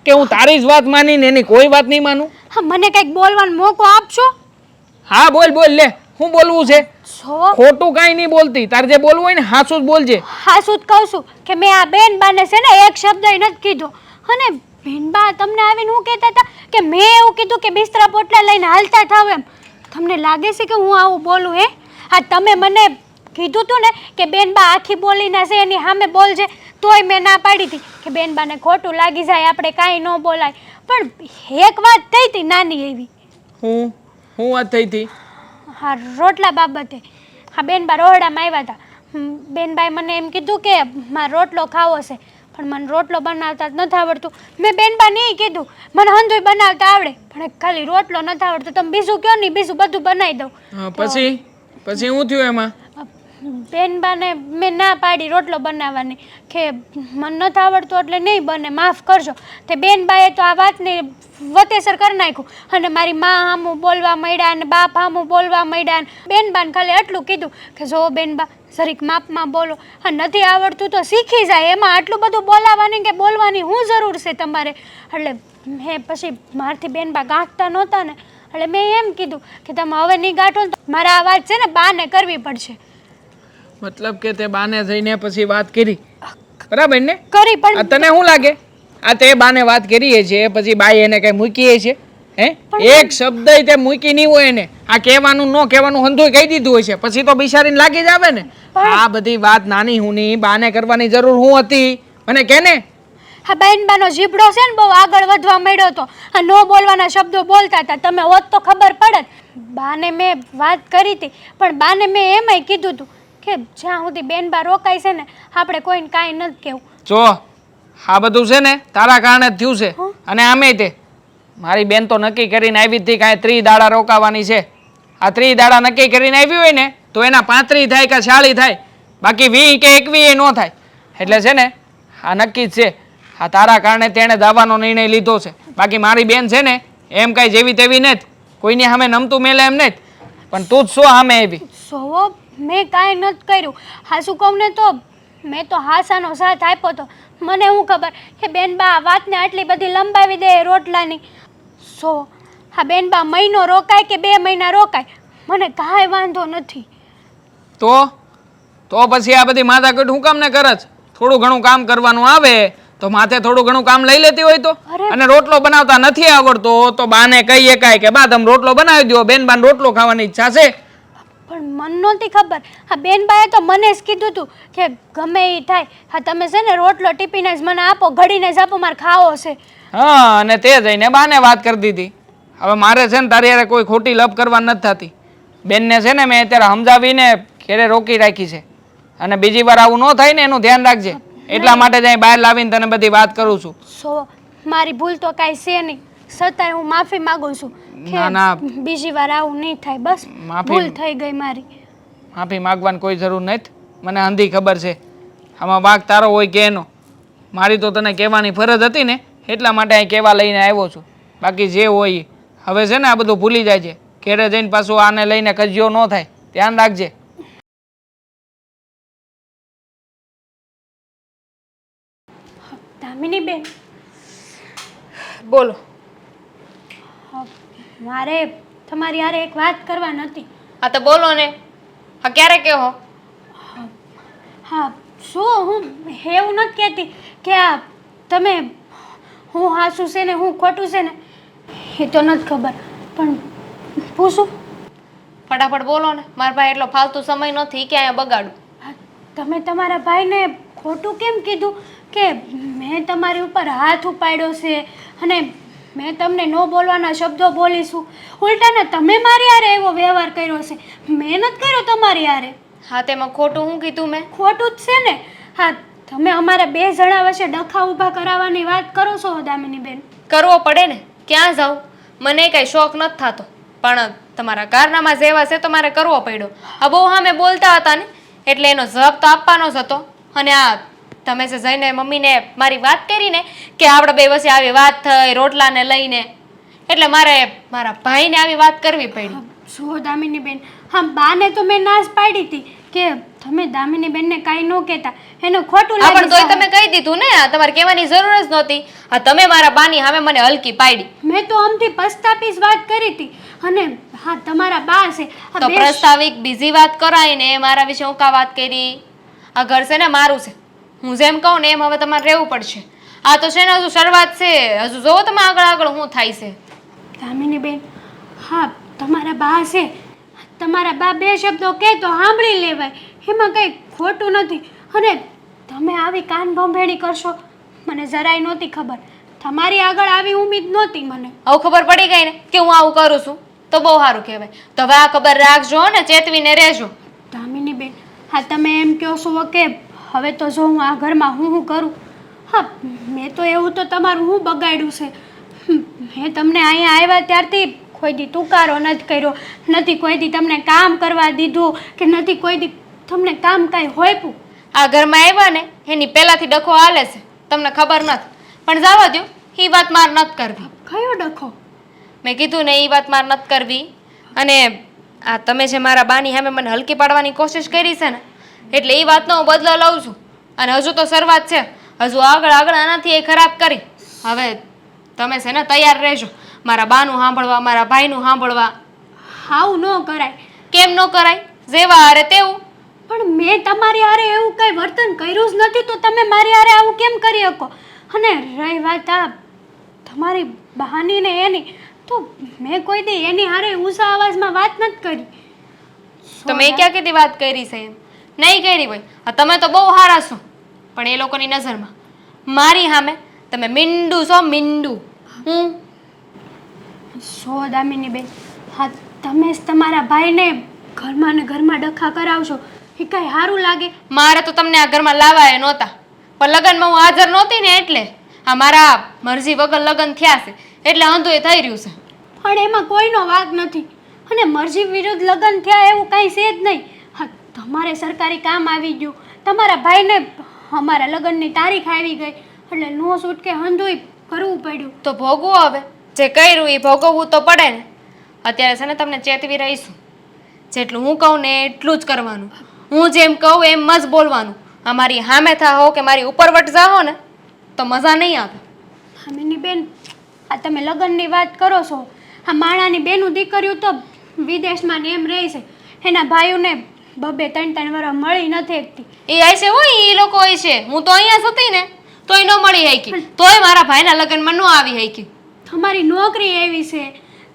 Speaker 6: કે હું તારી જ વાત માનીને એની કોઈ વાત નહીં માનું?
Speaker 4: હા મને કંઈક બોલવાનો મોકો આપશો?
Speaker 6: હા બોલ લે શું બોલવું છે?
Speaker 4: છો
Speaker 6: ખોટું કાંઈ નહીં બોલતી. તારે જે બોલવું હોય ને હાસું જ બોલજે.
Speaker 4: હાસું જ કહું છું કે મેં આ બેન બાને છે ને એક શબ્દ નથી કીધો. અને બેનબા તમને આવીને હું કહેતા હતા કે મેં એવું કીધું કે બિસ્તરા પોટલા લઈને હાલતા થાવ એમ. તમને લાગે છે કે હું આવું બોલું? હા તમે મને કીધું તું ને કે બેનબા આખી બોલીને છે એની સામે બોલજે, તોય મેં ના પાડી હતી કે બેનબાને ખોટું લાગી જાય આપણે કાંઈ ન બોલાય. પણ એક વાત થઈ હતી નાની એવી.
Speaker 6: હું વાત થઈ હતી?
Speaker 4: હા, રોટલા બાબતે. હા, બેનબા રોહડામાં આવ્યા હતા. બેનબાએ મને એમ કીધું કે મારે રોટલો ખાવો છે, પણ મને રોટલો બનાવતા જ નથી આવડતું. મેં બેનબાને એ કીધું મને હંધુય બનાવતા આવડે, પણ ખાલી રોટલો નથી આવડતો. તમે બીજું કહો નહીં, બીજું બધું બનાવી દઉં.
Speaker 6: પછી પછી શું થયું એમાં?
Speaker 4: બેનબાને મેં ના પાડી રોટલો બનાવવાની કે મને નથી આવડતું એટલે નહીં બને, માફ કરજો. તે બેનબાએ તો આ વાતને વતેસર કરી નાખ્યું અને મારી મા સામું બોલવા માંડ્યા અને બાપ સામું બોલવા માંડ્યા. બેનબાને ખાલી એટલું કીધું કે જો બેનબા જરીક માપમાં બોલો, અને નથી આવડતું તો શીખી જાય, એમાં આટલું બધું બોલાવવાની કે બોલવાની શું જરૂર છે તમારે? એટલે મેં પછી મારથી બેનબા ગાંઠતા નહોતા ને, એટલે મેં એમ કીધું કે તમે હવે નહીં ગાંઠો ને તો મારા આ વાત છે ને બાને કરવી પડશે.
Speaker 6: મતલબ કે તે બાને જઈને પછી વાત કરી, બરાબર ને?
Speaker 4: કરી પણ
Speaker 6: આ તને શું લાગે આ તે બાને વાત કરી છે પછી બાઈ એને કઈ મૂકી છે? હે, એક શબ્દ તે મૂકી નહીં હોય ને, આ કહેવાનું ન કહેવાનું હંધુય કહી દીધું હોય છે, પછી તો બિચારીને લાગી જ આવે ને. આ બધી વાત નાની હુની બાને કરવાની જરૂર હું હતી? મને કે ને.
Speaker 4: હા, બેનબાનો જીભડો છે ને બહુ આગળ વધવા માંડ્યો હતો, આ નો બોલવાના શબ્દો બોલતા હતા. તમે હોત તો ખબર પડત. બાને મેં વાત કરી હતી, પણ બાને મેં એમાંય કીધું હતું કે જ્યાં સુધી બેનબા રોકાય છે ને આપણે કોઈને કાંઈ નથી કહેવું.
Speaker 6: જો આ બધું છે ને તારા કારણે જ થયું છે. અને આમે તે મારી બેન તો નક્કી કરીને આવી હતી કાંઈ 30 દાડા રોકાવાની છે. આ 30 દાડા નક્કી કરીને આવી હોય ને તો એના 35 થાય કે 40 થાય, બાકી 20 કે 21 ન થાય. એટલે છે ને આ નક્કી જ છે. આ તારા કારણે તેણે દાવાનો નિર્ણય લીધો છે. બાકી મારી બેન છે ને એમ કાંઈ જેવી તેવી નથી, કોઈની સામે નમતું મેલે એમ નથી. પણ તું જ શું સામે આવી?
Speaker 4: સોવો મેં કાંઈ નથી કર્યું. હાસું કહું ને તો મેં તો હાસાનો સાથ આપ્યો હતો. મને શું ખબર કે બેનબા આ વાતને આટલી બધી લંબાવી દે રોટલાની. સો હા, બેનબા મહિનો રોકાય કે 2 મહિના રોકાય મને કાંઈ વાંધો નથી.
Speaker 6: તો પછી આ બધી માથાકૂટ હું કામ ને કરજ? થોડું ઘણું કામ કરવાનું આવે તો માથે થોડું ઘણું કામ લઈ લેતી હોય તો. અને રોટલો બનાવતા નથી આવડતો તો બાને કહીએ કાંઈ કે બા તમે રોટલો બનાવી દો, બેનબાને રોટલો ખાવાની ઈચ્છા છે.
Speaker 4: પણ મને નહોતી ખબર. હા, બેનબાએ તો મને જ કીધું હતું કે ગમે એ થાય, હા તમે છે ને રોટલો ટીપીને જ મને આપો, ઘડીને જ આપો, મારે ખાવો છે.
Speaker 6: હા, અને તે જઈને બાને વાત કરી દીધી. હવે મારે છે ને તારી યારે કોઈ ખોટી લપ કરવા નથી થતી. બેનને છે ને મેં અત્યારે સમજાવીને ઘેરે રોકી રાખી છે, અને બીજી વાર આવું ન થાય ને એનું ધ્યાન રાખજે. એટલા માટે જ અહીં બહાર લાવીને તને બધી વાત કરું છું.
Speaker 4: સો મારી ભૂલ તો કાંઈ છે નહીં, છતાંય હું માફી માંગુ છું
Speaker 6: ના,
Speaker 4: કે બીજી વાર આવું નહીં થાય. બસ ભૂલ થઈ ગઈ મારી.
Speaker 6: માફી માગવાની કોઈ જરૂર નથી. મને અંધી ખબર છે આમાં વાંક તારો હોય કે એનો. મારી તો તને કહેવાની ફરજ હતી ને એટલા માટે અહીં કહેવા લઈને આવ્યો છું. બાકી જે હોય હવે છે ને આ બધું ભૂલી જાય છે. ઘેરે જઈને પાછું આને લઈને કજિયો ન થાય, ધ્યાન રાખજે.
Speaker 4: દામિની બેન,
Speaker 2: બોલો.
Speaker 4: મારે તમારી હારે એક વાત કરવા નથી.
Speaker 2: હા તો બોલો ને. હા ક્યારે કહો?
Speaker 4: હા, શું હું એવું નથી કહેતી કે આ તમે હું હાસું છે ને હું ખોટું છે ને એ તો નથી ખબર, પણ પૂછું?
Speaker 2: ફટાફટ બોલો ને. મારા ભાઈ એટલો ફાલતુ સમય નથી કે અહીંયા બગાડું.
Speaker 4: હા, તમે તમારા ભાઈને ખોટું કેમ કીધું કે મેં તમારી ઉપર હાથ ઉપાડ્યો છે અને મેં તમને ન બોલવાના શબ્દો બોલીશું? ઉલટાને તમે મારી હારે એવો વ્યવહાર કર્યો છે, મેં નથી કર્યો તમારી હારે.
Speaker 2: હા તેમાં ખોટું હું કીધું મેં?
Speaker 4: ખોટું જ છે ને. હા, તમે અમારા 2 જણા વચ્ચે ડખા ઊભા કરાવવાની વાત કરો છો દામિની બેન.
Speaker 2: કરવો પડે ને, ક્યાં જાઉં? મને કાંઈ શોખ નથી થતો, પણ તમારા કારનામા જેવા છે તો મારે કરવો પડ્યો. આ બહુ સામે બોલતા હતા ને એટલે એનો જવાબ તો આપવાનો જ હતો. અને આ તમે જે જઈને મમ્મીને મારી વાત કરી ને કે આપણા 2 વચ્ચે આવી વાત થઈ રોટલાને લઈને, એટલે મારે મારા ભાઈને આવી વાત કરવી પડી.
Speaker 4: જુઓ દામિની બેન, હા બાને તો મેં નાશ પાડી હતી કે તમે દામિની બેનને કાંઈ ન કહેતા, એનું ખોટું
Speaker 2: હા પણ તોય
Speaker 4: લાગે.
Speaker 2: તમે કહી દીધું ને, તમારે કહેવાની જરૂર જ નહોતી. આ તમે મારા બાની સામે મને હલકી પાડી.
Speaker 4: મેં તો આમથી પસ્તાપીસ વાત કરી હતી. અને હા તમારા બા છે આ
Speaker 2: તો
Speaker 4: બે
Speaker 2: પ્રસ્તાવિક બીજી વાત કરાય ને મારા વિશે હું કા વાત કરી? આ ઘર છે ને મારું છે, હું જેમ કહું ને એમ હવે તમારે રહેવું પડશે. આ તો છે ને હજુ શરૂઆત છે, હજુ જોવો તમે આગળ આગળ શું થાય છે.
Speaker 4: દામિની બેન, હા તમારા બા છે, તમારા બા 2 શબ્દો કહે તો સાંભળી લેવાય, એમાં કંઈ ખોટું નથી. અને તમે આવી કાન ભંભેણી કરશો મને જરાય નહોતી ખબર. તમારી આગળ આવી ઉમ્મીદ નહોતી મને.
Speaker 2: હવે ખબર પડી ગઈ ને કે હું આવું કરું છું તો બહુ સારું કહેવાય. તો હવે આ ખબર રાખજો ને, ચેતવીને રહેજો.
Speaker 4: દામિની બેન, હા તમે એમ કહો છો કે હવે તો જો હું આ ઘરમાં હું કરું. હા, મેં તો એવું તો તમારું હું બગાડ્યું છે. મેં તમને અહીંયા આવ્યા ત્યારથી કોઈ દી તુકારો નથી કર્યો, નથી કોઈ દી તમને કામ કરવા દીધું કે નથી કોઈ દી તમને કામ કાંઈ હોયપું.
Speaker 2: આ ઘરમાં આવ્યા ને એની પહેલાથી ડખો હાલે છે, તમને ખબર નથી. પણ જવા દો, એ વાત માર નથી કરવી.
Speaker 4: કયો ડખો?
Speaker 2: મેં કીધું ને એ વાત માર નથી કરવી. અને આ તમે જે મારા બાની સામે મને હલકી પાડવાની કોશિશ કરી છે ને, એટલે એ વાતનો હું બદલો લઉં છું. અને હજુ તો શરૂઆત છે, હજુ આગળ આગળ આનાથી એ ખરાબ કરી. હવે તમે છે ને તૈયાર રહેજો મારા બાનું સાંભળવા, મારા ભાઈનું સાંભળવા.
Speaker 4: હાવ ન કરાય.
Speaker 2: કેમ ન કરાય? જેવા હારે તેવું.
Speaker 4: પણ મેં તમારી હારે એવું કંઈ વર્તન કર્યું જ નથી તો તમે મારી હારે આવું કેમ કરી શકો? અને રહી વાત આ તમારી બહાની ને એની, તો મેં કોઈ દી એની હારે ઊંચા અવાજમાં વાત નથી કરી.
Speaker 2: તો મેં ક્યાં કીધી વાત કરી છે એમ? નહીં કરી હોય. આ તમે તો બહુ સારા છો, પણ એ લોકોની નજરમાં મારી સામે તમે મીંડું છો, મીંડું. હું
Speaker 4: સો દામિની બેન, હા તમે જ તમારા ભાઈને ઘરમાં ને ઘરમાં ડખા કરાવશો એ કાંઈ સારું લાગે?
Speaker 2: મારે તો તમને આ ઘરમાં લાવાય નહોતા, પણ લગ્નમાં હું હાજર નહોતી ને એટલે આ મારા મરજી વગર લગ્ન થયા છે, એટલે અંધું એ થઈ રહ્યું છે.
Speaker 4: પણ એમાં કોઈનો વાંક નથી અને મરજી વિરુદ્ધ લગ્ન થયા એવું કાંઈ છે જ નહીં. હા, તમારે સરકારી કામ આવી ગયું, તમારા ભાઈને અમારા લગ્નની તારીખ આવી ગઈ એટલે નો છૂટકે હંધુય કરવું પડ્યું.
Speaker 2: તો ભોગવું, હવે જે કર્યું એ ભોગવવું તો પડે ને. અત્યારે છે ને તમને ચેતવી રહીશું, જેટલું હું કહું ને એટલું જ કરવાનું. હું જેમ કહું એમ જ બોલવાનું. અમારી સામે થાઓ કે મારી ઉપરવટ જાઓ ને તો મજા નહીં આવે.
Speaker 4: દામિની બેન, આ તમે લગ્નની વાત કરો છો, આ માણાની બેનું દીકરીઓ તો વિદેશમાં ને એમ રહે છે, એના ભાઈઓને 2-3 વર્ષ મળી નથી શકતી.
Speaker 2: એ આય છે હોય, એ લોકો હોય છે. હું તો અહીંયા જ હતી ને તોય ન મળી શકી, તોય મારા ભાઈના લગ્નમાં ન આવી શકી.
Speaker 4: તમારી નોકરી એવી છે,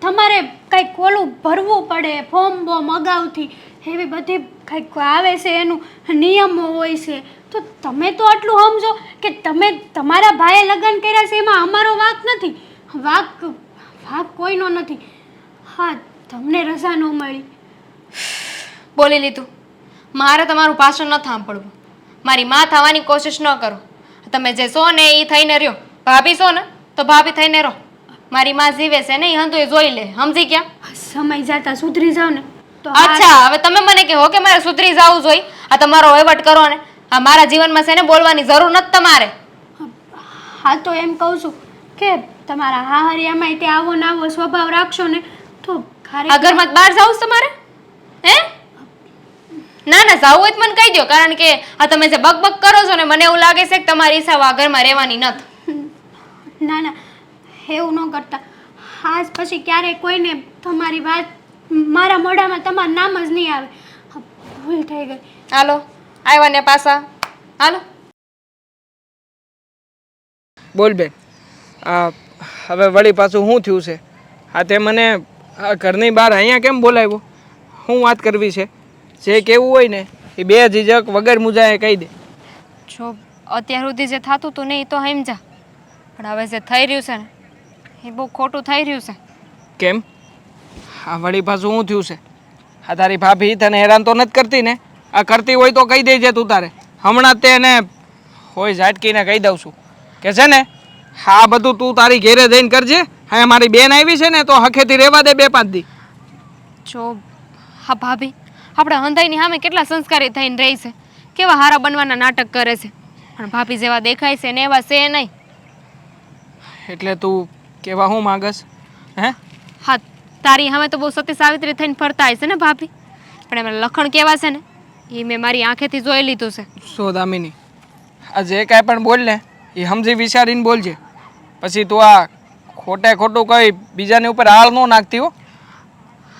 Speaker 4: તમારે કંઈક ઓલું ભરવું પડે, ફોર્મ બોમ અગાઉથી એવી બધી કંઈક આવે છે, એનું નિયમો હોય છે. તો તમે તો આટલું સમજો કે તમે તમારા ભાઈએ લગ્ન કર્યા છે એમાં અમારો વાંક નથી. વાંક કોઈનો નથી. હા, તમને રજા ન મળી.
Speaker 2: બોલી લીધું. મારે તમારું ભાષણ ન સાંભળવું. મારી માં થવાની કોશિશ ન કરો. તમે જે છો ને એ થઈને રહ્યો. ભાભી છો ને તો ભાભી થઈને રહો. મારી માં જીવે છે ને એ હંધું એ જોઈ લે, સમજી ગયા?
Speaker 4: સમય જતા સુધરી જાવ ને તો
Speaker 2: અચ્છા, હવે તમે મને કહો કે મારે સુધરી જવું જોઈએ? આ તમારો વહીવટ કરો ને. આ મારા જીવનમાં છે ને બોલવાની જરૂર નથી તમારે.
Speaker 4: હા, તો એમ કહું છું કે તમારા હાહરિયામાં તે આવો ને આવો સ્વભાવ રાખશો ને તો
Speaker 2: આ ઘરમાં બહાર જાવું છે તમારે? હે? ના ના, જાવું હોય તો મને કહી દો, કારણ કે આ તમે જે બકબક કરો છો ને મને એવું લાગે છે કે તમારી હિસાબ આ ઘરમાં રહેવાની નથી.
Speaker 4: ના ના, એવું ન કરતા. આજ પછી ક્યારેય કોઈને તમારી વાત મારા મોઢામાં તમારું નામ જ નહીં આવે. ભૂલ થઈ ગઈ.
Speaker 2: હાલો, આવ્યા ને પાછા. હાલો.
Speaker 6: બોલ બેન, હવે વળી પાછું શું થયું છે? હા, તે મને આ ઘરની બહાર અહીંયા કેમ બોલાવ્યો? શું વાત કરવી છે? જે કેવું હોય ને એ બે ઝીઝક વગર મુજાએ કહી દે.
Speaker 2: જો અત્યાર સુધી જે થતું હતું ને એ તો સમજા, પણ હવે જે થઈ રહ્યું છે ને એ બહુ ખોટું થઈ રહ્યું છે.
Speaker 6: કેમ? હા, વળી પાછું શું થયું છે? હા, તારી ભાભી તને હેરાન તો નથી કરતી ને? આ કરતી હોય તો કહી દેજે તું તારે. હમણાં જ તેને હોય ઝાટકીને કહી દઉં છું કે છે ને હા બધું તું તારી ઘેરે જઈને કરજે. હા, મારી બેન આવી છે ને તો હખેથી રહેવા દે 2-5 દી.
Speaker 2: જો હા ભાભી, આપણે હંધાઈની સામે કેટલા સંસ્કારી થઈને રહી છે, કેવા હારા બનવાના નાટક કરે છે, પણ ભાભી જેવા દેખાય છે ને એવા છે નહીં.
Speaker 6: એટલે તું કેવા હું માંગસ? હે?
Speaker 2: હા, તારી સામે તો બહુ સતી સાવિત્રી થઈને ફરતા હોય છે ને ભાભી, પણ એમાં લખણ કેવા છે ને એ મેં મારી આંખેથી જોઈ લીધું છે.
Speaker 6: સો દામિની, આ જે કાંઈ પણ બોલ ને એ સમજી વિચારીને બોલજે. પછી તું આ ખોટે ખોટું કઈ બીજાની ઉપર હાળ ન નાખતી હો.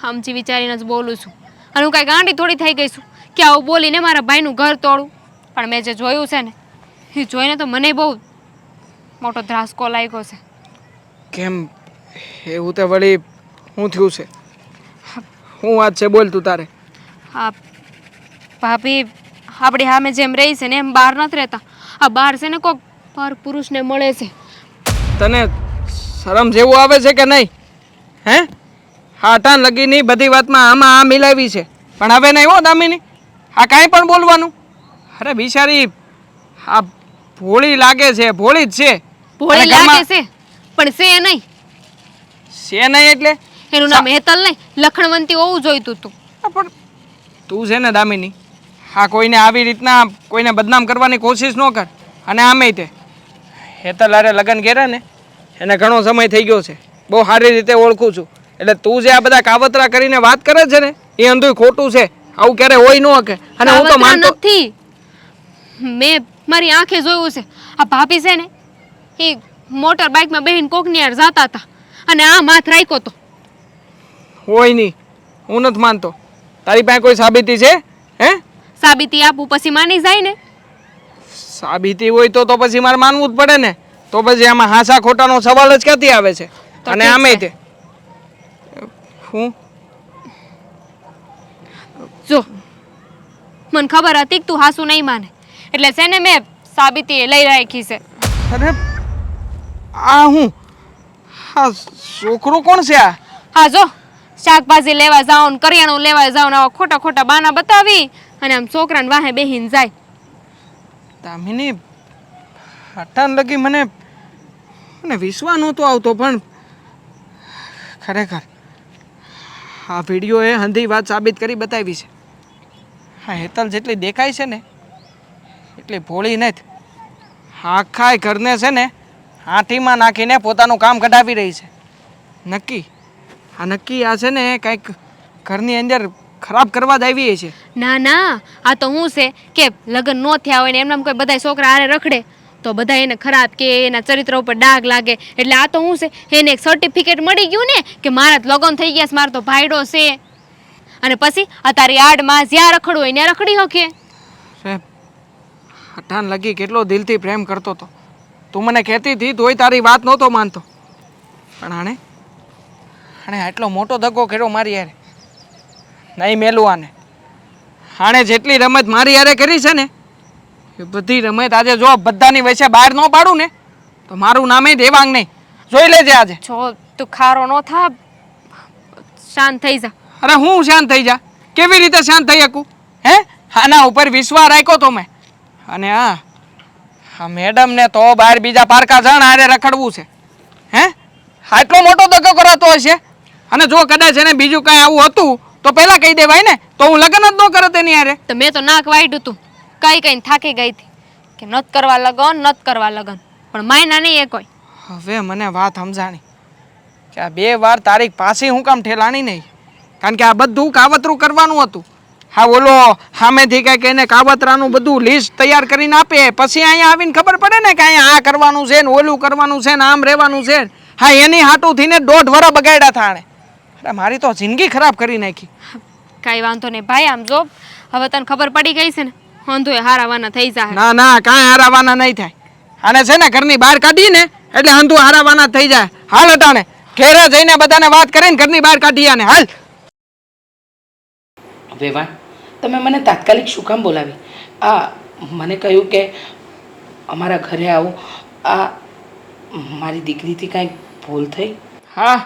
Speaker 2: સમજી વિચારીને જ બોલું છું. અને હું કાંઈ ગાંડી થોડી થઈ ગઈ છું કે આવું બોલીને મારા ભાઈનું ઘર તોડું. પણ મેં જે જોયું છે ને એ જોઈને તો મને બહુ મોટો ધ્રાસકો લાગ્યો છે.
Speaker 6: કેમ એવું તે વળી શું થયું છે? શું વાત છે બોલ તું તારે.
Speaker 2: હા ભાભી, આપણી સામે જેમ રહી છે ને એમ બહાર નથી રહેતા. આ બહાર છે ને કોઈક પર પુરુષને મળે છે.
Speaker 6: તને શરમ જેવું આવે છે કે નહીં? હે હા ટાન લગીની બધી વાતમાં આમાં આ મિલાવી છે, પણ હવે નહીં હો દામિની, આ કાંઈ પણ બોલવાનું. અરે બિચારી આ ભોળી લાગે છે, ભોળી જ છે.
Speaker 2: ભોળી
Speaker 6: અને ઘરમાં-
Speaker 2: લાગે છે પણ છે નહીં.
Speaker 6: છે નહીં એટલે
Speaker 2: એનું નામ હેતલ નહીં, લખણવંતી હોવું જોઈતું હતું.
Speaker 6: પણ તું છે ને દામિની, હા કોઈને આવી રીતના કોઈને બદનામ કરવાની કોશિશ ન કર. અને આમે તે હેતલ હારે લગ્ન કર્યા ને એને ઘણો સમય થઈ ગયો છે, બહુ સારી રીતે ઓળખું છું. એટલે તું જે આ બધા કાવતરા કરીને વાત કરે છે ને એ અંધુય ખોટું છે. આવું ક્યારે હોય ન શકે. અને હું તો
Speaker 2: કાવતરા
Speaker 6: માનતો
Speaker 2: નથી. મેં મારી આંખે જોયું છે. આ ભાભી છે ને એ મોટર બાઇકમાં બેહીને કોકની યાર જાતા હતા અને આ માથ રાખ્યો તો.
Speaker 6: હોય નહીં, હું નથી માનતો. તારી પાસે કોઈ સાબિતી છે? હે
Speaker 2: સાબિતી આપું પછી માની જાય ને.
Speaker 6: સાબિતી હોય તો પછી મારે માનવું જ પડે ને. તો પછી આમાં હાસા ખોટાનો સવાલ જ ક્યાંથી આવે છે?
Speaker 2: તો
Speaker 6: અને
Speaker 2: ઠીક
Speaker 6: આમે
Speaker 2: છે.
Speaker 6: તે હું
Speaker 2: જો મને ખબર હતી કે તું હાસુ નહીં માને એટલે છે ને મેં સાબિતી લઈ રાખી છે.
Speaker 6: અરે આ હું આ છોકરો કોણ છે આ?
Speaker 2: હા જો શાકભાજી લેવા જાઓ ને કરિયાણું લેવા જાઓ ને આવા ખોટા ખોટા બાના બતાવી અને આમ છોકરાને વાહે બેહીને જાય.
Speaker 6: દામિની હટાન લગી મને વિશ્વાસ નહોતો આવતો, પણ ખરેખર આ વિડીયોએ હંધી વાત સાબિત કરી બતાવી છે. હા હેતલ જેટલી દેખાય છે ને એટલી ભોળી નથી. આખા ઘરને છે ને હાથીમાં નાખીને પોતાનું કામ કઢાવી રહી છે. નક્કી આ છે ને કંઈક ઘરની અંદર ખરાબ કરવા જ આવી છે.
Speaker 2: ના ના આ તો હું છે કે લગ્ન ન થયા હોય ને એમનામ કોઈ બધા છોકરા હારે રખડે તો બધા એને ખરાબ કે એના ચરિત્ર ઉપર ડાઘ લાગે. એટલે આ તો હું છે એને એક સર્ટિફિકેટ મળી ગયું ને કે મારા જ લગ્ન થઈ ગયા છે, મારો તો ભાઈડો છે. અને પછી આ તારી આડમાં જ્યાં રખડવું હોય ત્યાં રખડી શકે.
Speaker 6: હઠાન લગી કેટલો દિલથી પ્રેમ કરતો હતો. તું મને કહેતી હતી તોય તારી વાત નહોતો માનતો. પણ આણે આટલો મોટો ધક્કો કર્યો મારી યારે. નહીં મેલું આને. આણે જેટલી રમત મારી યારે કરી છે ને એ બધી રમત આજે જો બધાની વચ્ચે બહાર ન પાડું ને તો મારું નામે દેવાંગ નહીં. જોઈ લેજે આજે.
Speaker 2: જો તું ખારો ન થા, શાંત થઈ જા.
Speaker 6: અરે હું શાંત થઈ જા? કેવી રીતે શાંત થઈ શકું? હે આના ઉપર વિશ્વાસ રાખ્યો તો મેં. અને હા મેડમને તો બહાર બીજા પારકા જણ હારે રખડવું છે. હે આટલો મોટો ધક્કો કરાતો હશે. અને જો કદાચ એને બીજું કાંઈ આવું હતું તો પહેલાં કહી દેવાય ને, તો હું લગ્ન જ ન કરત એની હારે.
Speaker 2: તો મેં તો નાક વાઢ્યું તું, કઈ થાકી ગઈ હતી કે નત કરવા લગન પણ માયના નહીં એ કોઈ.
Speaker 6: હવે મને વાત સમજાણી કે આ 2 વાર તારીખ પાછી હું કામ ઠેલાણી નહીં. કારણ કે આ બધું કાવતરું કરવાનું હતું. હા ઓલો સામેથી કંઈક એને કાવતરાનું બધું લિસ્ટ તૈયાર કરીને આપે, પછી અહીંયા આવીને ખબર પડે ને કે અહીંયા આ કરવાનું છે ને ઓલું કરવાનું છે ને આમ રહેવાનું છે. હા એની હાટું થઈને 1.5 વર્ષ બગાડ્યા હતા આણે. અરે મારી તો જિંદગી ખરાબ કરી નાખી.
Speaker 2: કાંઈ વાંધો નહીં ભાઈ, આમ જો હવે તને ખબર પડી ગઈ છે ને વાંધો હારાવાના થઈ જાય.
Speaker 6: ના કાંઈ હારાવાના નહીં થાય. આને છે ને ઘરની બહાર કાઢી ને એટલે હંધુ હારાવાના થઈ જાય. હાલ હટાણે ઘેરે જઈને બધાને વાત કરીને ઘરની બહાર કાઢી આને. હાલ
Speaker 3: વેવાણ, તમે મને તાત્કાલિક શું કામ બોલાવી? મને કહ્યું કે અમારા ઘરે આવું. મારી દીકરીથી કાંઈ ભૂલ થઈ?
Speaker 6: હા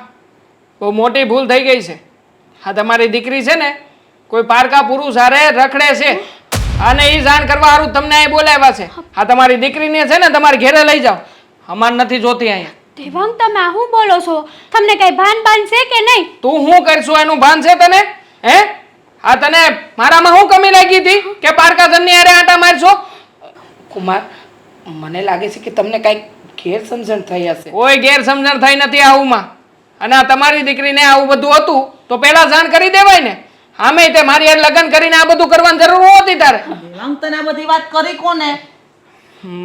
Speaker 6: બહુ મોટી ભૂલ થઈ ગઈ છે. હા તમારી દીકરી છે ને કોઈ પારકા પુરુષ હારે રખડે છે અને એ જાણ કરવા સારું તમને અહીં બોલાવ્યા છે. હા તમારી દીકરીને છે ને તમારે ઘેરે લઈ જાઓ. અમાર નથી જોતી અહીંયા.
Speaker 4: દેવાંગ તમે આ શું બોલો છો? તમને કઈ ભાન છે કે નહીં?
Speaker 6: તું શું કરશું એનું ભાન છે તને? હે હા તને મારામાં શું કમી લાગી હતી કે પારકા જણની હારે આટા મારશો?
Speaker 3: કુમાર, મને લાગે છે કે તમને કાંઈક ગેરસમજણ થઈ હશે.
Speaker 6: કોઈ ગેરસમજણ થઈ નથી આવુંમાં. અને આ તમારી દીકરીને આવું બધું હતું તો પહેલા જાણ કરી દેવાય ને. આમે તે મારી હારે લગ્ન કરીને આ બધું કરવાની જરૂર નહોતી તારે.
Speaker 5: દેવાંગ તને આ બધી વાત કરી કોને?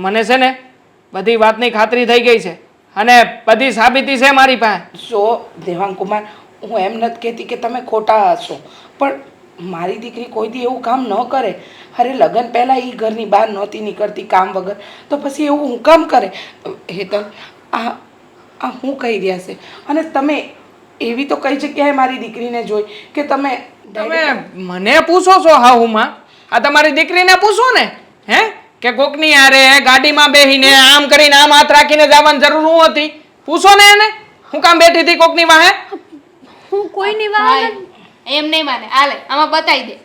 Speaker 6: મને છે ને બધી વાતની ખાતરી થઈ ગઈ છે અને બધી સાબિતી છે મારી પાસે.
Speaker 3: જો દેવાંગ કુમાર, હું એમ નથી કહેતી કે તમે ખોટા હશો, પણ મારી દીકરી કોઈ દી એવું કામ ન કરે. અરે લગ્ન પહેલાં એ ઘરની બહાર નહોતી નીકળતી કામ વગર, તો પછી એવું હું કામ કરે? હેતલ, આ હું કહી રહ્યા છે? અને તમે એવી તો કઈ જગ્યાએ મારી દીકરીને જોઈ કે તમે
Speaker 6: તમે મને પૂછો છો હા હુંમાં? આ તમારી દીકરીને પૂછો ને હે કે કોકની હારે ગાડીમાં બેહીને આમ કરીને આમ હાથ રાખીને જવાની જરૂર શું હતી? પૂછો ને એને હું કામ બેઠી હતી કોકની વાહે?
Speaker 4: હું કોઈની વાત
Speaker 2: ભાઈ એમ નહીં માને આલે આમાં બતાવી દે.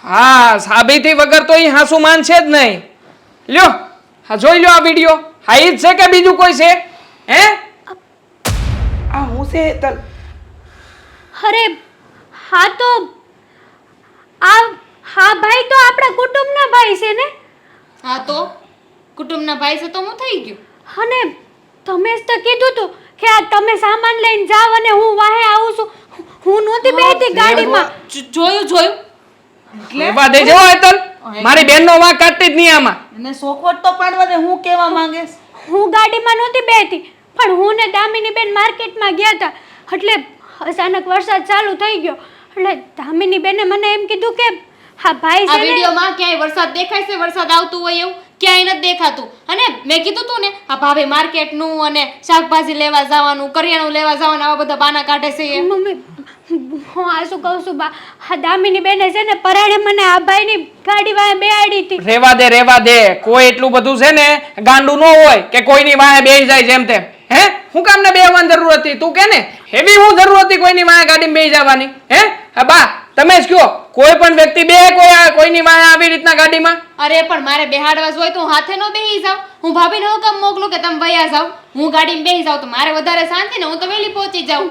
Speaker 6: હા, સાબિતી વગર તો એ હાસુ માનશે જ નહીં. લ્યો હા જોઈ લ્યો આ વિડીયો. હા ઈ જ છે કે બીજું કોઈ છે? હે
Speaker 3: આ હું છે હેતલ.
Speaker 4: અરે હા તો હા ભાઈ તો આપણા કુટુંબના ભાઈ છે ને.
Speaker 2: હા તો કુટુંબના ભાઈ છે તો હું થઈ ગયું.
Speaker 4: અને તમે જ તો કીધું તું કે આ તમે સામાન લઈને જાવ અને હું વાહે આવું છું. હું નહોતી બેઠી ગાડીમાં.
Speaker 2: જોયું
Speaker 6: લેવા દે જો હેતલ, મારી બેનનો વાંક કાઢતી જ નહીં આમાં.
Speaker 5: એને સોખવટ તો પાડવા દે. હું કેવા માંગેશ?
Speaker 4: હું ગાડીમાં નહોતી બેઠી પણ હું ને દામિની બેન માર્કેટમાં ગયા હતા એટલે અચાનક વરસાદ ચાલુ થઈ ગયો એટલે દામિની બેને મને એમ કીધું કે હા ભાઈ
Speaker 2: આ
Speaker 4: છે ને
Speaker 2: વિડીયોમાં ક્યાંય વરસાદ દેખાય છે? વરસાદ આવતું હોય એવું ક્યાંય નથી દેખાતું. અને મેં કીધું તું ને આ ભાભી માર્કેટનું અને શાકભાજી લેવા જવાનું, કરિયાણું લેવા જવાનું આવા બધા બાના કાઢે છે એ.
Speaker 4: મમ્મી હું આ શું કહું છું બા હા દામિની બેને છે ને પરાણે મને આ ભાઈની ગાડી વાહે બેહાડી હતી.
Speaker 6: રેવા દે. કોઈ એટલું બધું છે ને ગાંડું ન હોય કે કોઈની વાહે બેસી જાય જેમ તેમ. હે હું કામ ને બેહવાની જરૂર હતી? તું કે ને એવી હું જરૂર હતી કોઈની વાહે ગાડીમાં બેસી જવાની? હે હા બા તમે જ કયો કોઈ પણ વ્યક્તિ બે કોઈની વાહે આવી રીતના ગાડીમાં?
Speaker 2: અરે પણ મારે બેહાડવા જ હોય તો હું હાથે નો બેહી જાઉં. હું ભાભીને હુકમ મોકલું કે તમે વયા જાવ. હું ગાડીમાં બેહી જાઉં તો મારે વધારે શાંતિ ને હું તો વહેલી પહોંચી જાઉં.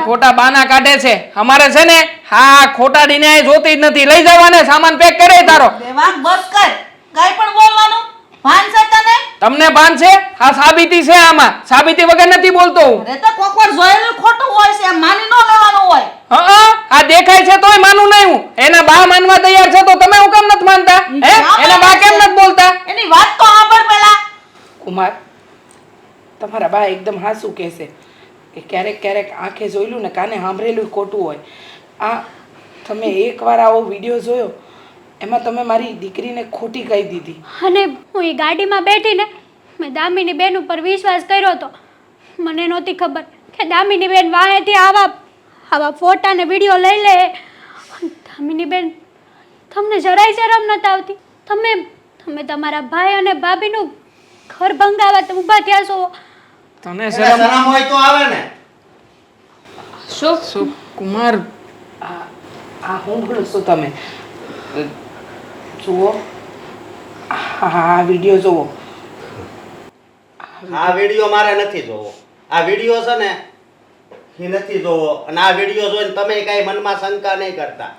Speaker 6: ખોટા બાના કાઢે છે. અમારે છે ને હા ખોટા ડીને જોતી જ નથી. લઈ જવાને સામાન પેક કરે તારો.
Speaker 5: દેવાંગ બસ કર. કાઈ પણ બોલવાનું ભાન છે તને?
Speaker 6: તમને ભાન છે? આ સાબિતી છે આમાં. સાબિતી વગર નથી બોલતો હું.
Speaker 5: અરે તો કોક વાર જોયેલું ખોટું હોય છે. એમ માની ન લેવાનું હોય.
Speaker 6: હા આ દેખાય છે તોય માનું નહીં હું. એના બા માનવા તૈયાર છે તો તમે હું કેમ નથી માનતા? હે એના બા કેમ નથી બોલતા?
Speaker 5: એની વાત તો સાંભળ પેલા.
Speaker 3: કુમાર તમારા બા એકદમ હાસુ કહેશે કે ક્યારેક આંખે જોયેલું ને કાને સાંભળેલું ખોટું હોય. આ તમે એકવાર આવો વિડીયો જોયો એમાં તમે મારી દીકરીને ખોટી કહી દીધી.
Speaker 4: અને હું એ ગાડીમાં બેઠી ને મેં દામિની બેન ઉપર વિશ્વાસ કર્યો હતો. મને નહોતી ખબર કે દામિની બેન વાહેથી આવા ફોટા ને વિડીયો લઈ લે. દામિની બેન તમને જરાય શરમ નથી આવતી? તમે તમારા ભાઈ અને ભાભીનું ઘર ભંગાવા ઊભા થયા છો.
Speaker 6: તને
Speaker 1: એને
Speaker 6: શરમ
Speaker 1: શરમ હોય તો આવે ને.
Speaker 6: શું કુમાર
Speaker 3: આ હું બોલું છું તમે જુઓ આ વિડીયો જુઓ.
Speaker 1: આ વિડીયો મારે નથી જોવો. આ વિડીયો છે ને એ નથી જોવો. અને આ વિડીયો જોઈને તમે કઈ મનમાં શંકા નહીં કરતા.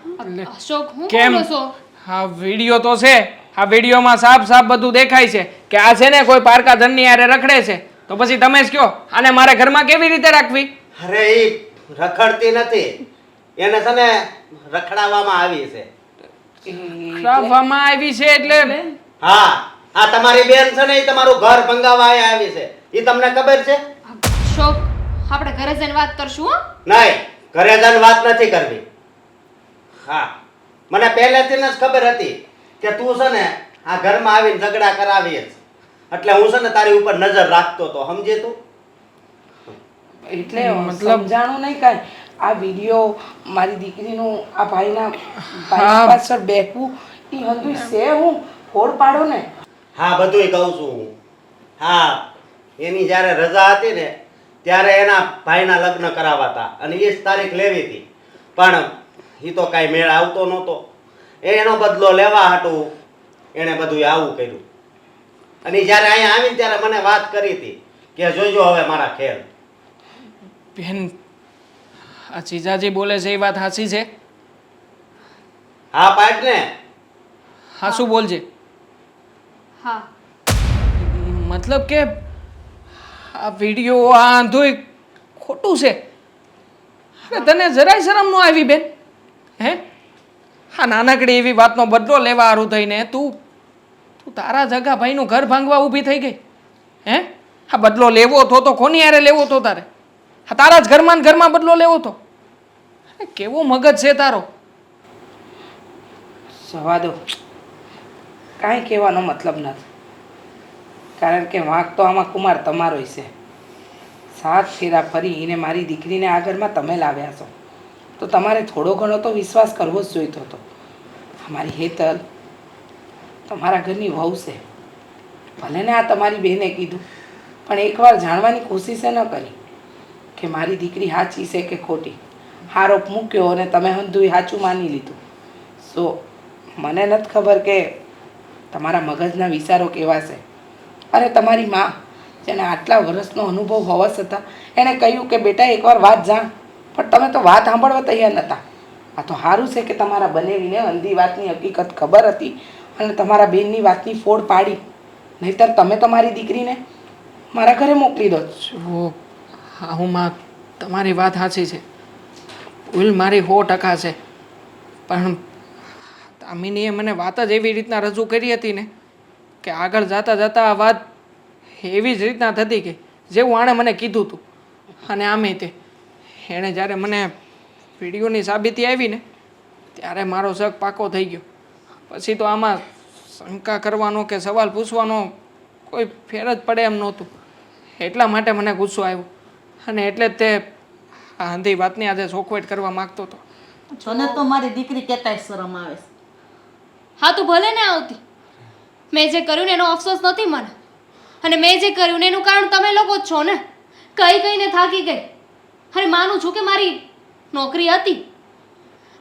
Speaker 2: અશોક હું
Speaker 6: કેમ?
Speaker 2: બોલો છો?
Speaker 6: હા વિડીયો તો છે. આ વિડીયોમાં સાફ બધું દેખાય છે કે આ છે ને કોઈ પારકા ધનની હારે રખડે છે. તો પછી તમે જ કયો આને મારે ઘરમાં કેવી રીતે રાખવી?
Speaker 1: અરે એ રખડતી નથી. એને છે ને રખડાવવામાં આવી છે.
Speaker 6: ખરાબવામાં આવી છે એટલે
Speaker 1: હા આ તમારી બેન છે ને એ તમારું ઘર ભંગાવા આવી છે. એ તમને ખબર છે?
Speaker 2: અશોક આપણે ઘરે જઈને વાત કરશું હો.
Speaker 1: નહીં, ઘરે જઈને વાત નથી કરવી. હા મને પહેલેથી જ ખબર હતી કે તું છે ને આ ઘરમાં આવીને ઝઘડા કરાવી છે. એટલે હું છે ને તારી ઉપર નજર રાખતો હતો. સમજે તું?
Speaker 3: એટલે સમજાણું નહીં કાંઈ. આ વિડીયો મારી દીકરીનું આ ભાઈ પાછળ બેઠવું એ હંધુય છે હું ફોડ પાડો ને.
Speaker 1: હા બધુંય કહું છું હું. હા એની જ્યારે રજા હતી ને ત્યારે એના ભાઈના લગ્ન કરાવાતા અને એ જ તારીખ લેવી હતી. પણ એ તો કાંઈ મેળ આવતો નહોતો. એનો બદલો લેવા હાટું એણે બધું આવું કર્યું. અને જ્યારે અહીંયા આવીને ત્યારે મને વાત કરી હતી કે જોઈજો હવે મારા ખેલ.
Speaker 6: બેન આ જીજાજી બોલે છે એ વાત સાચી છે?
Speaker 1: હા પાટ ને.
Speaker 6: હા શું બોલજે.
Speaker 2: હા
Speaker 6: મતલબ કે આ વિડીયો આ આંધોય ખોટું છે? અરે તને જરાય શરમ ન આવી બેન? હે હા નાનકડી એવી વાતનો બદલો લેવા હારું થઈને તું તારા જગા ભાઈનું ઘર ભાંગવા ઊભી થઈ ગઈ? હે આ બદલો લેવો તો કોની હારે લેવો તો તારે? હા તારા જ ઘરમાં ને ઘરમાં બદલો લેવો તો? અરે કેવો મગજ છે તારો?
Speaker 3: જવા દો, કાંઈ કહેવાનો મતલબ નથી. કારણ કે વાંક તો આમાં કુમાર તમારો છે. 7 ફેરા ફરીને મારી દીકરીને આ ઘરમાં તમે લાવ્યા છો તો તમારે થોડો ઘણો તો વિશ્વાસ કરવો જ જોઈતો હતો. અમારી હેતલ તમારા ઘરની વહુ છે. ભલે ને આ તમારી બહેને કીધું, પણ એકવાર જાણવાની કોશિશે ન કરી કે મારી દીકરી સાચી છે કે ખોટી. આરોપ મૂક્યો અને તમે હંધુય સાચું માની લીધું. મને નથી ખબર કે તમારા મગજના વિચારો કેવા છે. અરે તમારી માં જેને આટલા વર્ષનો અનુભવ હોવા છતાં એણે કહ્યું કે બેટા એકવાર વાત જાણ, પણ તમે તો વાત સાંભળવા તૈયાર નહોતા. આ તો સારું છે કે તમારા બનેવીને અંધી વાતની હકીકત ખબર હતી અને તમારા બેનની વાતની ફોડ પાડી. નહીંતર તમે તો મારી દીકરીને મારા ઘરે મોકલી દો.
Speaker 6: જુઓ હા હું માં તમારી વાત સાચી છે, ભૂલ મારી 100% છે. પણ દામિનીએ મને વાત જ એવી રીતના રજૂ કરી હતી ને કે આગળ જતાં જતાં આ વાત એવી જ રીતના થતી ગઈ જેવું આણે મને કીધું હતું. અને આમે તે એણે જ્યારે મને વિડીયોની સાબિતી આવી ને ત્યારે મારો શક પાકો થઈ ગયો. પછી તો આમાં શંકા કરવાનો કે સવાલ પૂછવાનો કોઈ ફેર જ પડે એમ નહોતું. એટલા માટે મને ગુસ્સો આવ્યો અને એટલે જ તે આ અંધી વાતની આજે ચોખવટ કરવા માગતો હતો.
Speaker 5: તને તો મારી દીકરી કહેતાય શરમ આવે છે.
Speaker 2: હા તું ભલે ને આવતી, મેં જે કર્યું ને એનો અફસોસ નથી મને, અને મેં જે કર્યું ને એનું કારણ તમે લોકો જ છો ને. કઈ કઈને થાકી ગઈ. અરે માનું છું કે મારી નોકરી હતી,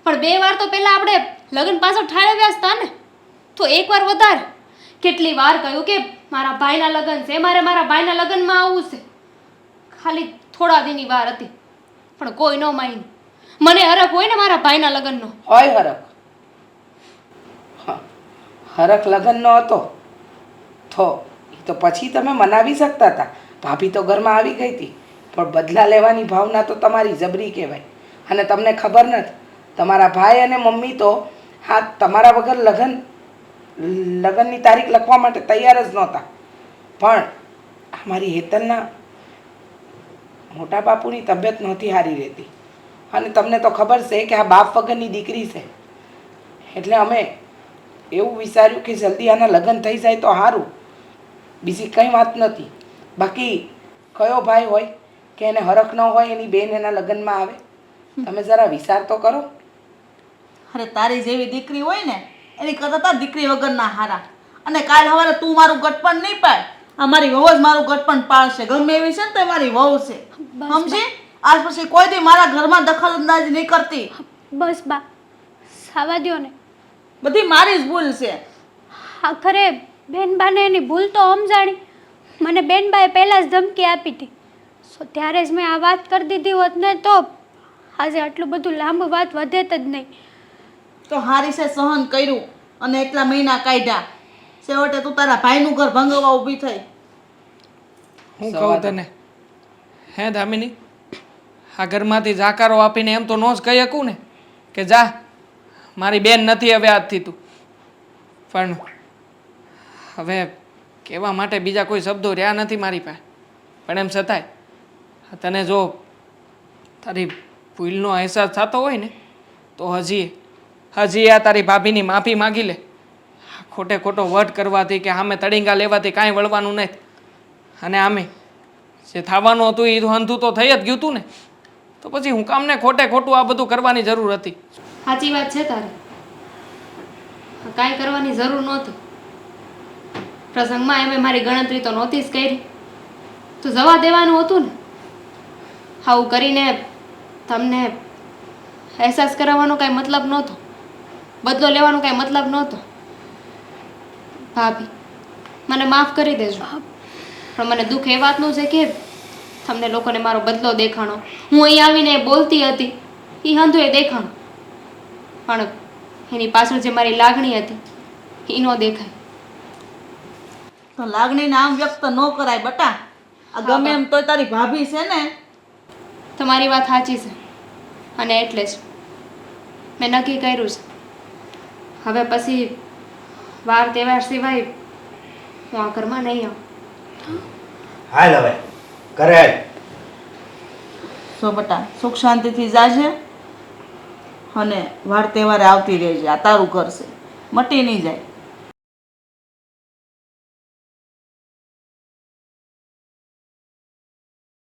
Speaker 2: પણ 2 વાર તો પહેલાં આપણે લગ્ન પાછળ ઠાળવ્યા હતા ને, તો એકવાર વધારે. કેટલી વાર કહ્યું કે મારા ભાઈના લગ્ન છે, મારે મારા ભાઈના લગ્નમાં આવવું છે. ખાલી થોડા દિનની વાર હતી, પણ કોઈ ન માન્યું. મને હરખ હોય ને મારા ભાઈના લગ્નનો.
Speaker 3: હોય હરખ. હરખ લગ્નનો હતો તો એ તો પછી તમે મનાવી શકતા હતા. ભાભી તો ઘરમાં આવી ગઈ હતી, પણ બદલા લેવાની ભાવના તો તમારી જબરી કહેવાય. અને તમને ખબર નથી, તમારા ભાઈ અને મમ્મી તો હા તમારા વગર લગ્નની તારીખ લખવા માટે તૈયાર જ નહોતા. પણ અમારી હેતલના મોટા બાપુની તબિયત નહોતી સારી રહેતી, અને તમને તો ખબર છે કે આ બાપ વગરની દીકરી છે. એટલે અમે એવું વિચાર્યું કે જલ્દી આના લગ્ન થઈ જાય તો સારું, બીજી કંઈ વાત નથી. બાકી કયો ભાઈ હોય કે એને હરખ ન હોય એની બેન એના લગ્નમાં આવે? તમે જરા વિચાર તો કરો.
Speaker 5: અરે તારી જેવી દીકરી હોય ને એની કરતાં તાર દીકરી વગરના હારા. અને કાલ સવારે તું મારું ગટપણ નહીં પાડ, આ મારી વહુ જ મારું ગટપણ પાડશે. ગમે એવી છે ને તો મારી વહુ છે, સમજી? આજ પછી કોઈ દી મારા ઘરમાં દખલ અંદાજી નહીં કરતી.
Speaker 4: બસ બા, સાવા દ્યો ને.
Speaker 5: બધી મારી જ ભૂલ છે.
Speaker 4: આખરે બેનબાને એની ભૂલ તો સમજાણી. મને બેનબાએ પહેલાં જ ધમકી આપી હતી, સો ત્યારે જ મેં આ વાત કરી દીધી હોત ને તો આજે આટલું બધું લાંબુ વાત વધે જ નહીં.
Speaker 5: તો હારી છે સહન કર્યું અને એટલા મહિના કાઢ્યા. છેવટે તું તારા ભાઈનું ઘર ભંગવવા ઊભી થઈ.
Speaker 6: હું કહું તને હે દામિની, આ ઘરમાંથી જાકારો આપીને એમ તો ન જ કહી શકું ને કે જા મારી બેન નથી હવે આજથી તું. પણ હવે કહેવા માટે બીજા કોઈ શબ્દો રહ્યા નથી મારી પાસે. પણ એમ છતાંય તને જો તારી ભૂલનો અહેસાસ થતો હોય ને તો હજી આ તારી ભાભીની માફી માગી લે. ખોટે ખોટો વટ કરવાથી કે આમે તડીંગા લેવાથી કાંઈ વળવાનું નથી. અને આમે જે થવાનું હતું એ હંધું તો થઈ જ ગયું હતું ને, તો પછી હું કામને ખોટે ખોટું આ બધું કરવાની જરૂર હતી.
Speaker 2: સાચી વાત છે તારે, કાંઈ કરવાની જરૂર નહોતી. પ્રસંગમાં એમે મારી ગણતરી તો નહોતી જ કરી, તો જવા દેવાનું હતું ને. આવું કરીને તમને અહેસાસ કરાવવાનો કાંઈ મતલબ નહોતો, બદલો લેવાનો કાંઈ મતલબ નહોતો. ભાભી મને માફ કરી દેજો, પણ મને દુઃખ એ વાતનું છે કે તમને લોકોને મારો બદલો દેખાણો. હું અહીં આવીને બોલતી હતી એ હંધું એ દેખાણું, પણ એની પાછળ જે મારી લાગણી હતી એ ન દેખાય.
Speaker 5: તો લાગણીને આમ વ્યક્ત ન કરાય બટા. આ ગમે એમ તોય તારી ભાભી છે ને.
Speaker 2: તમારી વાત સાચી છે, અને એટલે જ મેં નક્કી કર્યું છે હવે પછી વાર તહેવાર સિવાય હું આ ઘરમાં નહીં આવું.
Speaker 1: હાલ હવે ઘરે હાલ.
Speaker 5: સો બટા સુખ શાંતિથી જાજે અને વાર તહેવારે આવતી રહેજે. આ તારું ઘર છે, મટી નહીં જાય.